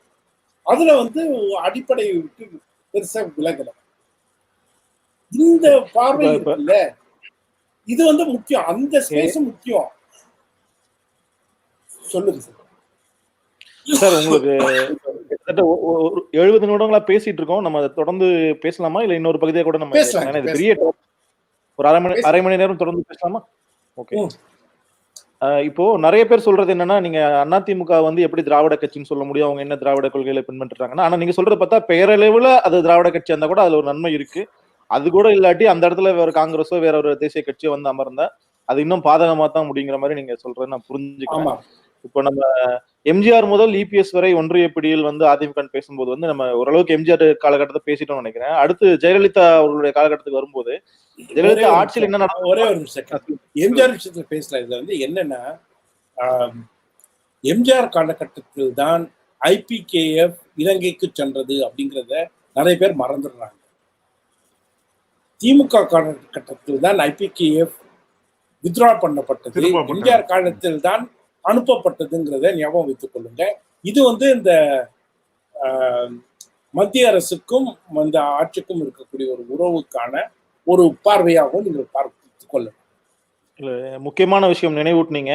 அதுல வந்து அடிப்படையை விட்டு பெருசா விலகல. இந்த பார்வை இருக்குல்ல, இது வந்து முக்கியம். அந்த ஸ்பேஸ் முக்கியம். சொல்லுங்க சார். சார் உங்களுக்கு கிட்டத்தட்ட 70 நிமிடங்களா பேசிட்டு இருக்கோம். நம்ம தொடர்ந்து பேசலாமா இல்ல இன்னொரு பகுதியை கூட நம்ம பெரிய ஒரு அரை மணி நேரம் தொடர்ந்து பேசலாமா? ஓகே. இப்போ நிறைய பேர் சொல்றது என்னன்னா, நீங்க அதிமுக வந்து எப்படி திராவிட கட்சின்னு சொல்ல முடியும், அவங்க என்ன திராவிட கொள்கைகளை பின்பற்றுறாங்கன்னா, ஆனா நீங்க சொல்றது பார்த்தா பெயரளவுல அது திராவிட கட்சி இருந்தா கூட அதுல ஒரு நன்மை இருக்கு. அது கூட இல்லாட்டி அந்த இடத்துல வேற காங்கிரஸோ வேற ஒரு தேசிய கட்சியோ வந்து அமர்ந்தா அது இன்னும் பாதகமா தான் முடிங்கிற மாதிரி நீங்க சொல்றது நான் புரிஞ்சுக்கிறேன். இப்போ நம்ம எம்ஜிஆர் முதல் இபிஎஸ் வரை ஒன்றிய பிடியில் வந்து அதிமுக பேசும்போது வந்து நம்ம ஓரளவுக்கு எம்ஜிஆர் காலகட்டத்தை பேசிட்டோம்னு நினைக்கிறேன். அடுத்து ஜெயலலிதா அவர்களுடைய காலகட்டத்துக்கு வரும்போது ஜெயலலிதா ஆட்சியில் என்ன நடக்கும், ஒரே ஒரு செகண்ட் எம்ஜிஆர் விஷயத்துல பேசலாம். இதுல வந்து என்னன்னா, எம்ஜிஆர் காலகட்டத்தில் தான் ஐபிகேஎஃப் இலங்கைக்கு சென்றது அப்படிங்கிறத நிறைய பேர் மறந்துடுறாங்க. திமுக காலகட்டத்தில் தான் ஐபிகேஎஃப் வித்ரா பண்ணப்பட்டது, எம்ஜிஆர் காலத்தில் தான் அனுப்பப்பட்டதுங்கிறத ஞாபகம் வைத்துக் கொள்ளுங்க. இது வந்து இந்த மத்திய அரசுக்கும் இந்த ஆட்சிக்கும் இருக்கக்கூடிய ஒரு உறவுக்கான ஒரு பார்வையாகவும் நீங்கள் பார்த்துக் கொள்ளலாம். முக்கியமான விஷயம் நினைவூட்டினீங்க.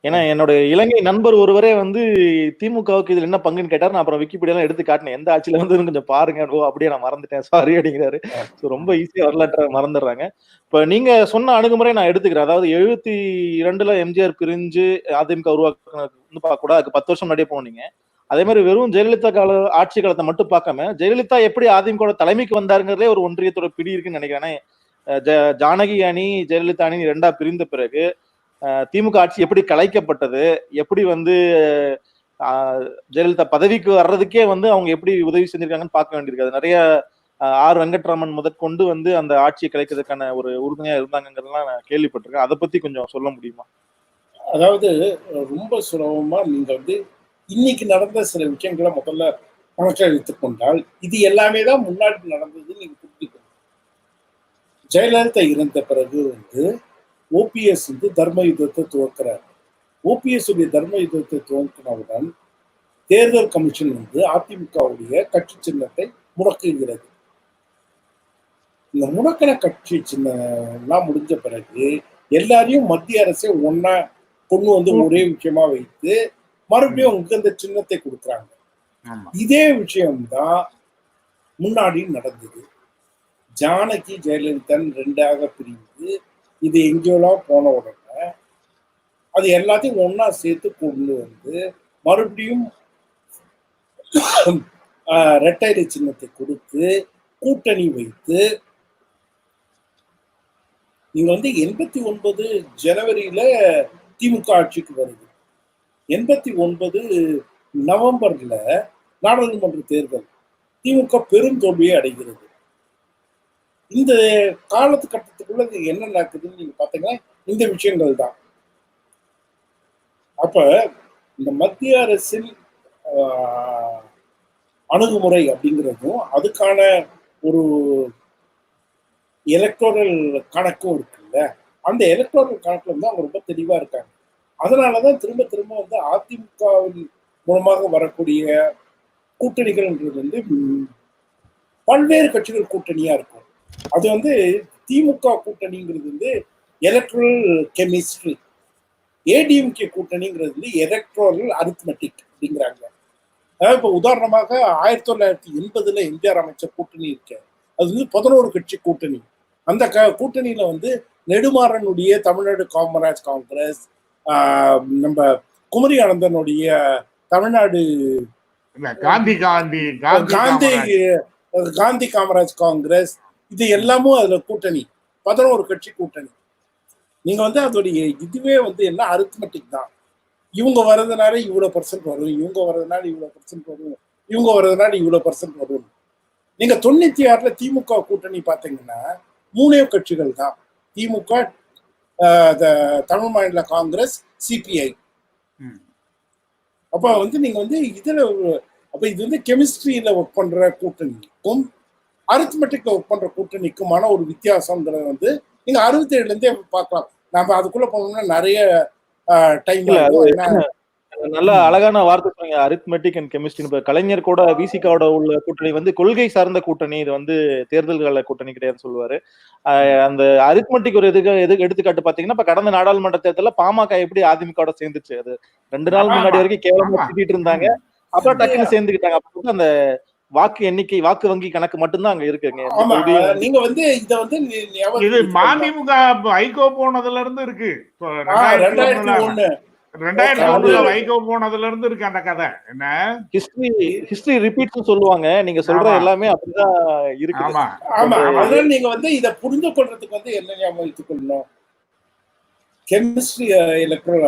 ஏன்னா என்னோட இலங்கை நண்பர் ஒருவரே வந்து திமுகவுக்கு இதுல என்ன பங்குன்னு கேட்டார். நான் அப்புறம் விக்கிபீடியா எடுத்து காட்டினேன், எந்த ஆட்சியில வந்து கொஞ்சம் பாருங்க. அப்படியே நான் மறந்துட்டேன், சாரி அப்படிங்கிறாரு. ரொம்ப ஈஸியா வரலாற்ற மறந்துடுறாங்க. இப்ப நீங்க சொன்ன அணுகுமுறை நான் எடுத்துக்கிறேன். அதாவது 72 எம்ஜிஆர் பிரிஞ்சு அதிமுக உருவாக்குனது கூட அதுக்கு 10 வருஷம் முன்னாடியே போனீங்க. அதே மாதிரி வெறும் ஜெயலலிதா கால ஆட்சி காலத்தை மட்டும் பார்க்காம ஜெயலலிதா எப்படி அதிமுக தலைமைக்கு வந்தாருங்கிறதே ஒரு ஒன்றியத்தோட பிடி இருக்குன்னு நினைக்கிறேன். ஜானகி அணி ஜெயலலிதா அணி 2ஆ பிரிந்த பிறகு திமுக ஆட்சி எப்படி கலைக்கப்பட்டது, எப்படி வந்து ஜெயலலிதா பதவிக்கு வர்றதுக்கே வந்து அவங்க எப்படி உதவி செஞ்சிருக்காங்கன்னு பார்க்க வேண்டியிருக்கு. நிறைய ஆர் வெங்கட்ராமன் முதற்கொண்டு வந்து அந்த ஆட்சியை கலைக்கிறதுக்கான ஒரு உறுதுணையா இருந்தாங்கிறதுலாம் நான் கேள்விப்பட்டிருக்கேன். அதை பத்தி கொஞ்சம் சொல்ல முடியுமா? அதாவது ரொம்ப சுலபமா நீங்க வந்து இன்னைக்கு நடந்த சில விஷயங்களை முதல்ல கணக்கில் எடுத்துக் கொண்டால் இது எல்லாமே தான் முன்னாடி நடந்ததுன்னு நீங்க புரிஞ்சுக்கணும். ஜெயலலிதா இறந்த பிறகு வந்து ஓபிஎஸ் வந்து தர்ம யுத்தத்தை துவக்கிறார். ஓபிஎஸ் உடைய தர்ம யுத்தத்தை துவக்கினவுடன் தேர்தல் கமிஷன் வந்து அதிமுகவுடைய கட்சி சின்னத்தை முடக்குகிறது. இந்த முடக்கின கட்சி சின்னம் முடிஞ்ச பிறகு எல்லாரையும் மத்திய அரசே ஒன்னா கொண்டு வந்து ஒரே விஷயமா வைத்து மறுபடியும் உங்களுக்கு இந்த சின்னத்தை கொடுக்குறாங்க. இதே விஷயம்தான் முன்னாடி நடந்தது. ஜானகி ஜெயலலிதன் 2ஆக பிரிந்து இது எங்கேயோலாம் போன உடனே அது எல்லாத்தையும் ஒன்னா சேர்த்து கொண்டு வந்து மறுபடியும் இரட்டைலை சின்னத்தை கொடுத்து கூட்டணி வைத்து நீங்க வந்து 89 ஜனவரியில திமுக ஆட்சிக்கு வருது. 89 நவம்பர்ல நாடாளுமன்ற தேர்தல், திமுக பெரும் தோல்வியை அடைகிறது. இந்த காலத்துக்கட்டத்துக்குள்ள என்ன நடக்குதுன்னு நீங்க பாத்தீங்கன்னா இந்த விஷயங்கள் தான். அப்ப இந்த மத்திய அரசின் அணுகுமுறை அப்படிங்கிறதும் அதுக்கான ஒரு எலக்டோரல் கணக்கும் இருக்குல்ல, அந்த எலக்டோரல் கணக்குல வந்து அவங்க ரொம்ப தெளிவா இருக்காங்க. அதனாலதான் திரும்ப திரும்ப வந்து அதிமுகவின் மூலமாக வரக்கூடிய கூட்டணிகள்ன்றது வந்து பல்வேறு கட்சிகள் கூட்டணியா இருக்கும். அது வந்து திமுக கூட்டணிங்கிறது வந்து எலக்ட்ரல் கெமிஸ்ட்ரி, ஏடிஎம்கே கூட்டணிங்கிறது வந்து எலக்ட்ரல் அரித்மெட்டிக் அப்படிங்கிறாங்க. அதாவது இப்போ உதாரணமாக 1980 எம்ஜிஆர் அமைச்ச கூட்டணி இருக்கு, அது வந்து 11 கட்சி கூட்டணி. அந்த கூட்டணியில வந்து நெடுமாறனுடைய தமிழ்நாடு காமராஜ் காங்கிரஸ், நம்ம குமரி அனந்தனுடைய தமிழ்நாடு காந்தி காந்தி காந்தி காந்தி காமராஜ் காங்கிரஸ், இது எல்லாமும் அதுல கூட்டணி, 11 கட்சி கூட்டணி. நீங்க வந்து அதோடைய இதுவே வந்து என்ன அரித்மெட்டிக் தான். இவங்க வர்றதுனால இவ்வளவு பர்சன்ட் வரும், இவங்க வர்றதுனால இவ்வளவு பர்சன்ட் வரும், இவங்க வர்றதுனால இவ்வளவு பர்சன்ட் வரும். நீங்க 96ல திமுக கூட்டணி பாத்தீங்கன்னா 3 கட்சிகள் தான், திமுக, தமிழ் மாநில காங்கிரஸ், சிபிஐ. அப்ப வந்து நீங்க வந்து இதுல அப்ப இது வந்து கெமிஸ்ட்ரியில ஒர்க் பண்ற கூட்டணிக்கும் அரித்மெட்டிக்ல ஒர்க் பண்ற கூட்டணிக்குமான ஒரு வித்தியாசம்ங்கிறத வந்து நீங்க 67ல இருந்தே பார்க்கலாம். நம்ம அதுக்குள்ள போனோம்னா நிறைய டைம் நல்ல அழகான வார்த்தை சொன்னீங்க, அரித்மெட்டிக் அண்ட் கெமிஸ்ட்ரி. இப்ப கலைஞர் கூட விசிகாவோட உள்ள கூட்டணி வந்து கொள்கை சார்ந்த கூட்டணி, இது வந்து தேர்தல்கள கூட்டணி கிடையாதுன்னு சொல்லுவாரு. அந்த அரித்மெட்டிக் ஒரு எடுத்துக்காட்டு பாத்தீங்கன்னா, இப்ப கடந்த நாடாளுமன்ற தேர்தல்ல பாமக எப்படி அதிமுகவோட சேர்ந்துச்சு, அது 2 நாள் முன்னாடி வரைக்கும் கேவலமா திட்டிட்டு இருந்தாங்க, அப்புறம் டக்குன்னு சேர்ந்துக்கிட்டாங்க. அப்ப அந்த வாக்கு எண்ணிக்கை, வாக்கு வங்கி கணக்கு மட்டும்தான் அங்க இருக்குங்க. நீங்க வந்து இத வந்து இது மதிமுக வைகோ போனதுல இருந்து இருக்கு. 2001 வைகோ போனதுல இருந்து இருக்கு அந்த கதை. என்ன ஹிஸ்டரி ரிப்பீட்ஸ் சொல்லுவாங்க, நீங்க சொல்ற எல்லாமே அப்படிதான் இருக்கு. ஆமா, அதனால நீங்க வந்து இத புரிந்து கொள்றதுக்கு வந்து என்ன ஞாபகம் வைத்துக் கொள்ளணும், கெமிஸ்ட்ரி எலக்ட்ரல்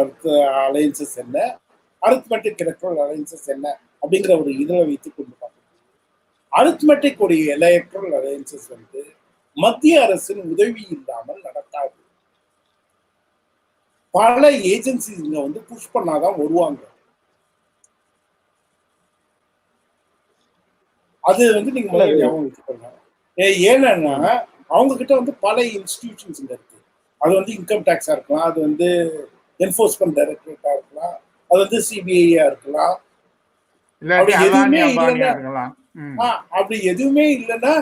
அலையன்சஸ் என்ன, அரித்மெட்டிக் எலக்ட்ரல் அலையன்சஸ் என்ன அப்படிங்கிற ஒரு இதுல வைத்துக் கொண்டு அரித்மெட்டிக் உடைய எலக்ட்ரல் அலையன்சஸ் வந்து மத்திய அரசின் உதவி இல்லாமல் நடக்காது. பல ஏஜென்சிஸ் வந்து புஷ் பண்ணாதான் வருவாங்க. அது வந்து நீங்க முதல்ல ஞாபகம் வச்சுக்கோங்க. ஏன்னா அவங்க கிட்ட வந்து பல இன்ஸ்டிடியூஷன்ஸ் இருக்கு. அது வந்து இன்கம் டேக்ஸா இருக்கலாம், அது வந்து என்ஃபோர்ஸ்மெண்ட் டைரக்டரேட்டா இருக்கலாம், அது வந்து சிபிஐயா இருக்கலாம். அப்படி எதுவுமே இல்லைன்னா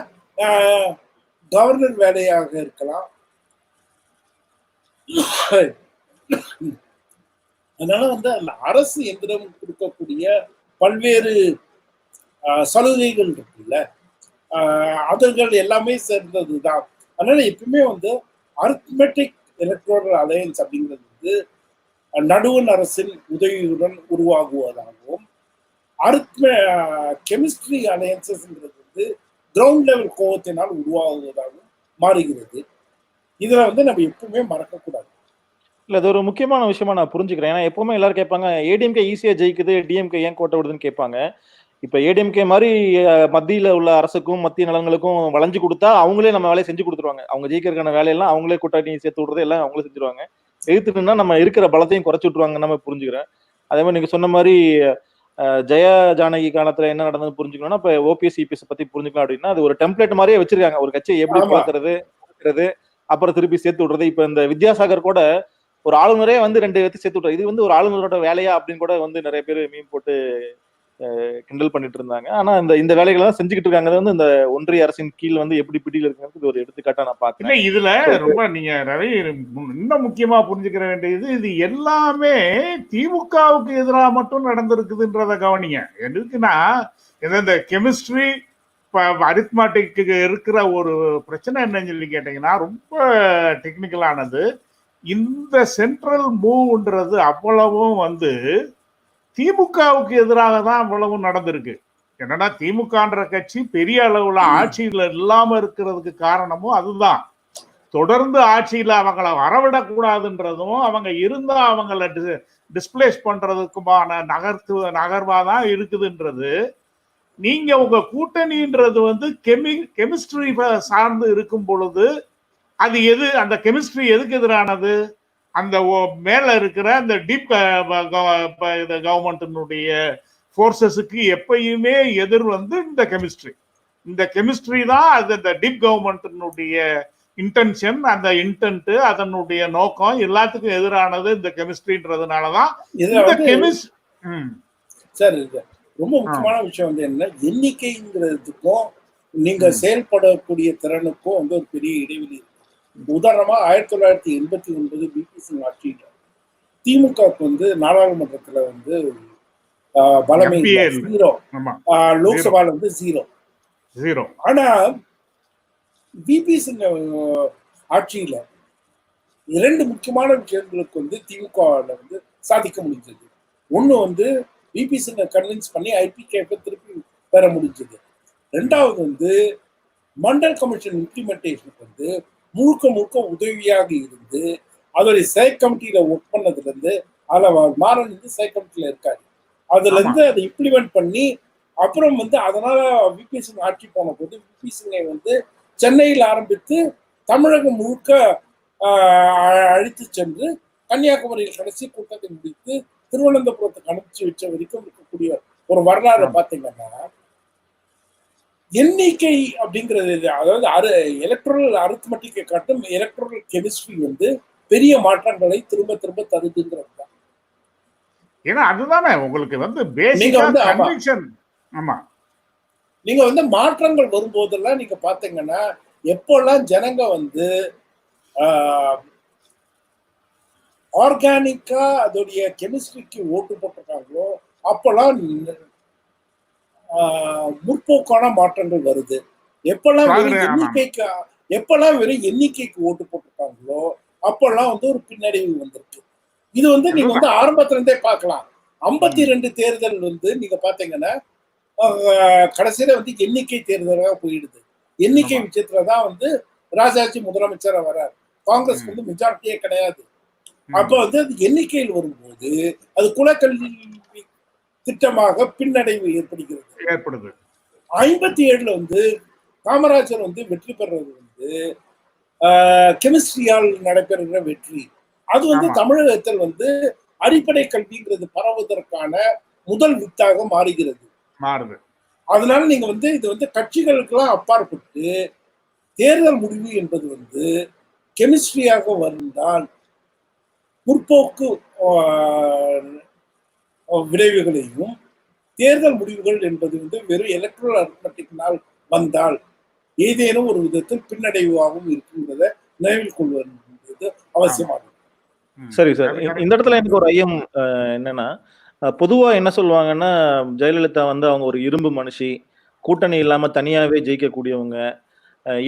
கவர்னர் வேலையாக இருக்கலாம். அதனால வந்து அந்த அரசு எந்திரம் கொடுக்கக்கூடிய பல்வேறு சலுகைகள் இருக்குல்ல, அதுகள் எல்லாமே சேர்ந்ததுதான். அதனால எப்பவுமே வந்து அரித்மெட்டிக் எலக்ட்ரல் அலையன்ஸ் அப்படிங்கிறது வந்து நடுவண் அரசின் உதவியுடன் உருவாகுவதாகவும், கெமிஸ்ட்ரி அலையன்சஸ்ங்கிறது வந்து கிரவுண்ட் லெவல் கோவத்தினால் உருவாகுவதாகவும் மாறுகிறது. இதுல வந்து நம்ம எப்பவுமே மறக்கக்கூடாது. இல்ல, அது ஒரு முக்கியமான விஷயமா நான் புரிஞ்சுக்கிறேன். ஏன்னா எப்பவுமே எல்லாரும் கேட்பாங்க, ஏடிஎம்கே ஈஸியா ஜெயிக்குது, டிஎம்கே ஏன் கோட்டை விடுதுன்னு கேட்பாங்க. இப்ப ஏடிஎம்கே மாதிரி மத்தியில உள்ள அரசுக்கும் மத்திய நலன்களுக்கும் வளைஞ்சு கொடுத்தா அவங்களே நம்ம வேலையை செஞ்சு கொடுத்துருவாங்க. அவங்க ஜெயிக்கிறதுக்கான வேலையெல்லாம் அவங்களே கூட்டணி சேர்த்து விடுறது எல்லாம் அவங்களே செஞ்சுருவாங்க. எதிர்த்துட்டுன்னா நம்ம இருக்கிற பலத்தையும் குறைச்சு விட்டுருவாங்கன்னு நம்ம புரிஞ்சுக்கிறேன். அதே மாதிரி நீங்க சொன்ன மாதிரி ஜெய ஜானகி காலத்துல என்ன நடந்ததுன்னு புரிஞ்சுக்கணும்னா, இப்ப ஓபிஎஸ் இபிஎஸ் பத்தி புரிஞ்சுக்கலாம் அப்படின்னா, அது ஒரு டெம்ப்ளேட் மாதிரியே வச்சிருக்காங்க. ஒரு கட்சியை எப்படி பார்க்கறது, அப்புறம் திருப்பி சேர்த்து விடுறது. இப்ப இந்த வித்யாசாகர் கூட ஒரு ஆளுநரே வந்து 2 பேர்த்து சேர்த்து விடுறது, இது வந்து ஒரு ஆளுநரோட வேலையா அப்படின்னு கூட வந்து நிறைய பேர் மீன் போட்டு கிண்டல் பண்ணிட்டு இருந்தாங்க. ஆனா இந்த வேலைகளை தான் செஞ்சுக்கிட்டு இருக்காங்க. வந்து இந்த ஒன்றிய அரசின் கீழ் வந்து எப்படி பிடியில் இருக்குங்கிறது ஒரு எடுத்துக்காட்டா நான் பாக்குறேன். இதுல ரொம்ப நீங்க இன்னும் முக்கியமா புரிஞ்சுக்கிற வேண்டியது, இது எல்லாமே திமுகவுக்கு எதிராக மட்டும் நடந்திருக்குதுன்றத கவனிங்க. எதுக்குன்னா, இந்த கெமிஸ்ட்ரி அரித்மெட்டிக்கு இருக்கிற ஒரு பிரச்சனை என்னன்னு சொல்லி கேட்டீங்கன்னா, ரொம்ப டெக்னிக்கலானது. இந்த சென்ட்ரல் மூவ்ன்றது அவ்வளவும் வந்து திமுகவுக்கு எதிராக தான் அவ்வளவு நடந்திருக்கு. என்னன்னா, திமுகன்ற கட்சி பெரிய அளவுல ஆட்சியில இல்லாம இருக்கிறதுக்கு காரணமும் அதுதான். தொடர்ந்து ஆட்சியில அவங்கள வரவிடக்கூடாதுன்றதும், அவங்க இருந்தா அவங்கள டிஸ்பிளேஸ் பண்றதுக்குமான நகர்வாதான் இருக்குதுன்றது. நீங்க உங்க கூட்டணின்றது வந்து கெமிஸ்ட்ரி சார்ந்து இருக்கும் பொழுது, அது அந்த கெமிஸ்ட்ரி எதுக்கு எதிரானது? அந்த மேல இருக்கிற அந்த டீப் கவர்மெண்ட்டினுடைய போர்சஸுக்கு எப்பயுமே எதிர் வந்து இந்த கெமிஸ்ட்ரி தான். அது இந்த டீப் கவர்மெண்ட்டினுடைய இன்டென்ஷன், அந்த இன்டென்ட், அதனுடைய நோக்கம் எல்லாத்துக்கும் எதிரானது இந்த கெமிஸ்ட்ரின்றதுனாலதான் சார். ரொம்ப முக்கியமான விஷயம் வந்து என்ன, எண்ணிக்கைங்கிறதுக்கும் நீங்க செயல்படக்கூடிய திறனுக்கும் வந்து ஒரு பெரிய இடைவெளி இருக்கு. உதாரணமா 1989 பிபி சிங் ஆட்சியில திமுகவுக்கு வந்து நாடாளுமன்றத்துல வந்து பலமே 0, லோக்சபால வந்து 0. ஆனா பிபி சிங் ஆட்சியில 2 முக்கியமான விஷயங்களுக்கு வந்து திமுகவில் வந்து சாதிக்க முடிஞ்சது. ஒண்ணு வந்து விபி சிங்கை கன்வின்ஸ் பண்ணி ஐபிகேவை திருப்பி பெற முடிஞ்சது. 2வது வந்து மண்டல் கமிஷன் இம்ப்ளிமெண்டேஷனுக்கு வந்து முழுக்க முழுக்க உதவியாக இருந்து அதோடைய செயற் கமிட்டியில ஒர்க் பண்ணதுல இருந்து அதுல மாறன் வந்து செயற் கமிட்டியில இருக்காரு. அதுல இருந்து அதை இம்ப்ளிமெண்ட் பண்ணி அப்புறம் வந்து அதனால விபி சிங் ஆட்சி போன போது விபி சிங்கை வந்து சென்னையில் ஆரம்பித்து தமிழகம் முழுக்க அழைத்து சென்று கன்னியாகுமரியில் கடைசி கூட்டத்தை முடித்து திருவனந்தபுரத்துக்கு அனுப்பிச்சு வச்ச வரைக்கும் இருக்கக்கூடிய ஒரு வரலாறு பார்த்தீங்கன்னா எண்ணிக்கை அப்படிங்கிறது, அதாவது எலக்ட்ரல் அரித்மெட்டிக்கை காட்டும் எலக்ட்ரல் கெமிஸ்ட்ரி வந்து பெரிய மாற்றங்களை திரும்ப திரும்ப தருதுங்கிறது தான். ஏன்னா அதுதானே உங்களுக்கு வந்து நீங்க வந்து ஆமா நீங்க வந்து மாற்றங்கள் வரும்போதெல்லாம் நீங்க பாத்தீங்கன்னா எப்பெல்லாம் ஜனங்க வந்து ஆர்கானிக்கா அதோடைய கெமிஸ்ட்ரிக்கு ஓட்டு போட்டிருக்காங்களோ அப்பெல்லாம் முற்போக்கான மாற்றங்கள் வருது. எப்பெல்லாம் வெறும் எண்ணிக்கைக்கு ஓட்டு போட்டிருக்காங்களோ அப்பெல்லாம் வந்து ஒரு பின்னடைவு வந்திருக்கு. இது வந்து நீங்க வந்து ஆரம்பத்துல இருந்தே பார்க்கலாம். 52 தேர்தல் வந்து நீங்க பாத்தீங்கன்னா கடைசியில வந்து எண்ணிக்கை தேர்தலாக போயிடுது. எண்ணிக்கை விஷயத்துலதான் வந்து ராஜாஜி முதலமைச்சரா வர்றாரு. காங்கிரஸ் வந்து மெஜாரிட்டியே கிடையாது. அப்ப வந்து அது எண்ணிக்கையில் வரும்போது அது குலக்கல்வி திட்டமாக பின்னடைவு ஏற்படுது. 57 வந்து காமராஜர் வந்து வெற்றி பெறது வந்து கெமிஸ்ட்ரியால் நடைபெறுகிற வெற்றி. அது வந்து தமிழகத்தில் வந்து அடிப்படை கல்விங்கிறது பரவுவதற்கான முதல் வித்தாக மாறுகிறது. அதனால நீங்க வந்து இது வந்து கட்சிகளுக்கெல்லாம் அப்பாற்பட்டு தேர்தல் முடிவு என்பது வந்து கெமிஸ்ட்ரியாக வந்தால் முற்போக்கு விளைவுகளையும், தேர்தல் முடிவுகள் என்பது வந்து வெறும் எலக்ட்ரல் அரித்மெட்டிக்கினால் வந்தால் ஏதேனும் ஒரு விதத்தில் பின்னடைவாகவும் இருக்குங்கிறத நினைவில் கொள்வது அவசியமாகும். சரி சார், இந்த இடத்துல எனக்கு ஒரு ஐயம் என்னன்னா, பொதுவா என்ன சொல்லுவாங்கன்னா, ஜெயலலிதா வந்து அவங்க ஒரு இரும்பு மனுஷி, கூட்டணி இல்லாம தனியாவே ஜெயிக்கக்கூடியவங்க,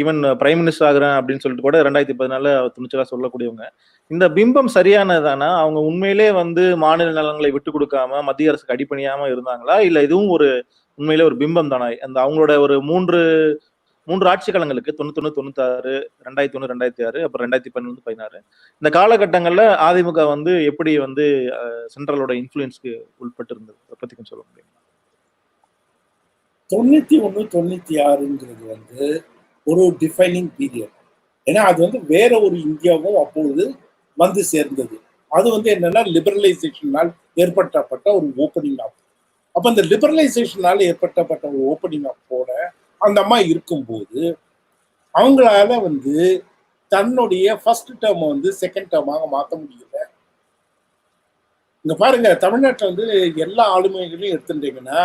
ஈவன் பிரைம் மினிஸ்டர் ஆகுறேன் அப்படின்னு சொல்லிட்டு கூட 2014 துணிச்சலா சொல்லக்கூடியவங்க. இந்த பிம்பம் சரியானதானா? அவங்க உண்மையிலே வந்து மாநில நலன்களை விட்டு கொடுக்காம மத்திய அரசுக்கு அடிபணியாம இருந்தாங்களா? இல்ல இதுவும் ஒரு உண்மையிலே ஒரு பிம்பம் தானா? அந்த அவங்களோட ஒரு மூன்று ஆட்சி காலங்களுக்கு 91, 96, 2001, 2006, அப்புறம் 2012, 16 இந்த காலகட்டங்கள்ல அதிமுக வந்து எப்படி வந்து சென்ட்ரலோட இன்ஃபுளுன்ஸ்க்கு உட்பட்டு இருந்தது? அதை பத்தி கொஞ்சம் சொல்ல முடியும்? 91, 96ங்கிறது வந்து ஒரு டிஃபைனிங் பீரியட். ஏன்னா அது வந்து வேற ஒரு இந்தியாவும் அப்பொழுது வந்து சேர்ந்தது. அது வந்து என்னன்னா லிபரலைசேஷனால் ஏற்பட்டப்பட்ட ஒரு ஓப்பனிங் ஆஃப். அப்ப அந்த லிபரலைசேஷனால் ஏற்பட்டப்பட்ட ஒரு ஓப்பனிங் ஆஃபோட அந்த அம்மா இருக்கும்போது அவங்களால வந்து தன்னுடைய ஃபர்ஸ்ட் டேர்ம் வந்து செகண்ட் டேர்மாக மாற்ற முடியல. இங்க பாருங்க, தமிழ்நாட்டில் வந்து எல்லா ஆளுமைகளையும் எடுத்துட்டீங்கன்னா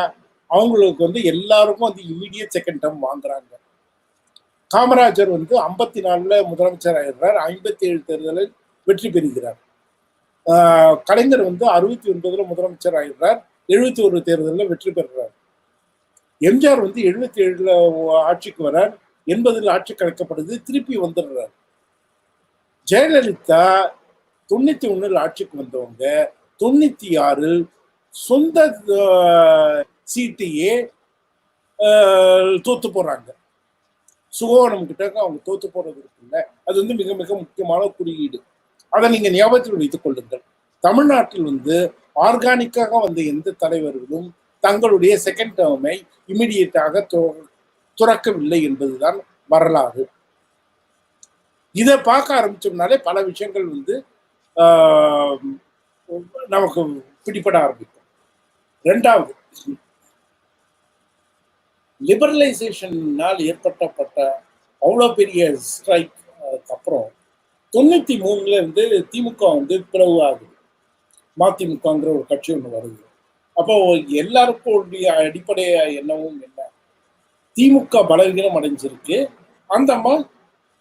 அவங்களுக்கு வந்து எல்லாருக்கும் வந்து இமீடியட் செகண்ட் டேர்ம் வாங்குறாங்க. காமராஜர் வந்து 54 முதலமைச்சர் ஆயிடுறார், 57 தேர்தலில் வெற்றி பெறுகிறார். கலைஞர் வந்து 69 முதலமைச்சர் ஆயிடுறார், 71 தேர்தலில் வெற்றி பெறுகிறார். எம்ஜிஆர் வந்து 77 ஆட்சிக்கு வரார், 80 ஆட்சி கலைக்கப்படுது, திருப்பி வந்துடுறார். ஜெயலலிதா 91 ஆட்சிக்கு வந்தவங்க 96 சொந்த சீட்டையே தோத்து போறாங்க. சுகோணம் கிட்ட அவங்க தோத்து போறது இருக்குல்ல, அது வந்து மிக மிக முக்கியமான குறியீடு. அதை நீங்க ஞாபகத்தில் வைத்துக் கொள்ளுங்கள். தமிழ்நாட்டில் வந்து ஆர்கானிக்காக வந்த எந்த தலைவர்களும் தங்களுடைய செகண்ட் டேர்மை இமிடியேட்டாக துறக்கவில்லை என்பதுதான் வரலாறு. இதை பார்க்க ஆரம்பிச்சோம்னாலே பல விஷயங்கள் வந்து நமக்கு பிடிபட ஆரம்பிக்கும். 2வது, லிபரலைசேஷனால் ஏற்பட்டப்பட்ட அவ்வளோ பெரிய ஸ்ட்ரைக் அப்புறம் 93 இருந்து திமுக வந்து பிளவு ஆகுது. மதிமுகங்கிற ஒரு கட்சி ஒன்று வருது. அப்போ எல்லாருக்கும் அடிப்படை என்னவும் என்ன, திமுக பலவீனம் அடைஞ்சிருக்கு, அந்த அம்மா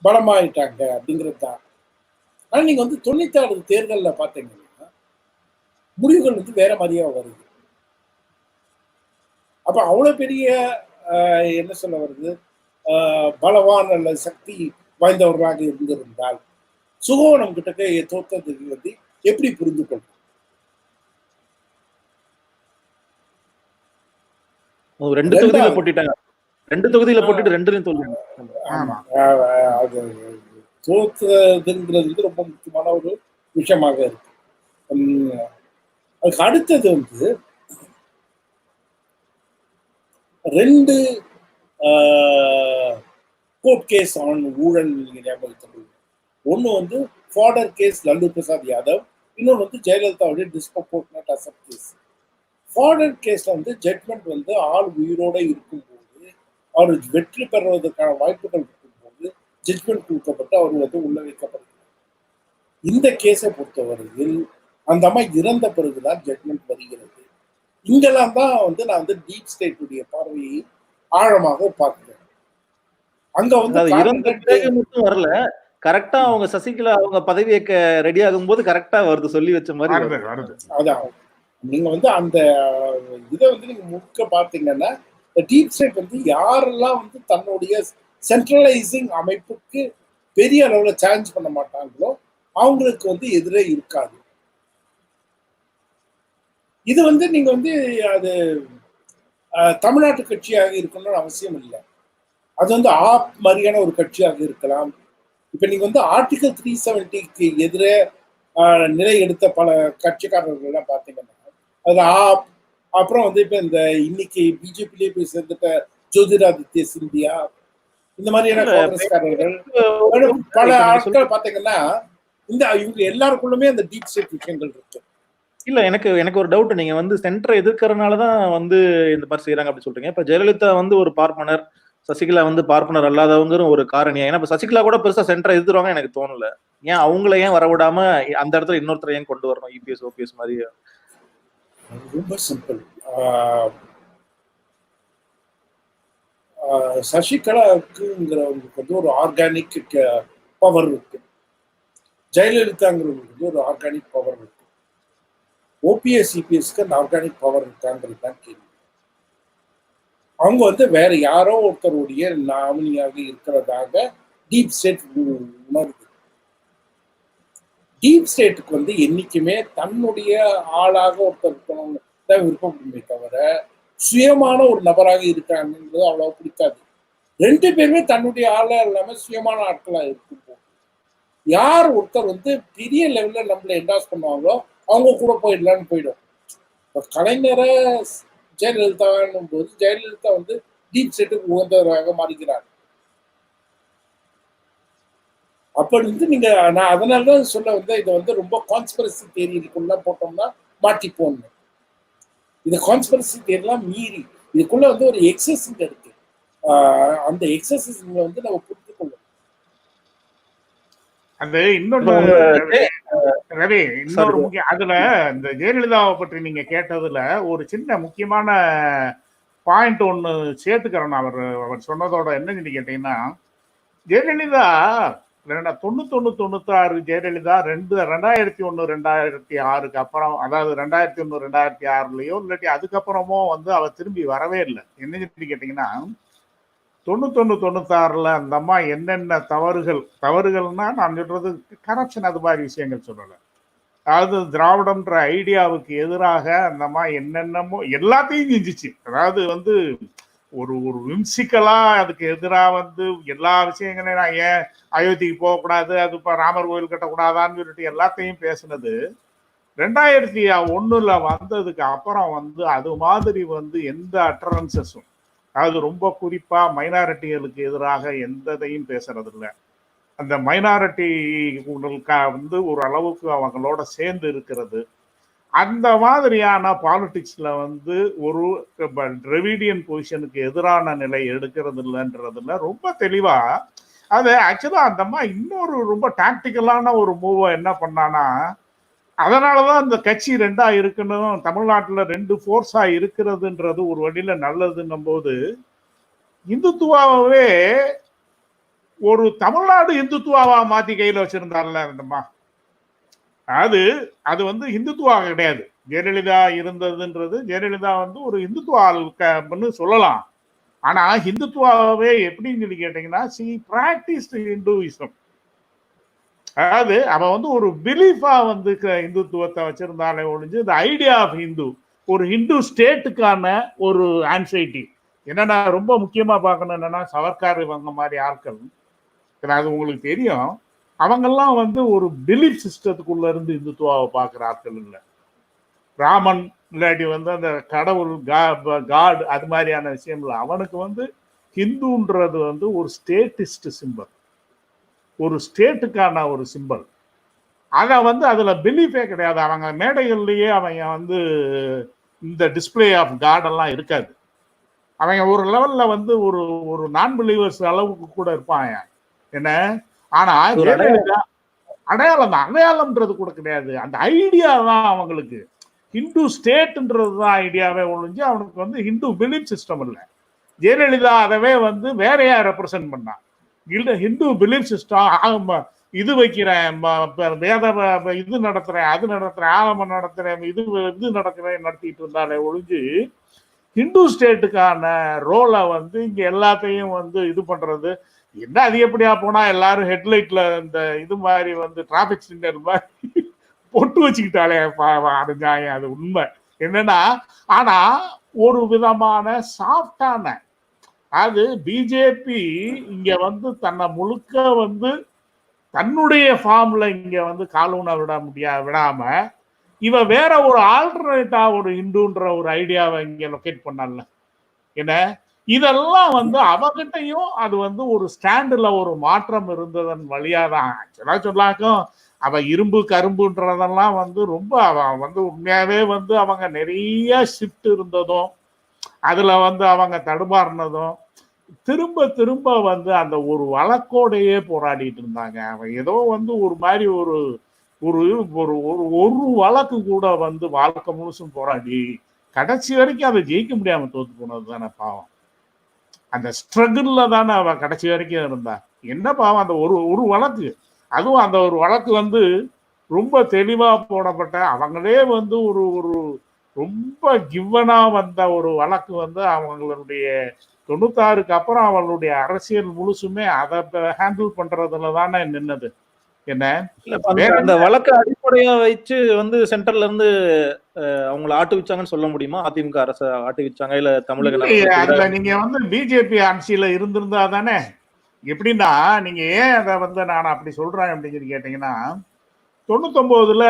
பலமாயிட்டாங்க அப்படிங்கிறது தான். ஆனால் நீங்க வந்து 96 தேர்தலில் பார்த்தீங்கன்னா முடிவுகள் வந்து வேற மாதிரியா வருது. அப்ப அவ்வளவு பெரிய என்ன சொல்ல வருது, பலவான் அல்ல சக்தி வாய்ந்தவர்களாக இருந்திருந்தால் சுகவனம் கிட்ட தோத்ததுக்கு வந்து எப்படி புரிந்து கொள்ளும்? ரெண்டு தொகுதியில போட்டிட்டாங்க, 2 தொகுதியில போட்டுட்டு 2லையும் தோல்வி. ஆமா. அது தோத்துறதுங்கிறது வந்து ரொம்ப முக்கியமான ஒரு விஷயமாக இருக்கு. அதுக்கு அடுத்தது வந்து 2 கோர்ட் கேஸ் ஆன் ஊழல் நீங்க ஞாபகத்தில். ஒன்று வந்து ஃபாடர் கேஸ் லல்லு பிரசாத் யாதவ், இன்னொன்று வந்து ஜெயலலிதாவுடைய டிஸ்ப்ரொபோர்ஷனேட் அசெட் கேஸ். ஃபாடர் கேஸ்ல வந்து ஜட்மெண்ட் வந்து ஆள் உயிரோட இருக்கும்போது அவர் வெற்றி பெறுவதற்கான வாய்ப்புகள் இருக்கும்போது ஜட்மெண்ட் கொடுக்கப்பட்டு அவர் வந்து உள்ள வைக்கப்படுகிறார். இந்த கேஸை பொறுத்தவரையில் அந்த அம்மா இறந்த பிறகுதான் ஜட்மெண்ட் வருகிறது. இங்கெல்லாம் தான் வந்து நான் வந்து டீப் ஸ்டேட்டுடைய பார்வையை ஆழமாக பார்க்கிறேன். அங்க வந்து இறந்த பிறகு மட்டும் வரல, கரெக்டா அவங்க சசிகலா அவங்க பதவி ஏற்க ரெடி ஆகும்போது கரெக்டா வருது, சொல்லி வச்ச மாதிரி வருது. அதான் நீங்க வந்து அந்த இதை வந்து நீங்க முழுக்க பார்த்தீங்கன்னா டீப் ஸ்டேட் வந்து யாரெல்லாம் வந்து தன்னுடைய சென்ட்ரலைசிங் அமைப்புக்கு பெரிய அளவுல சேலஞ்ச் பண்ண மாட்டாங்களோ அவங்களுக்கு வந்து எதிரே இருக்காது. இது வந்து நீங்க வந்து அது தமிழ்நாட்டு கட்சியாக இருக்கணும்னு அவசியம் இல்லை. அது வந்து ஆப் மாதிரியான ஒரு கட்சியாக இருக்கலாம். இப்ப நீங்க வந்து ஆர்டிகல் 370க்கு எதிரே நிலை எடுத்த பல கட்சிக்காரர்கள்லாம் பார்த்தீங்கன்னா அது ஆப், அப்புறம் வந்து இப்ப இந்த இன்னைக்கு பிஜேபியிலே போய் சேர்ந்துட்ட ஜோதிராதித்ய சிந்தியா, இந்த மாதிரியான காங்கிரஸ்காரர்கள் பல ஆட்கள் பார்த்தீங்கன்னா இந்த இவங்க எல்லாருக்குள்ளுமே அந்த டீப் ஸ்டேட் விஷயங்கள் இருக்கு. இல்ல எனக்கு ஒரு டவுட், நீங்க வந்து சென்டரை எதிர்க்கிறதுனாலதான் வந்து இந்த மாதிரி செய்யறாங்க அப்படி சொல்றீங்க. இப்ப ஜெயலலிதா வந்து ஒரு பார்ப்பனர், சசிகலா வந்து பார்ப்பனர் அல்லாதவங்க ஒரு காரணியா? ஏன்னா இப்ப சசிகலா கூட பெருசா சென்டரை எதிர்த்துருவாங்க எனக்கு தோணல. ஏன் அவங்கள ஏன் வரவிடாம அந்த இடத்துல இன்னொருத்தரை ஏன் கொண்டு வரணும்? இபிஎஸ் ஓபிஎஸ் மாதிரி. ரொம்ப சிம்பிள். சசிகலாவுக்குங்கிறவங்களுக்கு வந்து ஒரு ஆர்கானிக் பவர் இருக்கு, ஜெயலலிதாங்கிறவங்களுக்கு வந்து ஒரு ஆர்கானிக் பவர் இருக்கு. ஓபிஎஸ் சிபிஎஸ்க்கு அந்த ஆர்கானிக் பவர் இருக்காங்கிறது தான் கேள்வி. அவங்க வந்து வேற யாரோ ஒருத்தருடைய நாமினியாக இருக்கிறதாக டீப் ஸ்டேட் உணர்வு. டீப் ஸ்டேட்டுக்கு வந்து என்னைக்குமே தன்னுடைய ஆளாக ஒருத்தர் இருக்கணும்னு தான் விருப்பப்படுமே தவிர சுயமான ஒரு நபராக இருக்காங்கிறது அவ்வளவு பிடிக்காது. 2 பேருமே தன்னுடைய ஆளா இல்லாம சுயமான ஆட்களா இருக்கும்போது யார் ஒருத்தர் வந்து பெரிய லெவல்ல நம்மள என்டாஸ் பண்ணுவாங்களோ அவங்க கூட போயிடலான்னு போயிடும். கலைஞரை ஜெயலலிதான்னும் போது ஜெயலலிதா வந்து டீப் ஸ்டேட்டுக்கு உகந்தவராக மாறுகிறார். அப்படி வந்து நீங்க நான் அதனாலதான் சொல்ல வந்து இதை வந்து ரொம்ப கான்ஸ்பிரசி தியரிக்குள்ள போட்டோம்னா மாட்டிப்போன்னு. இந்த கான்ஸ்பிரசி தியரிலாம் மீறி இதுக்குள்ள வந்து ஒரு எக்ஸஸ் இருக்கு. அந்த எக்ஸஸ் வந்து நம்ம புரிந்து கொள்ளணும். அந்த இன்னொன்று ரவி, இன்னொரு முக்கிய அதுல இந்த ஜெயலலிதாவை பற்றி நீங்க கேட்டதுல ஒரு சின்ன முக்கியமான பாயிண்ட் ஒண்ணு சேர்த்துக்கிறேன். அவர் சொன்னதோட என்னன்னு கேட்டீங்கன்னா, ஜெயலலிதா 91 96 ஜெயலலிதா 2001 2006க்கு அப்புறம், அதாவது 2001 2006லயோ இல்லாட்டி அதுக்கப்புறமோ வந்து அவ திரும்பி வரவே இல்லை. என்னன்னு கேட்டீங்கன்னா 91 96ல அந்த அம்மா என்னென்ன தவறுகள்னா நான் சொல்றது கரப்ஷன் அது மாதிரி விஷயங்கள் சொல்லலை. அதாவது திராவிடம்ன்ற ஐடியாவுக்கு எதிராக அந்த அம்மா என்னென்னமோ எல்லாத்தையும் செஞ்சிச்சு. அதாவது வந்து ஒரு விம்சிக்கலா அதுக்கு எதிராக வந்து எல்லா விஷயங்களையும் நான் ஏன் அயோத்திக்கு போகக்கூடாது, அது இப்போ ராமர் கோயில் கட்டக்கூடாதான்னு சொல்லிட்டு எல்லாத்தையும் பேசுனது 2001 வந்ததுக்கு அப்புறம் வந்து அது மாதிரி வந்து எந்த அட்டரன்சஸும், அது ரொம்ப குறிப்பா மைனாரிட்டிகளுக்கு எதிராக எந்ததையும் பேசுறது இல்லை. அந்த மைனாரிட்டி வந்து ஒரு அளவுக்கு அவங்களோட சேர்ந்து இருக்கிறது, அந்த மாதிரியான பாலிடிக்ஸ்ல வந்து ஒரு டிராவிடியன் பொசிஷனுக்கு எதிரான நிலை எடுக்கிறது இல்லைன்றதுல ரொம்ப தெளிவா. அது ஆக்சுவலா அந்த அம்மா இன்னொரு ரொம்ப டாக்டிக்கலான ஒரு மூவை என்ன பண்ணானா, அதனாலதான் இந்த கட்சி 2ஆ இருக்கணும், தமிழ்நாட்டுல 2 ஃபோர்ஸா இருக்கிறதுன்றது ஒரு வழியில நல்லதுன்னும் போது இந்துத்துவாவே ஒரு தமிழ்நாடு இந்துத்துவாவா மாத்தி கையில வச்சிருந்தார்ல அந்தம்மா. அது வந்து இந்துத்துவா கிடையாது. ஜெயலலிதா இருந்ததுன்றது, ஜெயலலிதா வந்து ஒரு இந்துத்துவான்னு சொல்லலாம். ஆனா இந்துத்துவாவே எப்படின்னு சொல்லி கேட்டீங்கன்னா, சி பிராக்டிஸ் இந்துயிசம். அதாவது அவன் வந்து ஒரு பிலீஃபா வந்து இந்துத்துவத்தை வச்சிருந்தாலே ஒழிஞ்சு இந்த ஐடியா ஆஃப் ஹிந்து, ஒரு ஹிந்து ஸ்டேட்டுக்கான ஒரு ஆன்சைட்டி என்னன்னா ரொம்ப முக்கியமா பார்க்கணும். என்னன்னா சவர்கார் இவங்க மாதிரி ஆட்கள், அது உங்களுக்கு தெரியும், அவங்கெல்லாம் வந்து ஒரு பிலீஃப் சிஸ்டத்துக்குள்ள இருந்து இந்துத்துவாவை பார்க்குற ஆட்கள் இல்லை. ராமன் இல்லாட்டி வந்து அந்த கடவுள் காட் அது மாதிரியான விஷயம் இல்லை. அவனுக்கு வந்து ஹிந்துன்றது வந்து ஒரு ஸ்டேட்டிஸ்ட் சிம்பல், ஒரு ஸ்டேட்டுக்கான ஒரு சிம்பல். அதை வந்து அதுல பிலீஃபே கிடையாது. அவங்க மேடைகள்லயே அவங்க வந்து இந்த டிஸ்பிளே ஆஃப் காட் எல்லாம் இருக்காது. அவங்க ஒரு லெவல்ல வந்து ஒரு ஒரு நான் பிலீவர்ஸ் அளவுக்கு கூட இருப்பாங்க என்ன. ஆனா அடையாளம் தான், அடையாளம்ன்றது கூட கிடையாது. அந்த ஐடியா தான் அவங்களுக்கு ஹிந்து ஸ்டேட்ன்றது தான் ஐடியாவே ஒழிஞ்சு அவனுக்கு வந்து ஹிந்து பிலீஃப் சிஸ்டம் இல்லை. ஜெயலலிதா அதவே வந்து வேறையா ரெப்ரசன்ட் பண்ணான். ஹிந்து பிலீஃப் சிஸ்டம், இது வைக்கிறேன், வேத இது நடத்துறேன், அது நடத்துறேன், ஆகமம் நடத்துறேன், இது நடக்கிறேன் நடத்திட்டு இருந்தாலே ஒழிஞ்சு ஹிந்து ஸ்டேட்டுக்கான ரோலை வந்து இங்க எல்லாத்தையும் வந்து இது பண்றது என்ன. அது எப்படியா போனா எல்லாரும் ஹெட்லைட்ல இந்த இது மாதிரி வந்து டிராபிக் சிக்னல் மாதிரி பொட்டு வச்சுக்கிட்டாலே நியாயம். அது உண்மை என்னன்னா, ஆனா ஒரு விதமான சாஃப்டான, அது பிஜேபி இங்க வந்து தன்னை முழுக்க வந்து தன்னுடைய ஃபார்ம்ல இங்க வந்து காலூன விடாம இவ வேற ஒரு ஆல்டர்னேட்டா ஒரு இந்துன்ற ஒரு ஐடியாவை இங்க லொக்கேட் பண்ணல என்ன. இதெல்லாம் வந்து அவகிட்டையும் அது வந்து ஒரு ஸ்டாண்டுல ஒரு மாற்றம் இருந்ததன் வழியாதான். ஆக்சுவலா சொல்லாக்கும் அவ இரும்பு கரும்புன்றதெல்லாம் வந்து ரொம்ப அவ வந்து உண்மையாவே வந்து அவங்க நிறைய ஷிஃப்ட் இருந்ததும் அதுல வந்து அவங்க தடுமாறினதும் திரும்ப திரும்ப வந்து அந்த ஒரு வழக்கோடையே போராடிட்டு இருந்தாங்க. அவன் ஏதோ வந்து ஒரு மாதிரி ஒரு ஒரு ஒரு ஒரு வழக்கு கூட வந்து வாழ்க்கை முழுசும் போராடி கடைசி வரைக்கும் அதை ஜெயிக்க முடியாம தோத்து போனது தானே பாவம். அந்த ஸ்ட்ரகிள்ல தானே அவ கடைசி வரைக்கும் இருந்தா. என்ன பாவம் அந்த ஒரு வழக்கு, அதுவும் அந்த ஒரு வழக்கு வந்து ரொம்ப தெளிவா போடப்பட்ட, அவங்களே வந்து ஒரு ஒரு ரொம்ப கிவனா வந்த ஒரு வழக்கு வந்து அவங்களுடைய 96க்கு அப்புறம் அவளுடைய அரசியல் முழுசுமே அதை ஹேண்டில் பண்றதுல தானே நின்னது என்ன. அந்த வழக்கை அடிப்படையா வச்சு வந்து சென்ட்ரல்ல இருந்து அவங்களை ஆட்டு வச்சாங்கன்னு சொல்ல முடியுமா? அதிமுக அரசு ஆட்டு வச்சாங்க இல்ல தமிழக? அதுல நீங்க வந்து பிஜேபி ஆட்சியில இருந்திருந்தா தானே. எப்படின்னா நீங்க ஏன் அதை வந்து நான் அப்படி சொல்றேன் அப்படின்னு கேட்டீங்கன்னா, 99ல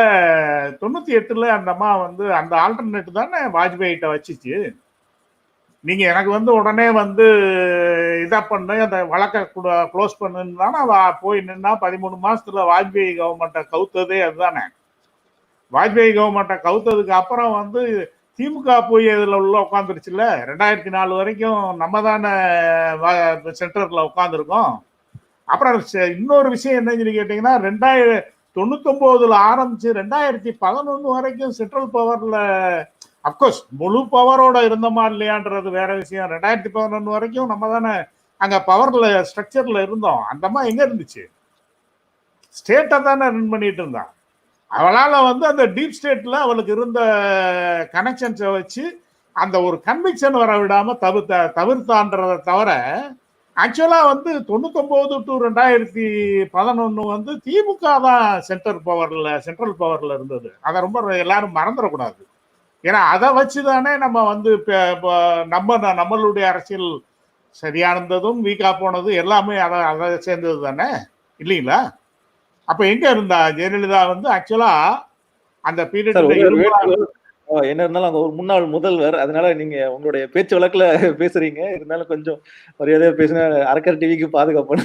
98ல அந்த அம்மா வந்து அந்த ஆல்டர்னேட் தானே வாஜ்பாயிட்ட வச்சுச்சு. நீங்க எனக்கு வந்து உடனே வந்து இதா பண்ணு அந்த வழக்கை க்ளோஸ் பண்ணுன்னு தானே போய் நின்னா 13 மாசத்துல வாஜ்பாய் கவர்மெண்ட்டை கவுத்ததே அதுதானே. வாஜ்பாய் கவர்மெண்ட்டை கவுத்ததுக்கு அப்புறம் வந்து திமுக போய் இதுல உள்ள உட்காந்துருச்சுல. 2004 வரைக்கும் நம்ம தானே சென்டர்ல உட்காந்துருக்கோம். அப்புறம் இன்னொரு விஷயம் என்ன சொல்லி கேட்டீங்கன்னா, 1999ல ஆரம்பிச்சு 2011 வரைக்கும் சென்ட்ரல் பவர்ல அப்கோர்ஸ் முழு பவரோட இருந்தோமா இல்லையான்றது வேற விஷயம். 2011 வரைக்கும் நம்ம தானே அங்க பவர்ல ஸ்ட்ரக்சர்ல இருந்தோம். அந்த மாதிரி எங்க இருந்துச்சு, ஸ்டேட்டை தானே ரன் பண்ணிட்டு இருந்தா. அவளால வந்து அந்த டீப் ஸ்டேட்ல அவளுக்கு இருந்த கனெக்ஷன்ஸை வச்சு அந்த ஒரு கன்விக்ஷன் வர விடாம தவிர்த்தான்றதை தவிர, ஆக்சுவலா வந்து 99 to 2011 வந்து திமுக தான் சென்ட்ரல் பவர்ல இருந்தது. அதை ரொம்ப எல்லாரும் மறந்துடக்கூடாது. ஏன்னா அதை வச்சுதானே நம்ம வந்து நம்மளுடைய அரசியல் சரியானதும் வீக்கா போனது எல்லாமே அதை சேர்ந்தது தானே இல்லைங்களா. அப்ப எங்க இருந்தா ஜெயலலிதா வந்து ஆக்சுவலா அந்த பீரியட் என்ன இருந்தாலும் அவங்க ஒரு முன்னாள் முதல்வர், அதனால நீங்க உங்களுடைய பேச்சு வழக்குல பேசுறீங்க. இருந்தாலும் கொஞ்சம் மரியாதையா பேசுனா அரக்கர் டிவிக்கு பாதுகாப்பு.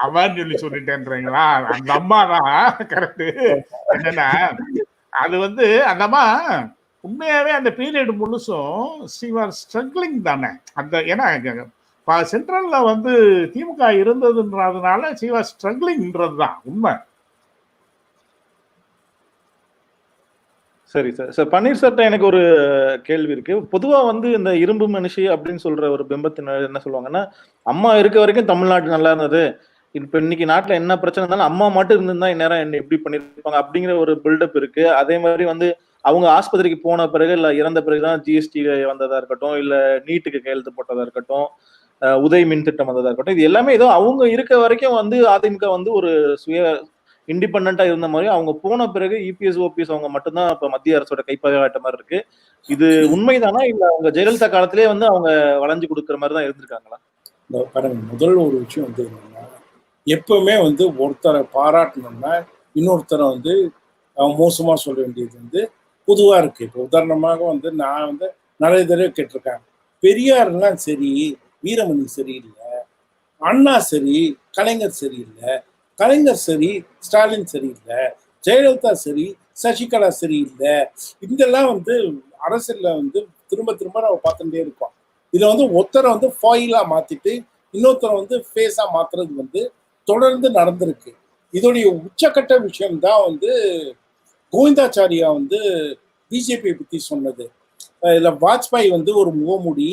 அவன் சொல்லி சொல்லிட்டேன்றீங்களா? அந்த அம்மா தான் கரெக்ட். என்னன்னா அது வந்து அந்த அம்மா உண்மையாவே அந்த பீரியட் முழுசும் ஸ்ட்ரகிளிங் தானே. அந்த ஏன்னா சென்ட்ரல்ல வந்து திமுக இருந்ததுன்றதுனால ஸ்ட்ரகிளிங்ன்றது தான் உண்மை. சரி சார். சார் பன்னீர் சார்ட்ட எனக்கு ஒரு கேள்வி இருக்கு. பொதுவா வந்து இந்த இரும்பு மனுஷி அப்படின்னு சொல்ற ஒரு பிம்பத்தினர் என்ன சொல்லுவாங்கன்னா, அம்மா இருக்க வரைக்கும் தமிழ்நாடு நல்லா இருந்தது, இப்ப இன்னைக்கு நாட்டுல என்ன பிரச்சனை இருந்தாலும் அம்மா மட்டும் இருந்திருந்தா இந்நேரம் என்ன எப்படி பண்ணிருப்பாங்க அப்படிங்கிற ஒரு பில்டப் இருக்கு. அதே மாதிரி வந்து அவங்க ஆஸ்பத்திரிக்கு போன பிறகு இல்ல இறந்த பிறகுதான் ஜிஎஸ்டி வந்ததா இருக்கட்டும், இல்ல நீட்டுக்கு கையெழுத்து போட்டதா இருக்கட்டும், உதய் மின் திட்டம் வந்ததா இருக்கட்டும், இது எல்லாமே ஏதோ அவங்க இருக்க வரைக்கும் வந்து அதிமுக வந்து ஒரு சுய இண்டிபெண்டா இருந்த மாதிரி, அவங்க போன பிறகு இபிஎஸ் ஓபிஎஸ் அவங்க மட்டும்தான் இப்ப மத்திய அரசோட கைப்பாட்ட மாதிரி இருக்கு. இது உண்மைதானா இல்ல அவங்க ஜெயலலிதா காலத்திலேயே வந்து அவங்க வளைஞ்சு கொடுக்குற மாதிரி தான் இருந்திருக்காங்களா? பாருங்க, முதல் ஒரு விஷயம் வந்து என்னன்னா, எப்பவுமே வந்து ஒருத்தரை பாராட்டணும்னா இன்னொருத்தரை வந்து மோசமா சொல்ல வேண்டியது வந்து பொதுவா இருக்கு. இப்போ உதாரணமாக வந்து நான் வந்து நிறைய தடவை கேட்டிருக்கேன், பெரியார்லாம் சரி, வீரமணி சரியில்லை, அண்ணா சரி, கலைஞர் சரியில்லை, கலைஞர் சரி, ஸ்டாலின் சரியில்லை, ஜெயலலிதா சரி, சசிகலா சரியில்லை. இதெல்லாம் வந்து அரசியல்ல வந்து திரும்ப திரும்ப நம்ம பார்த்துட்டே இருக்கோம். இதுல வந்து ஒருத்தரை வந்து ஃபாயிலா மாத்திட்டு இன்னொருத்தரை வந்து ஃபேஸா மாத்துறது வந்து தொடர்ந்து நடந்திருக்கு. இதோடைய உச்சக்கட்ட விஷயம் தான் வந்து கோவிந்தாச்சாரியா வந்து பிஜேபியை பத்தி சொன்னது. இதுல வாஜ்பாய் வந்து ஒரு முகமூடி,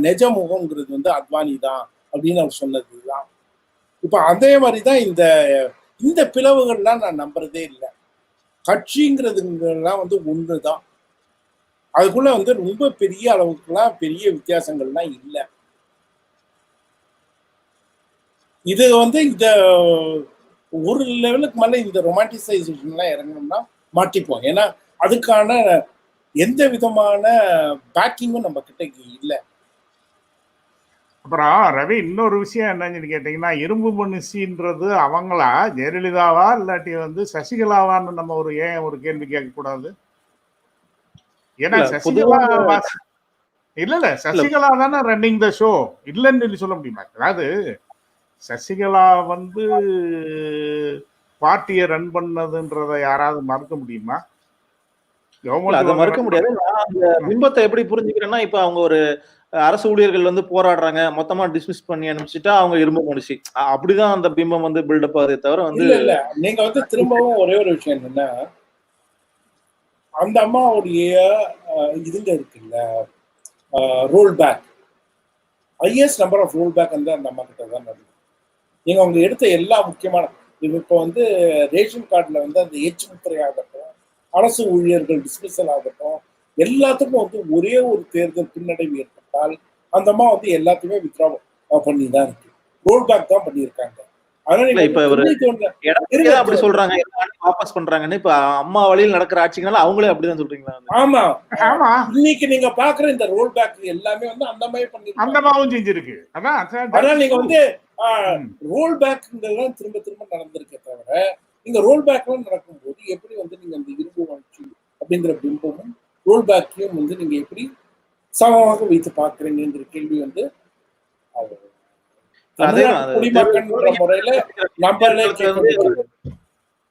நெஜ முகம்ங்கிறது வந்து அத்வானி தான் அப்படின்னு அவர் சொன்னதுதான். இப்ப அதே மாதிரிதான் இந்த இந்த பிளவுகள்லாம் நான் நம்புறதே இல்லை. கட்சிங்கிறதுலாம் வந்து ஒண்ணுதான். அதுக்குள்ள வந்து ரொம்ப பெரிய அளவுக்குலாம் பெரிய வித்தியாசங்கள்லாம் இல்லை. இது வந்து இந்த ஒரு லெவலுக்கு மேல இந்த ரொமான்டிசைசேஷன்லாம் இறங்கணும்னா மாட்டிப்போம். ஏன்னா அதுக்கான எந்த விதமான பேக்கிங்கும் நம்ம கிட்ட இல்லை. அப்புறம் ரவி, இன்னொரு விஷயம் என்னன்னு கேட்டீங்கன்னா, இரும்பு மனுஷின்றது அவங்களா, ஜெயலலிதாவா இல்லாட்டி வந்து சசிகலாவான்னு நம்ம ஏன் ஒரு கேள்வி கேட்க கூடாது? ஏன்னா சசிகலா இல்ல சசிகலா தானே ரன்னிங் த ஷோ, இல்லைன்னு சொல்லி சொல்ல முடியுமா? அதாவது சசிகலா வந்து பார்ட்டியை ரன் பண்ணதுன்றத யாராவது மறுக்க முடியுமா? அதை மறுக்க முடியாது. அந்த பிம்பத்தை எப்படி புரிஞ்சுக்கிறேன்னா, இப்ப அவங்க ஒரு அரசு ஊழியர்கள் வந்து போராடுறாங்க, மொத்தமா டிஸ்மிஸ் பண்ணி அனுப்பிச்சுட்டா அவங்க இரும்பு மனுஷி, அப்படிதான் அந்த பிம்பம் வந்து பில்டப் ஆகுதே தவிர வந்து இல்ல. நீங்க வந்து திரும்பவும் ஒரே ஒரு விஷயம் என்னன்னா, அந்த அம்மாவுடைய இதுங்க இருக்குல்ல, roll back, highest number of roll back வந்து அந்த அம்மா கிட்ட தான் நடக்கும். நீங்க அவங்க எடுத்த எல்லா முக்கியமான இப்போ வந்து ரேஷன் கார்டுல வந்து அந்த முத்திரை ஆகட்டும், அரசு ஊழியர்கள் டிஸ்மிசல் ஆகட்டும், எல்லாத்துக்கும் வந்து ஒரே ஒரு தேர்தல் பின்னடைவு ஏற்பட்டால் அந்த அம்மா வந்து எல்லாத்தையுமே வித்ரா பண்ணி தான் இருக்கு, ரோல் பேக் தான் பண்ணியிருக்காங்க. அப்படி சொல்றாங்க, வாபஸ் பண்றாங்கன்னு. இப்ப அம்மா வழியில் நடக்கிற ஆட்சினால அவங்களே அப்படிதான் சொல்றீங்களா? ஆமா ஆமா. இன்னைக்கு நீங்க பாக்குற இந்த ரோல் பேக் எல்லாமே வந்து அந்த மாதிரி பண்ணி அந்த மாவும் செஞ்சிருக்கு. அதனால நீங்க வந்து ரோல் பேக்ங்கெல்லாம் திரும்ப திரும்ப நடந்திருக்கே தவிர, நீங்க ரோல் பேக்லாம் நடக்கும்போது எப்படி வந்து நீங்க அந்த இரும்பு வளர்ச்சி அப்படிங்கிற பிம்பமும் ரோல் பேக்கையும் வந்து நீங்க எப்படி சமமாக வைத்து பாக்குறீங்கிற கேள்வி வந்து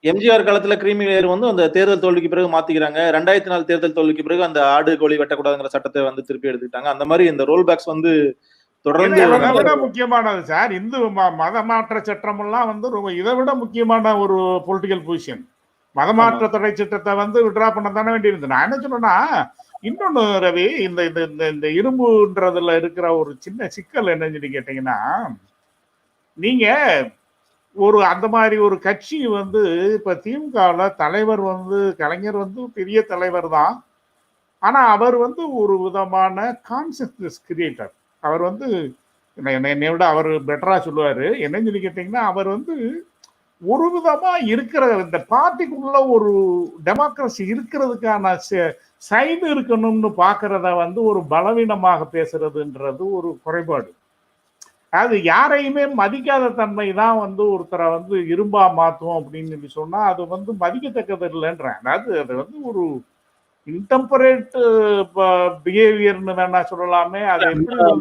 எம்ஜிஆர் காலத்துல கிரீமி லேயர் வந்து அந்த தேர்தல் தோல்விக்கு பிறகு மாத்திக்கிறாங்க. 2004 தேர்தல் தோல்விக்கு பிறகு அந்த ஆடு கோழி வெட்டக்கூடாதுங்கிற சட்டத்தை வந்து திருப்பி எடுத்துக்கிட்டாங்க. அந்த மாதிரி இந்த ரோல் பேக்ஸ் வந்து தொடர்ந்து விட முக்கியமானது சார். இந்து மத மாற்ற சட்டம் எல்லாம் வந்து இதை விட முக்கியமான ஒரு பொலிட்டிக்கல் பொசிஷன். மதமாற்ற தடை சட்டத்தை வந்து விட்ரா பண்ண தானே வேண்டியிருந்தது. நான் என்ன சொன்னேன்னா, இன்னொன்னு ரவி, இந்த இந்த இரும்புன்றதுல இருக்கிற ஒரு சின்ன சிக்கல் என்னன்னு சொல்லி கேட்டீங்கன்னா, நீங்க ஒரு அந்த மாதிரி ஒரு கட்சி வந்து இப்ப திமுகல தலைவர் வந்து கலைஞர் வந்து பெரிய தலைவர் தான். ஆனா அவர் வந்து ஒரு விதமான கான்செப்ட் கிரியேட்டர். அவர் வந்து என்னை விட அவர் பெட்டரா சொல்லுவாரு. என்னன்னு சொல்லி கேட்டீங்கன்னா, அவர் வந்து ஒரு விதமா இருக்கிற இந்த பார்ட்டிக்குள்ள ஒரு டெமோக்ரஸி இருக்கிறதுக்கான சைடு இருக்கணும்னு பாக்குறத வந்து ஒரு பலவீனமாக பேசுறதுன்றது ஒரு குறைபாடு. அது யாரையுமே மதிக்காத தன்மை தான் வந்து ஒருத்தரை வந்து இரும்பா மாத்தும் அப்படின்னு சொல்லி சொன்னா அது வந்து மதிக்கத்தக்கது இல்லைன்றேன். அதாவது அது வந்து ஒரு இன்டெம்பரேட் பிஹேவியர்னு வேணா சொல்லலாமே. அது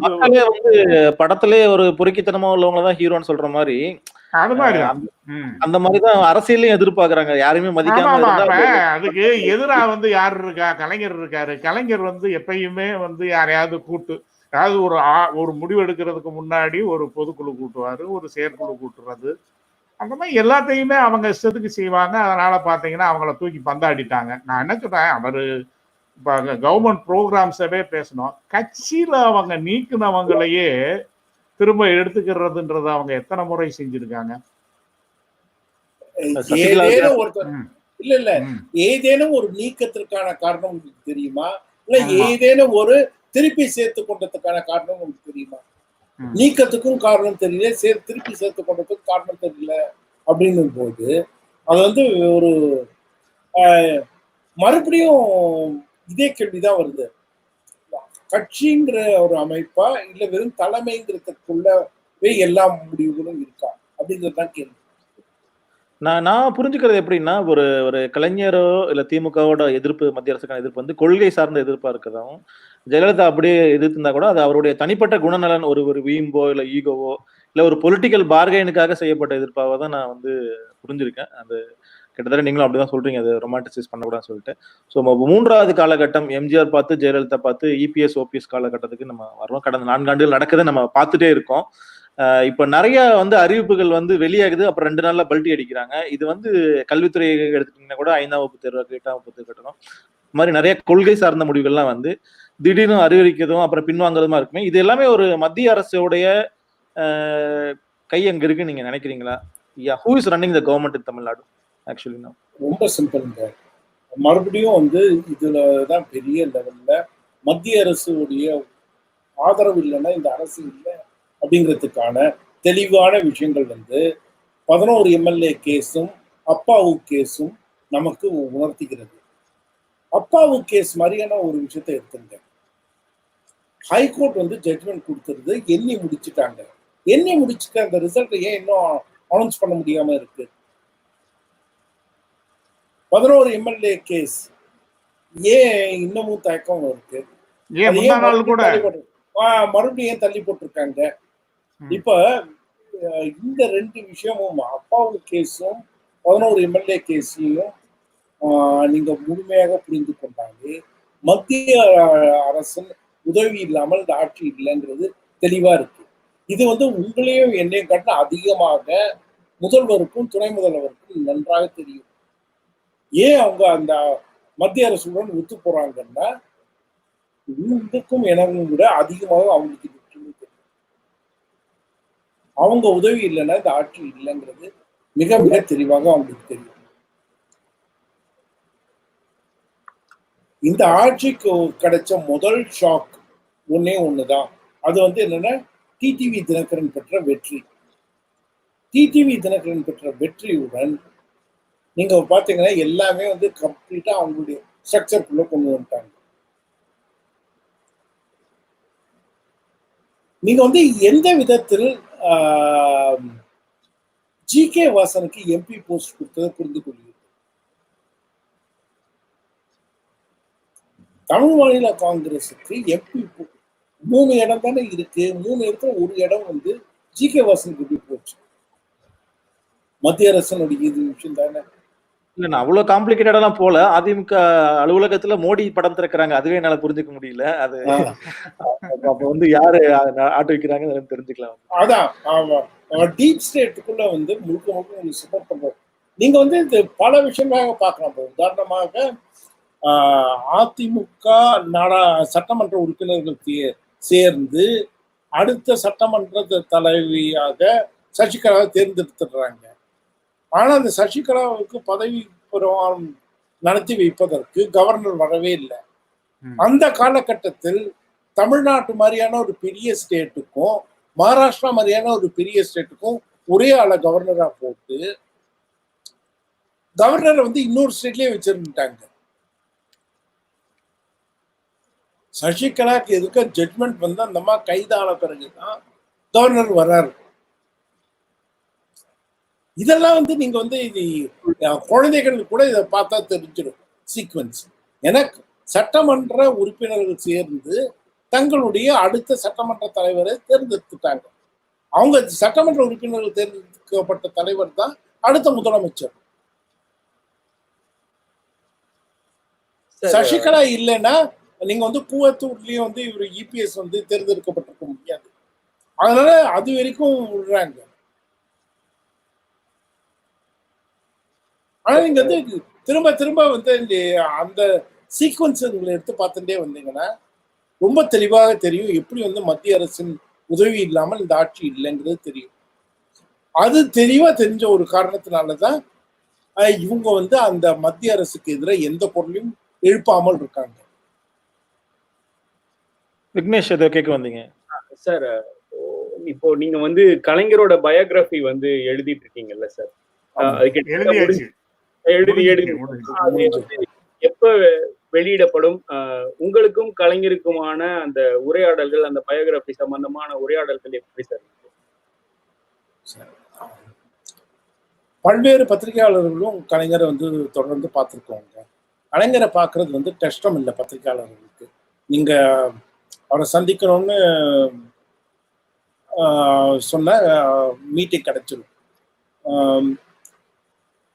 மக்களே வந்து படத்திலே ஒரு பொறுக்கித்தனமா உள்ளவங்கதான் ஹீரோன்னு சொல்ற மாதிரி, அது மாதிரி அந்த மாதிரிதான் அரசியலையும் எதிர்பார்க்கறாங்க. யாரையுமே மதிக்காம. அதுக்கு எதிரா வந்து யாரு இருக்கா? கலைஞர் இருக்காரு. கலைஞர் வந்து எப்பயுமே வந்து யாரையாவது கூட்டு, அதாவது ஒரு முடிவு எடுக்கிறதுக்கு முன்னாடி ஒரு பொதுக்குழு கூட்டுவாரு, ஒரு செயற்குழு கூட்டுறது, அந்த மாதிரி எல்லாத்தையுமே அவங்க இஷ்டத்துக்கு செய்வாங்க. அதனால பாத்தீங்கன்னா அவங்கள தூக்கி பந்தாடிட்டாங்க. நான் என்ன சொல்றேன், அவரு இப்ப கவர்மெண்ட் ப்ரோக்ராம்ஸவே பேசணும், கட்சியில அவங்க நீக்கினவங்களையே திரும்ப எடுத்துக்கிறதுன்றத அவங்க எத்தனை முறை செஞ்சிருக்காங்க? இல்ல ஏதேனும் ஒரு நீக்கத்திற்கான காரணம் உங்களுக்கு தெரியுமா? இல்ல ஏதேனும் ஒரு திருப்பி சேர்த்து கொண்டதுக்கான காரணம் உங்களுக்கு தெரியுமா? நீக்கத்துக்கும் காரணம் தெரியல, திருப்பி சேர்த்து கொண்டதுக்கும் காரணம் தெரியல அப்படின்னும் போது அது வந்து ஒரு மறுபடியும் இதே கேள்விதான் வருது. கட்சிங்கிற ஒரு அமைப்பா இல்ல வெறும் தலைமைங்கிறதுக்குள்ளவே எல்லா முடிவுகளும் இருக்கா அப்படிங்கிறதுதான் கேள்வி. நான் புரிஞ்சுக்கிறது எப்படின்னா, ஒரு ஒரு கலைஞரோ இல்ல திமுகவோட எதிர்ப்பு, மத்திய அரசுக்கான எதிர்ப்பு வந்து கொள்கை சார்ந்த எதிர்ப்பா இருக்கதாவும், ஜெயலலிதா அப்படியே எதிர்த்திருந்தா கூட அது அவருடைய தனிப்பட்ட குணநலன், ஒரு ஒரு வீம்போ இல்ல ஈகோவோ இல்ல ஒரு பொலிட்டிக்கல் பார்கெனுக்காக செய்யப்பட்ட எதிர்ப்பாக தான் நான் வந்து புரிஞ்சிருக்கேன். அது கிட்டத்தட்ட நீங்களும் அப்படிதான் சொல்றீங்க, அது ரொமான்டிசைஸ் பண்ணக்கூடாதுன்னு சொல்லிட்டு. ஸோ 3வது காலகட்டம் எம்ஜிஆர் பார்த்து ஜெயலலிதா பார்த்து இபிஎஸ் ஓபிஎஸ் காலகட்டத்துக்கு நம்ம வர்றோம். கடந்த 4 ஆண்டுகள் நடக்குது, நம்ம பார்த்துட்டே இருக்கோம். இப்ப நிறைய வந்து அறிவிப்புகள் வந்து வெளியாகுது, அப்புறம் 2 நாள்ல பல்ட்டி அடிக்கிறாங்க. இது வந்து கல்வித்துறை எடுத்துட்டீங்கன்னா கூட 5ஆம் வகுப்பு தேர்வு, 8ஆம் வகுப்பு தேர்வு கட்டணும், இந்த மாதிரி நிறைய கொள்கை சார்ந்த முடிவுகள்லாம் வந்து திடீர்னு அறிவிக்கிறதும் அப்புறம் பின்வாங்குறதுமா இருக்குமே. இது எல்லாமே ஒரு மத்திய அரசுடைய கை அங்க இருக்குன்னு நீங்க நினைக்கிறீங்களா? Who is running the government in Tamil Nadu actually? ரொம்ப சிம்பிள்ங்க. மறுபடியும் வந்து இதுலதான் பெரிய லெவல்ல மத்திய அரசுடைய ஆதரவு இல்லைன்னா இந்த அரசு இல்லை அப்படிங்கிறதுக்கான தெளிவான விஷயங்கள் வந்து 11 எம்எல்ஏ கேஸும் அப்பாவு கேஸும் நமக்கு உணர்த்துகிறது. அப்பாவு கேஸ் மாதிரியான ஒரு விஷயத்தை எடுத்துங்க. ஹைகோர்ட் வந்து ஜட்மெண்ட் கொடுத்துருது, எண்ணி முடிச்சுட்டாங்க. எண்ணி முடிச்சுட்டு அந்த ரிசல்ட் ஏன் இன்னும் அனௌன்ஸ் பண்ண முடியாம இருக்கு? 11 எம்எல்ஏ கேஸ் ஏன் இன்னமும் தயக்கம் இருக்கு? மறுபடியும் ஏன் தள்ளி போட்டிருக்காங்க? இப்ப இந்த 2 விஷயமும் அப்பாவு கேஸும் 11 எம்எல்ஏ கேஸையும் நீங்க முழுமையாக புரிந்து கொண்டாலே மத்திய அரசின் உதவி இல்லாமல் இந்த ஆட்சி இல்லைங்கிறது தெளிவா இருக்கு. இது வந்து உங்களையும் என்னையும் காட்ட அதிகமாக முதல்வருக்கும் துணை முதல்வருக்கும் நன்றாக தெரியும். ஏன் அவங்க அந்த மத்திய அரசுடன் ஒத்து போறாங்கன்னா இதுக்கும் எனவும் விட அதிகமாக அவங்களுக்கு தெரியும். அவங்க உதவி இல்லைன்னா இந்த ஆட்சி இல்லைங்கிறது மிக மிக தெளிவாக அவங்களுக்கு தெரியும். இந்த ஆட்சிக்கு கிடைச்ச முதல் ஷாக் ஒண்ணுதான். அது வந்து என்னன்னா டிடிவி தினகரன் பெற்ற வெற்றி. டிடிவி தினகரன் பெற்ற வெற்றியுடன் நீங்க பாத்தீங்கன்னா எல்லாமே வந்து கம்ப்ளீட்டா அவங்களுடைய ஸ்ட்ரக்சருக்குள்ள கொண்டு வந்துட்டாங்க. நீங்க வந்து எந்த விதத்தில் ஜி.கே. வாசனுக்கு எம்பி போஸ்ட் கொடுத்ததை புரிந்து கொள்வீர்கள். தமிழ் மாநில காங்கிரஸுக்கு எம்பி 3 இடம் தானே இருக்கு. 3 இடத்துல ஒரு இடம் வந்து ஜி.கே. வாசனுக்கு எப்படி போச்சு? மத்திய அரசனுடைய இது விஷயம் தானே. இல்ல, நான் அவ்வளவு காம்ப்ளிகேட்டடெல்லாம் போல. அதிமுக அலுவலகத்துல மோடி படம் திறக்கிறாங்க, அதுவே என்னால புரிஞ்சுக்க முடியல. அது அப்ப வந்து யாரு ஆட்டு வைக்கிறாங்கன்னு தெரிஞ்சுக்கலாம். அதான் டீப் ஸ்டேட்டுக்குள்ள வந்து முழுக்க முழுக்க சப்போர்ட் பண்றோம். நீங்க வந்து இது பல விஷயங்களாக பார்க்கலாம். உதாரணமாக அதிமுக சட்டமன்ற உறுப்பினர்கள் சேர்ந்து அடுத்த சட்டமன்ற தலைவியாக சசிகலாவை தேர்ந்தெடுத்துடுறாங்க. ஆனா அந்த சசிகலாவுக்கு பதவி பிரமாணம் நடத்தி வைப்பதற்கு கவர்னர் வரவே இல்லை. அந்த காலகட்டத்தில் தமிழ்நாட்டு மாதிரியான ஒரு பெரிய ஸ்டேட்டுக்கும் மகாராஷ்டிரா மாதிரியான ஒரு பெரிய ஸ்டேட்டுக்கும் ஒரே ஆளை கவர்னரா போட்டு கவர்னரை வந்து இன்னொரு ஸ்டேட்லயே வச்சிருந்துட்டாங்க. சசிகலாக்கு எதுக்க ஜட்மெண்ட் வந்து அந்த அம்மா கைதான பிறகுதான் கவர்னர் வர்றாரு. இதெல்லாம் வந்து நீங்க வந்து இது குழந்தைகள் கூட இதை பார்த்தா தெரிஞ்சிடும் சீக்வன்ஸ். எனக்கு சட்டமன்ற உறுப்பினர்கள் சேர்ந்து தங்களுடைய அடுத்த சட்டமன்ற தலைவரை தேர்ந்தெடுத்துட்டாங்க. அவங்க சட்டமன்ற உறுப்பினர்கள் தேர்ந்தெடுக்கப்பட்ட தலைவர் தான் அடுத்த முதலமைச்சர். சசிகலா இல்லைன்னா நீங்க வந்து கூவத்தூர்லயும் வந்து இவர் இபிஎஸ் வந்து தேர்ந்தெடுக்கப்பட்டிருக்க முடியாது. அதனால அது வரைக்கும் விடுறாங்க. ஆனா நீங்க வந்து திரும்ப திரும்ப வந்து அந்த சீக்வன்ஸ் எடுத்து பார்த்துட்டே வந்தீங்கன்னா ரொம்ப தெளிவாக தெரியும் எப்படி வந்து மத்திய அரசின் உதவி இல்லாமல் இந்த ஆட்சி இல்லைங்கிறது தெரியும். அது தெளிவா தெரிஞ்ச ஒரு காரணத்தினாலதான் இவங்க வந்து அந்த மத்திய அரசுக்கு எதிராக எந்த பொருளையும் எழுப்பாமல் இருக்காங்க. விக்னேஷ் ஏதோ கேட்க வந்தீங்க சார். இப்போ நீங்க வந்து கலைஞரோட பயோகிராஃபி வந்து எழுதிட்டு இருக்கீங்கல்ல சார்? அது கிட்டத்தட்ட எழுதியாச்சு. எழுதி முடிஞ்சுச்சு. அது வந்து எப்ப வெளியிடப்படும்? உங்களுக்கும் கலைஞருக்குமான அந்த உரையாடல்கள், அந்த பயோகிராஃபி சம்பந்தமான உரையாடல்கள் எப்படி சார் இருக்கு? பல்வேறு பத்திரிகையாளர்களும் கலைஞரை வந்து தொடர்ந்து பார்த்துருக்கோங்க. கலைஞரை பார்க்கறது வந்து கஷ்டம் இல்லை பத்திரிகையாளர்களுக்கு. நீங்க அவரை சந்திக்கணும்னு சொன்ன மீட்டிங் கிடைச்சிடும்.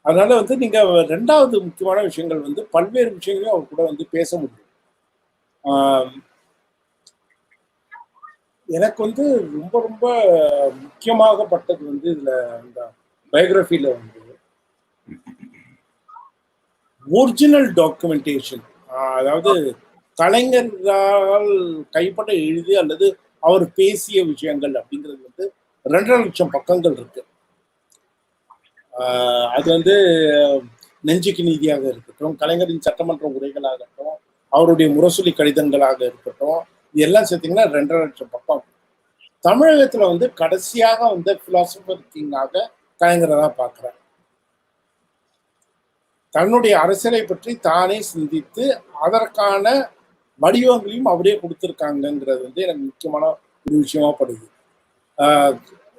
அதனால வந்து நீங்க ரெண்டாவது முக்கியமான விஷயங்கள் வந்து பல்வேறு விஷயங்களையும் அவர் கூட வந்து பேச முடியும். எனக்கு வந்து ரொம்ப ரொம்ப முக்கியமாகப்பட்டது வந்து இதுல இந்த பயோகிராஃபில வந்து ஒரிஜினல் டாக்குமெண்டேஷன், அதாவது கலைஞரால் கைப்பட எழுதி அல்லது அவர் பேசிய விஷயங்கள் அப்படிங்கிறது வந்து 2.5 லட்சம் பக்கங்கள் இருக்கு. அது வந்து நெஞ்சுக்கு நீதியாக இருக்கட்டும், கலைஞரின் சட்டமன்ற உரைகளாகட்டும், அவருடைய முரசொலி கடிதங்களாக இருக்கட்டும், இது எல்லாம் சேர்த்தீங்கன்னா 2.5 லட்சம் பக்கம். தமிழகத்துல வந்து கடைசியாக வந்த பிலாசபர் கிங்காக கலைஞரை தான் பார்க்கிறேன். தன்னுடைய அரசியலை பற்றி தானே சிந்தித்து அதற்கான வடிவங்களையும் அவரே கொடுத்துருக்காங்கிறது வந்து எனக்கு முக்கியமான ஒரு விஷயமா படுது.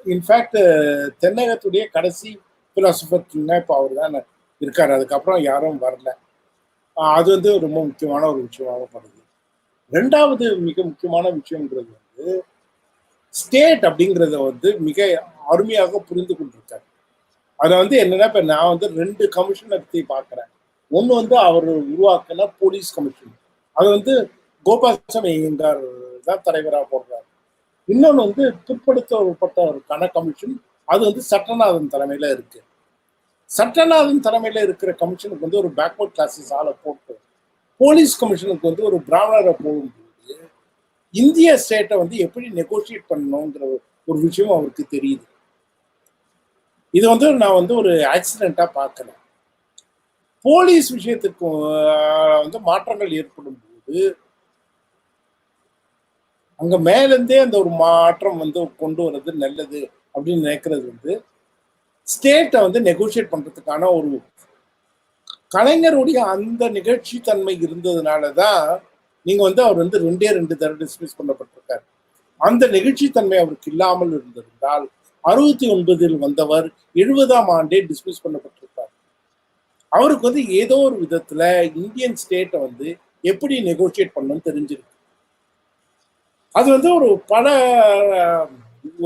இன்ஃபேக்ட் தென்னகத்துடைய கடைசி பிலாசபர் கிங்கா இப்போ அவர் தான் இருக்காரு. அதுக்கப்புறம் யாரும் வரல. அது வந்து ரொம்ப முக்கியமான ஒரு விஷயமாக படுது. ரெண்டாவது மிக முக்கியமான விஷயங்கிறது வந்து ஸ்டேட் அப்படிங்கிறத வந்து மிக அருமையாக புரிந்து கொண்டிருக்காரு. அதை வந்து என்னன்னா, இப்ப நான் வந்து 2 கமிஷனை பத்தி பார்க்கிறேன். ஒண்ணு வந்து அவர் உருவாக்கின போலீஸ் கமிஷன், அது வந்து கோபாலசாமி ஐயங்கார் தான் தலைவராக போடுறாரு. இன்னொன்னு வந்து பிற்படுத்தப்பட்டவருக்கான கமிஷன், அது வந்து சட்டநாதன் தலைமையில இருக்கு. சட்டநாதன் தலைமையில இருக்கிற கமிஷனுக்கு வந்து ஒரு பேக்வர்ட் கிளாஸஸ் ஆளை போட்டு, போலீஸ் கமிஷனுக்கு வந்து ஒரு பிராமணரை போகும்போது இந்திய ஸ்டேட்டை வந்து எப்படி நெகோசியேட் பண்ணணுங்கிற ஒரு விஷயம் அவருக்கு தெரியுது. இது வந்து நான் வந்து ஒரு ஆக்சிடென்ட்டா பார்க்கல. போலீஸ் விஷயத்துக்கு வந்து மாற்றங்கள் ஏற்படும் போது அங்க மேலேருந்தே அந்த ஒரு மாற்றம் வந்து கொண்டு வர்றது நல்லது அப்படின்னு நினைக்கிறது வந்து ஸ்டேட்டை வந்து நெகோசியேட் பண்றதுக்கான ஒரு கலைஞருடைய அந்த நிகழ்ச்சி தன்மை இருந்ததுனாலதான் நீங்க வந்து அவர் வந்து 2 தடவை டிஸ்மிஸ் பண்ணப்பட்டிருக்காரு. அந்த நிகழ்ச்சி தன்மை அவருக்கு இல்லாமல் இருந்திருந்தால் 69 வந்தவர் 70ஆம் ஆண்டே டிஸ்மிஸ் பண்ணப்பட்டிருப்பார். அவருக்கு வந்து ஏதோ ஒரு விதத்துல இந்தியன் ஸ்டேட்டை வந்து எப்படி நெகோசியேட் பண்ணணும்னு தெரிஞ்சிருக்கு. அது வந்து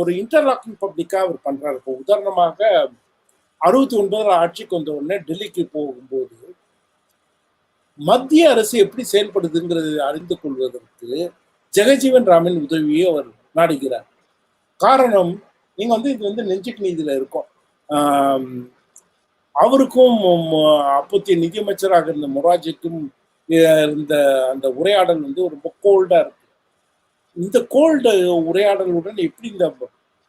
ஒரு இன்டர்லாக்கிங் பப்ளிக்கா அவர் பண்றாரு. இப்போ உதாரணமாக 69 ஆட்சிக்கு வந்த உடனே டெல்லிக்கு போகும்போது மத்திய அரசு எப்படி செயல்படுதுங்கிறது அறிந்து கொள்வதற்கு ஜெகஜீவன் ராமின் உதவியை அவர் நாடுகிறார். காரணம், நீங்க வந்து இது வந்து நெஞ்சுக்கு நீதியில இருக்கும். அவருக்கும் அப்போதைய நிதியமைச்சராக இருந்த மொராஜிக்கும் இருந்த அந்த உரையாடல் வந்து ரொம்ப கோல்டா இருக்கு. இந்த கோல்டு உரையாடலுடன் எப்படி இந்த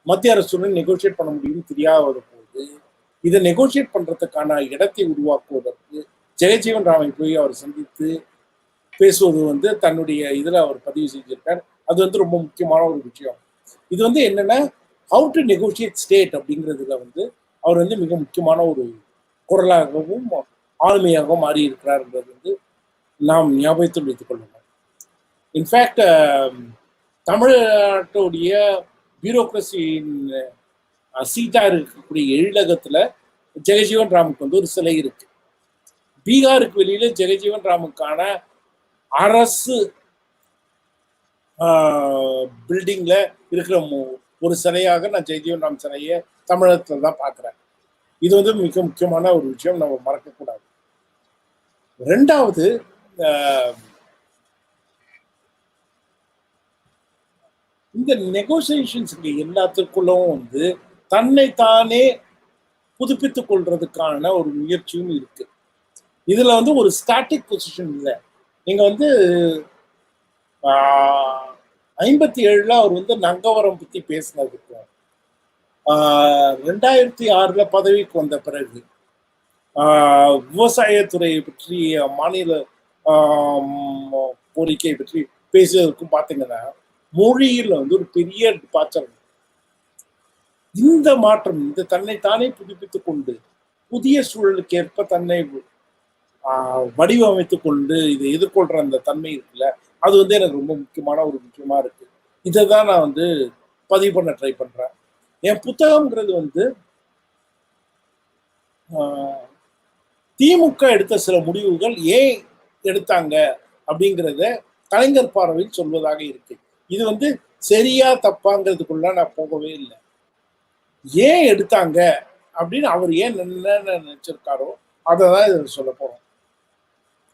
மத்திய அரசுடன் நெகோசியேட் பண்ண முடியும்னு தெரியாத போது இதை நெகோசியேட் பண்றதுக்கான இடத்தை உருவாக்குவதற்கு ஜெயஜீவன் ராமை போய் அவர் சந்தித்து பேசுவது வந்து தன்னுடைய இதுல அவர் பதிவு செஞ்சிருக்கார். அது வந்து ரொம்ப முக்கியமான ஒரு விஷயம். இது வந்து என்னன்னா, ஹவு டு நெகோசியேட் ஸ்டேட் அப்படிங்கிறதுல வந்து அவர் வந்து மிக முக்கியமான ஒரு குரலாகவும் ஆளுமையாகவும் மாறி இருக்கிறார்ன்றது வந்து நாம் ஞாபகத்தில் வைத்துக் கொள்ளணும். இன்ஃபேக்ட் தமிழ்நாட்டுடைய பியூரோக்ரஸியின் சீட்டா இருக்கக்கூடிய எழிலகத்துல ஜெகஜீவன் ராமுக்கு வந்து ஒரு சிலை இருக்கு. பீகாருக்கு வெளியில ஜெகஜீவன் ராமுக்கான அரசு பில்டிங்ல இருக்கிற ஒரு சிலையாக நான் ஜெகஜீவன் ராம் சிலையை தமிழகத்துல தான் பார்க்கிறேன். இது வந்து மிக முக்கியமான ஒரு விஷயம், நம்ம மறக்கக்கூடாது. ரெண்டாவது, இந்த நெகோசியேஷன்ஸ் எல்லாத்துக்குள்ளும் வந்து தன்னைத்தானே புதுப்பித்துக் கொள்றதுக்கான ஒரு முயற்சியும் இருக்கு. இதுல வந்து ஒரு ஸ்டாட்டிக் பொசிஷன் இல்லை. நீங்க வந்து 57 அவர் வந்து நங்கவரம் பத்தி பேசினதுக்கும் 2006 பதவிக்கு வந்த பிறகு விவசாயத்துறையை பற்றி மாநில கோரிக்கை பற்றி பேசுவதற்கும் பார்த்தீங்கன்னா மொழியில் வந்து ஒரு பெரிய டிபார்ச்சர். இந்த மாற்றம், இந்த தன்னைத்தானே புதுப்பித்துக் கொண்டு புதிய சூழலுக்கு ஏற்ப தன்னை வடிவமைத்துக் கொண்டு இதை எதிர்கொள்ற அந்த தன்மை இருக்குல்ல, அது வந்து எனக்கு ரொம்ப முக்கியமான ஒரு விஷயமா இருக்கு. இதை தான் நான் வந்து பதிவு பண்ண ட்ரை பண்றேன். என் புத்தகம்ங்கிறது வந்து திமுக எடுத்த சில முடிவுகள் ஏன் எடுத்தாங்க அப்படிங்கிறத கலைஞர் பார்வையில் சொல்வதாக இருக்கு. இது வந்து சரியா தப்பாங்கிறதுக்குள்ள நான் போகவே இல்லை. ஏன் எடுத்தாங்க அப்படின்னு அவர் ஏன் நினைச்சிருக்காரோ அதை தான் இதை சொல்ல போறோம்.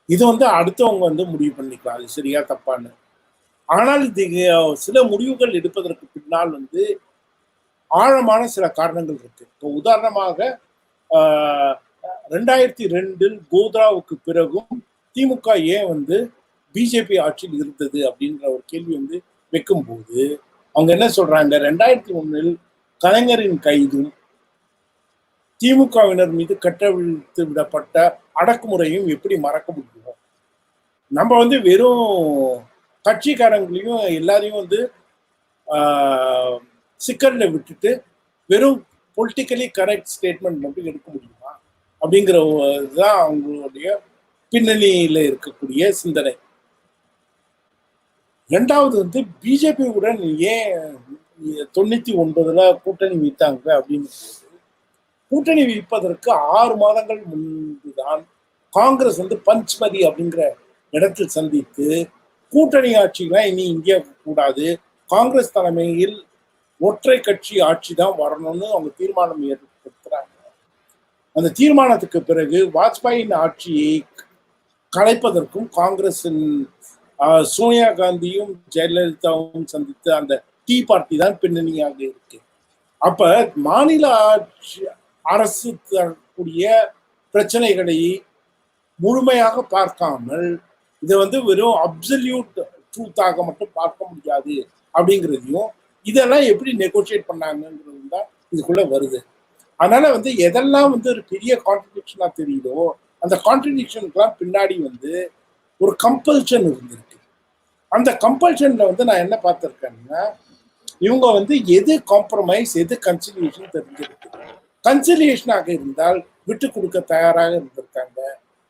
இது வந்து அடுத்தவங்க வந்து முடிவு பண்ணிக்கலாம் அது சரியா தப்பான்னு. ஆனால் இது சில முடிவுகள் எடுப்பதற்கு பின்னால் வந்து ஆழமான சில காரணங்கள் இருக்கு. இப்போ உதாரணமாக 2002 கோத்ராவுக்கு பிறகும் திமுக ஏன் வந்து பிஜேபி ஆட்சியில் இருந்தது அப்படின்ற ஒரு கேள்வி வந்து வைக்கும்போது அவங்க என்ன சொல்றாங்க, 2001 கலைஞரின் கைதும் திமுகவினர் மீது கட்டவிழ்த்து விடப்பட்ட அடக்குமுறையும் எப்படி மறக்க முடியும்? நம்ம வந்து வெறும் கட்சிக்காரங்களையும் எல்லாரையும் வந்து சிக்கல்ல விட்டுட்டு வெறும் பொலிட்டிக்கலி கரெக்ட் ஸ்டேட்மெண்ட் மட்டும் எடுக்க முடியுமா அப்படிங்கிறதுதான் அவங்களுடைய பின்னணியில இருக்கக்கூடிய சிந்தனை. இரண்டாவது வந்து பிஜேபியுடன் ஏன் 99 கூட்டணி வைத்தாங்க அப்படின்னு கூட்டணி வைப்பதற்கு 6 மாதங்கள் முன்புதான் காங்கிரஸ் வந்து பஞ்ச்மதி அப்படிங்கிற இடத்தில் சந்தித்து கூட்டணி ஆட்சிலாம் இனி இந்தியாவுக்கு கூடாது, காங்கிரஸ் தலைமையில் ஒற்றை கட்சி ஆட்சி தான் வரணும்னு அவங்க தீர்மானம் ஏற்படுத்துறாங்க. அந்த தீர்மானத்துக்கு பிறகு வாஜ்பாயின் ஆட்சியை கலைப்பதற்கும் காங்கிரஸின் சோனியா காந்தியும் ஜெயலலிதாவும் சந்தித்து அந்த டீ பார்ட்டி தான் பின்னணியாக இருக்கு. அப்ப மாநில அரசு தரக்கூடிய பிரச்சனைகளை முழுமையாக பார்க்காமல் இதை வந்து வெறும் அப்சல்யூட் ட்ரூத்தாக மட்டும் பார்க்க முடியாது அப்படிங்கிறதையும் இதெல்லாம் எப்படி நெகோசியேட் பண்ணாங்கிறது தான் இதுக்குள்ள வருது. அதனால வந்து எதெல்லாம் வந்து ஒரு பெரிய கான்ட்ரடிக்ஷனா தெரியுதோ அந்த கான்ட்ரடிக்ஷனுக்குலாம் பின்னாடி வந்து ஒரு கம்பல்ஷன் இருந்திருக்கு. அந்த கம்பல்ஷன்ல வந்து நான் என்ன பார்த்திருக்கேன்னா இவங்க வந்து எது காம்ப்ரமைஸ் எது கன்சிலியேஷன் தெரிஞ்சிருக்கு. கன்சிலியேஷனாக இருந்தால் விட்டு கொடுக்க தயாராக இருந்திருக்காங்க,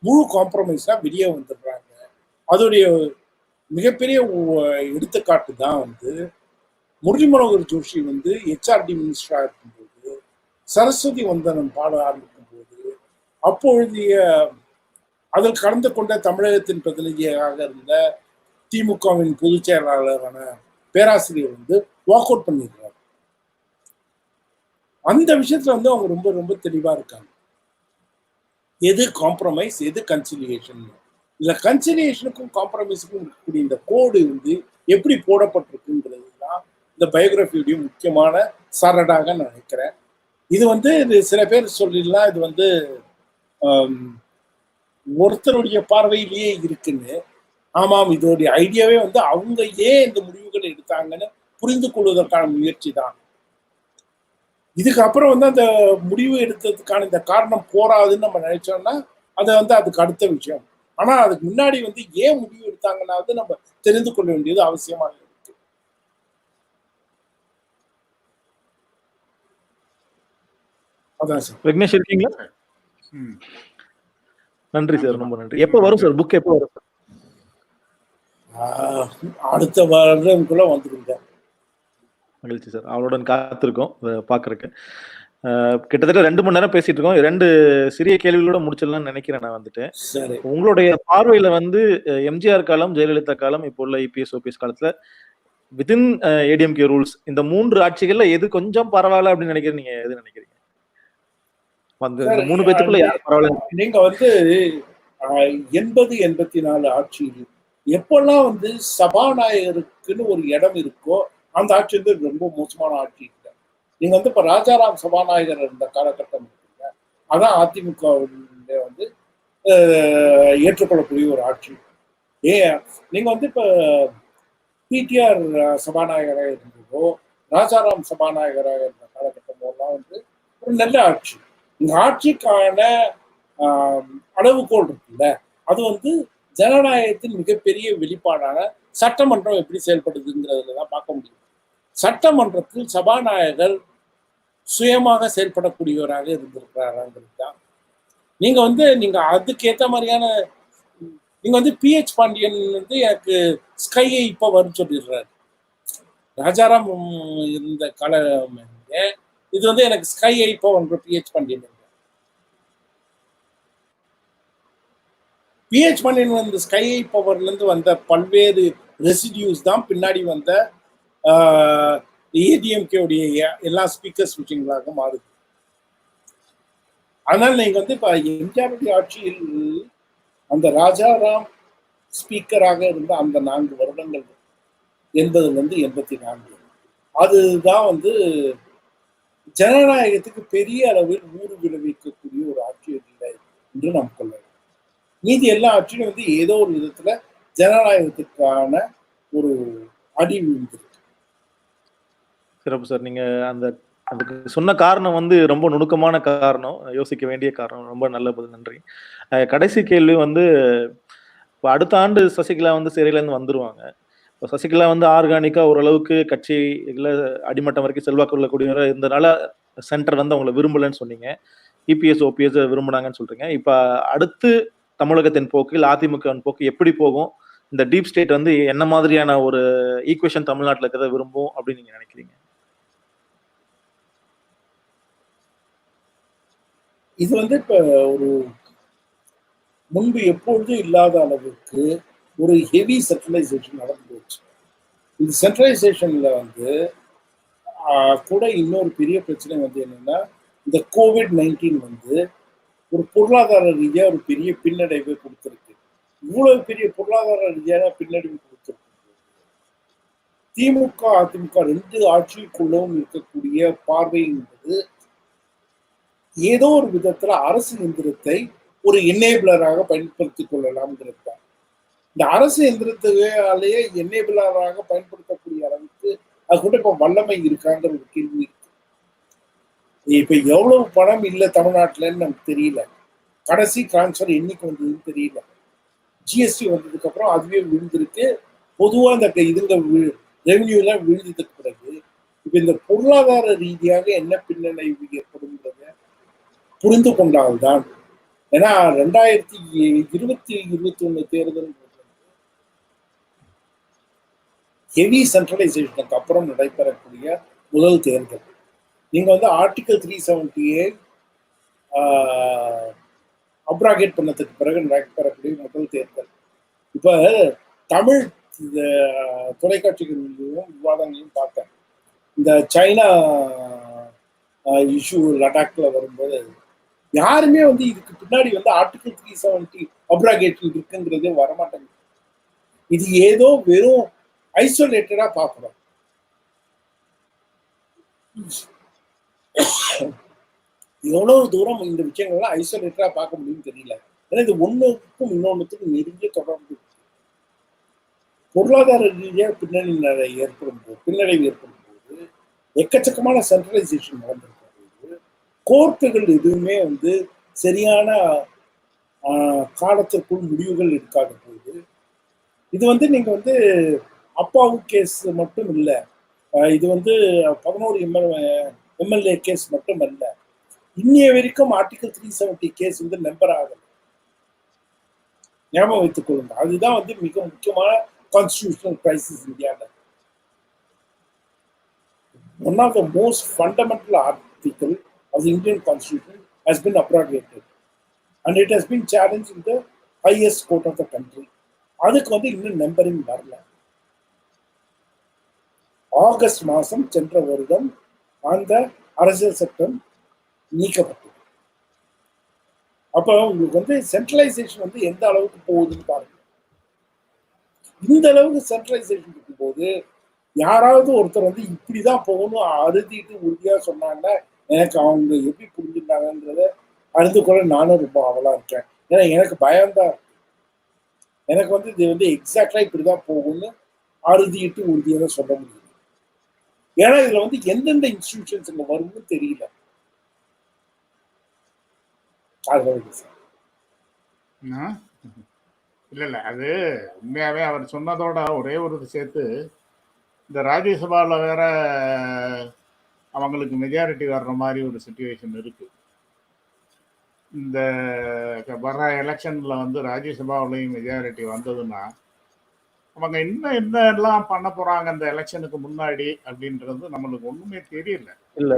முழு காம்ப்ரமைஸா வெளியே வந்துடுறாங்க. அதோடைய மிகப்பெரிய எடுத்துக்காட்டு தான் வந்து முரளி மனோகர் ஜோஷி வந்து ஹெச்ஆர்டி மினிஸ்டரா இருக்கும்போது சரஸ்வதி வந்தனம் பாட ஆரம்பிக்கும் போது அப்பொழுதைய அதில் கலந்து கொண்ட தமிழகத்தின் பிரதிநிதியாக இருந்த திமுகவின் பொதுச் செயலாளரான பேராசிரியர் வந்து வாக் அவுட் பண்ணிடுறாரு. அந்த விஷயத்துல வந்து அவங்க ரொம்ப ரொம்ப தெளிவா இருக்காங்க. எது காம்ப்ரமைஸ் எது கன்சிலியேஷன். இதுல கன்சிலியேஷனுக்கும் காம்ப்ரமைஸுக்கும் இருக்கக்கூடிய இந்த கோடு வந்து எப்படி போடப்பட்டிருக்குங்கிறது தான் இந்த பயோகிராஃபியுடைய முக்கியமான சரடாக நான் நினைக்கிறேன். இது வந்து சில பேர் சொல்லிடலாம் இது வந்து ஒருத்தருடைய பார்வையிலேயே இருக்குன்னு. ஆமாம், இதோடைய ஐடியாவே வந்து அவங்க ஏன் இந்த முடிவுகளை எடுத்தாங்கன்னு புரிந்து கொள்வதற்கான முயற்சி தான். இதுக்கப்புறம் வந்து அந்த முடிவு எடுத்ததுக்கான இந்த காரணம் போராதுன்னு நம்ம நினைச்சோம்னா அது வந்து அதுக்கு அடுத்த விஷயம். ஆனா அதுக்கு முன்னாடி வந்து ஏன் முடிவு எடுத்தாங்கன்னா வந்து நம்ம தெரிந்து கொள்ள வேண்டியது அவசியமாக இருக்கு. அதான் சார். விக்னேஷ் இருக்கீங்களா? நன்றி சார், ரொம்ப நன்றி. எப்போ வரும் சார் புக்? எப்போ வரும் சார்? அடுத்த வருடம்குள்ள வந்துருங்க. மகிழ்ச்சி சார், அவளுடன் காத்திருக்கோம் பாக்குறதுக்கு. கிட்டத்தட்ட 2 மணி நேரம் பேசிட்டு இருக்கோம். 2 சிறிய கேள்விகளோட முடிச்சிடலாம்னு நினைக்கிறேன் நான் வந்துட்டு. உங்களுடைய பார்வையில வந்து எம்ஜிஆர் காலம், ஜெயலலிதா காலம், இப்போ உள்ள இபிஎஸ் ஓபிஎஸ் காலத்துல வித்தின் ஏடிஎம்கே ரூல்ஸ் இந்த 3 ஆட்சிகள்ல எது கொஞ்சம் பரவாயில்ல அப்படின்னு நினைக்கிறீங்க? நீங்க எது நினைக்கிறீங்க? வந்து 3 பேத்துக்குள்ள யார் பரவாயில்ல? நீங்க வந்து 80, 84 ஆட்சியில் எப்பெல்லாம் வந்து சபாநாயகருக்குன்னு ஒரு இடம் இருக்கோ அந்த ஆட்சி வந்து ரொம்ப மோசமான ஆட்சி இல்லை. நீங்க வந்து இப்ப ராஜாராம் சபாநாயகர் இருந்த காலகட்டம் இருக்குங்க, அதான் அதிமுக வந்து ஏற்றுக்கொள்ளக்கூடிய ஒரு ஆட்சி. நீங்க வந்து இப்ப பிடிஆர் சபாநாயகராக இருந்ததோ ராஜாராம் சபாநாயகராக இருந்த காலகட்டமோ எல்லாம் வந்து ஒரு நல்ல ஆட்சி. இந்த ஆட்சிக்கான அளவுகோல் இருக்குல்ல, அது வந்து ஜனநாயகத்தின் மிகப்பெரிய வெளிப்பாடான சட்டமன்றம் எப்படி செயல்படுதுங்கிறதுல தான் பார்க்க முடியும். சட்டமன்றத்தில் சபாநாயகர் சுயமாக செயல்படக்கூடியவராக இருந்திருக்கிறாராங்கிறது தான். நீங்க அதுக்கேற்ற மாதிரியான நீங்க பிஹெச் பாண்டியன் எனக்கு ஸ்கையை இப்ப வரும் சொல்லிடுறாரு. ராஜாராம் இந்த கால இது எனக்கு ஸ்கையை இப்போ வந்து பிஹெச் பாண்டியன். பிஹெச் பாண்டியன் வந்து ஸ்கையை பவர்ல இருந்து வந்த பல்வேறு ரெசிடியூஸ் தான் பின்னாடி வந்த ஏடிஎம்கே உடைய எல்லா ஸ்பீக்கர் ஸ்விட்சிங்களாக மாறுது. அதனால நீங்க இப்ப எம்ஜிஆருடைய ஆட்சியில் அந்த ராஜாராம் ஸ்பீக்கராக இருந்த அந்த 4 வருடங்கள் 80 84 அதுதான் ஜனநாயகத்துக்கு பெரிய அளவில் ஊறு விளைவிக்கக்கூடிய ஒரு ஆட்சி இல்லை என்று நாம் கொள்ளலாம். மீதி எல்லா ஆட்சியும் ஏதோ ஒரு விதத்துல ஜனநாயகத்துக்கான ஒரு அடி விழுந்திருக்கு. சிறப்பு சார். நீங்க அதுக்கு சொன்ன காரணம் ரொம்ப நுணுக்கமான காரணம், யோசிக்க வேண்டிய காரணம். ரொம்ப நல்ல பதில், நன்றி. கடைசி கேள்வி இப்போ அடுத்த ஆண்டு சசிகலா சிறையில இருந்து வந்துருவாங்க. இப்போ சசிகலா ஆர்கானிக்கா ஓரளவுக்கு கட்சியில அடிமட்டம் வரைக்கும் செல்வாக்கு கொள்ளக்கூடியவராக இருந்தனால சென்டர் அவங்களை விரும்பலன்னு சொன்னீங்க. இபிஎஸ் ஓபிஎஸ் விரும்பினாங்கன்னு சொல்றீங்க. இப்ப அடுத்து தமிழகத்தின் போக்கில் அதிமுகவின் போக்கு எப்படி போகும்? இந்த டீப் ஸ்டேட் என்ன மாதிரியான ஒரு ஈக்குவேஷன் தமிழ்நாட்டில் இருக்கிறத விரும்பும் அப்படின்னு நீங்க நினைக்கிறீங்க? இது இப்ப ஒரு முன்பு எப்பொழுதும் இல்லாத அளவுக்கு ஒரு ஹெவி சென்ட்ரலைசேஷன் நடந்து போச்சு. இந்த சென்ட்ரலைசேஷன்ல கூட இன்னொரு பெரிய பிரச்சனை என்னன்னா, இந்த COVID-19 ஒரு பொருளாதார ரீதியா ஒரு பெரிய பின்னடைவை கொடுத்திருக்கு. இவ்வளவு பெரிய பொருளாதார ரீதியான பின்னடைவு கொடுத்திருக்கு. திமுக அதிமுக 2 ஆட்சிக்குள்ளவும் இருக்கக்கூடிய பார்வை என்பது ஏதோ ஒரு விதத்துல அரசு எந்திரத்தை ஒரு என்னேபிளராக பயன்படுத்திக் கொள்ளலாம்ங்கிறது தான். இந்த அரசு எந்திரத்தையே என்னேபிளராக பயன்படுத்தக்கூடிய அளவுக்கு அது கூட இப்ப வல்லமை இருக்காங்கிற ஒரு கேள்வி இருக்கு. இப்ப எவ்வளவு பணம் இல்லை தமிழ்நாட்டுலன்னு நமக்கு தெரியல. கடைசி டிரான்ஸ்பர் என்னைக்கு வந்ததுன்னு தெரியல. ஜிஎஸ்டி வந்ததுக்கு அப்புறம் அதுவே விழுந்திருக்கு. பொதுவா இந்த ரெவன்யூ எல்லாம் விழுந்ததுக்கு பிறகு இப்ப இந்த பொருளாதார ரீதியாக என்ன பின்னடைவு ஏற்படும்ன்றத புரிந்து கொண்டால்தான். ஏன்னா 2020-21 தேர்தல் ஹெவி சென்ட்ரலைசேஷனுக்கு அப்புறம் நடைபெறக்கூடிய முதல் தேர்தல். நீங்க ஆர்டிகல் 378 அப்ராகேட் பண்ணதுக்கு பிறகு நடைபெறக்கூடிய முதல் தேர்தல். இப்ப தமிழ் தொலைக்காட்சிகளிலும் விவாதங்களையும் பார்த்தேன். இந்த சைனா இஷ்யூ லடாக்ல வரும்போது யாருமே இதுக்கு பின்னாடி ஆர்டிகல் 370 அப்ராகேட் இருக்குங்கிறதே வரமாட்டேங்குது. இது ஏதோ வெறும் ஐசோலேட்டடா பார்க்கிறோம். எவ்வளவு தூரம் இந்த விஷயங்கள்லாம் ஐசோலேட்டடா பார்க்க முடியும்னு தெரியல. ஏன்னா இது ஒண்ணுக்கும் இன்னொன்னுக்கும் நெருங்கிய தொடர்பு. பொருளாதார ரீதியாக பின்னடைவு ஏற்படும் போது எக்கச்சக்கமான சென்ட்ரலைசேஷன் நடந்திருக்கும் போது கோர்ட்டுகள் எதுவுமே சரியான காலத்திற்குள் முடிவுகள் எடுக்காத போது இது நீங்க அப்பாவு கேஸ் மட்டும் இல்லை, இது 11 எம்எல்ஏ கேஸ் மட்டும் அல்ல. இன்னைய வரைக்கும் ஆர்டிகல் 370 கேஸ் நம்பர் ஆகல. ஞாபகம் வைத்துக் கொள்ளுங்க. அதுதான் மிக முக்கியமான கான்ஸ்டிடியூஷனல் கிரைசிஸ் இந்தியாவில். One of the most fundamental article of the Indian Constitution has been abrogated and it has been challenged in the highest court of the country. அதுக்கு இன்னும் நம்பரிங் வரல. ஆகஸ்ட் மாதம் சென்ற வருடம் அந்த அரசியல் சட்டம் நீக்கப்பட்டது. அப்ப உங்களுக்கு சென்ட்ரலைசேஷன் எந்த அளவுக்கு போகுதுன்னு பாருங்க. இந்த அளவுக்கு சென்ட்ரலைசேஷன் இருக்கும்போது யாராவது ஒருத்தர் இப்படிதான் போகணும் அறுதிட்டு உறுதியா சொன்னாங்கன்னா எனக்கு அவங்க எப்படி புரிஞ்சுட்டாங்கன்றத அறிந்து கொள்ள நானும் ரொம்ப ஆவலா இருக்கேன். ஏன்னா எனக்கு பயம்தான். எனக்கு இது எக்ஸாக்டா இப்படிதான் போகும்னு அறுதிட்டு உறுதியாக சொல்ல முடியும். ஏன்னா இதுல எந்தெந்த இன்ஸ்டிடியூஷன்ஸ் இங்க வரும்னு தெரியல. இல்ல அது உண்மையாவே அவர் சொன்னதோட ஒரே ஒரு சேர்த்து, இந்த ராஜ்யசபால வேற அவங்களுக்கு மெஜாரிட்டி வர்ற மாதிரி ஒரு சுச்சுவேஷன் இருக்கு. இந்த வர்ற எலெக்ஷன்ல வந்து ராஜ்யசபாவிலையும் மெஜாரிட்டி வந்ததுன்னா அவங்க இன்னும் என்னெல்லாம் பண்ண போறாங்க அந்த எலெக்ஷனுக்கு முன்னாடி அப்படின்றது நம்மளுக்கு ஒண்ணுமே தெரியல. இல்ல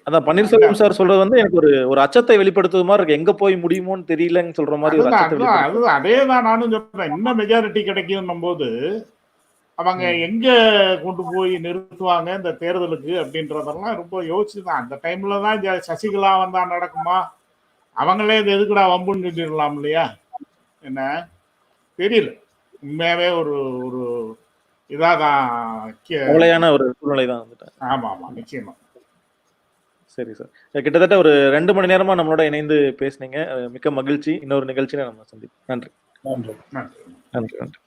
அதான் பன்னீர்செல்வம் சார் சொல்றது வந்து எனக்கு ஒரு அச்சத்தை வெளிப்படுத்துவது மாதிரி இருக்கு. எங்க போய் முடியுமோன்னு தெரியலன்னு சொல்ற மாதிரி ஒரு அச்சத்தை வெளிப்படுத்துது. அதேதான் நானும் சொல்றேன். இன்னும் மெஜாரிட்டி கிடைக்கும் போது அவங்க எங்க கொண்டு போய் நிறுத்துவாங்க இந்த தேர்தலுக்கு அப்படின்றதெல்லாம் ரொம்ப யோசிச்சுதான். அந்த டைம்ல தான் சசிகலா வந்தா நடக்குமா, அவங்களே இது எதுக்குடா வம்புன்னு சொல்லிடலாம் இல்லையா, என்ன தெரியல. உண்மையாவே ஒரு ஒரு இதாதான் ஒரு சூழ்நிலை தான் வந்துட்டேன். ஆமா ஆமா நிச்சயமா. சரி சார், கிட்டத்தட்ட ஒரு 2 மணி நேரமா நம்மளோட இணைந்து பேசுனீங்க. மிக்க மகிழ்ச்சி. இன்னொரு நிகழ்ச்சியில நம்ம சந்திப்போம். நன்றி. நன்றி. நன்றி.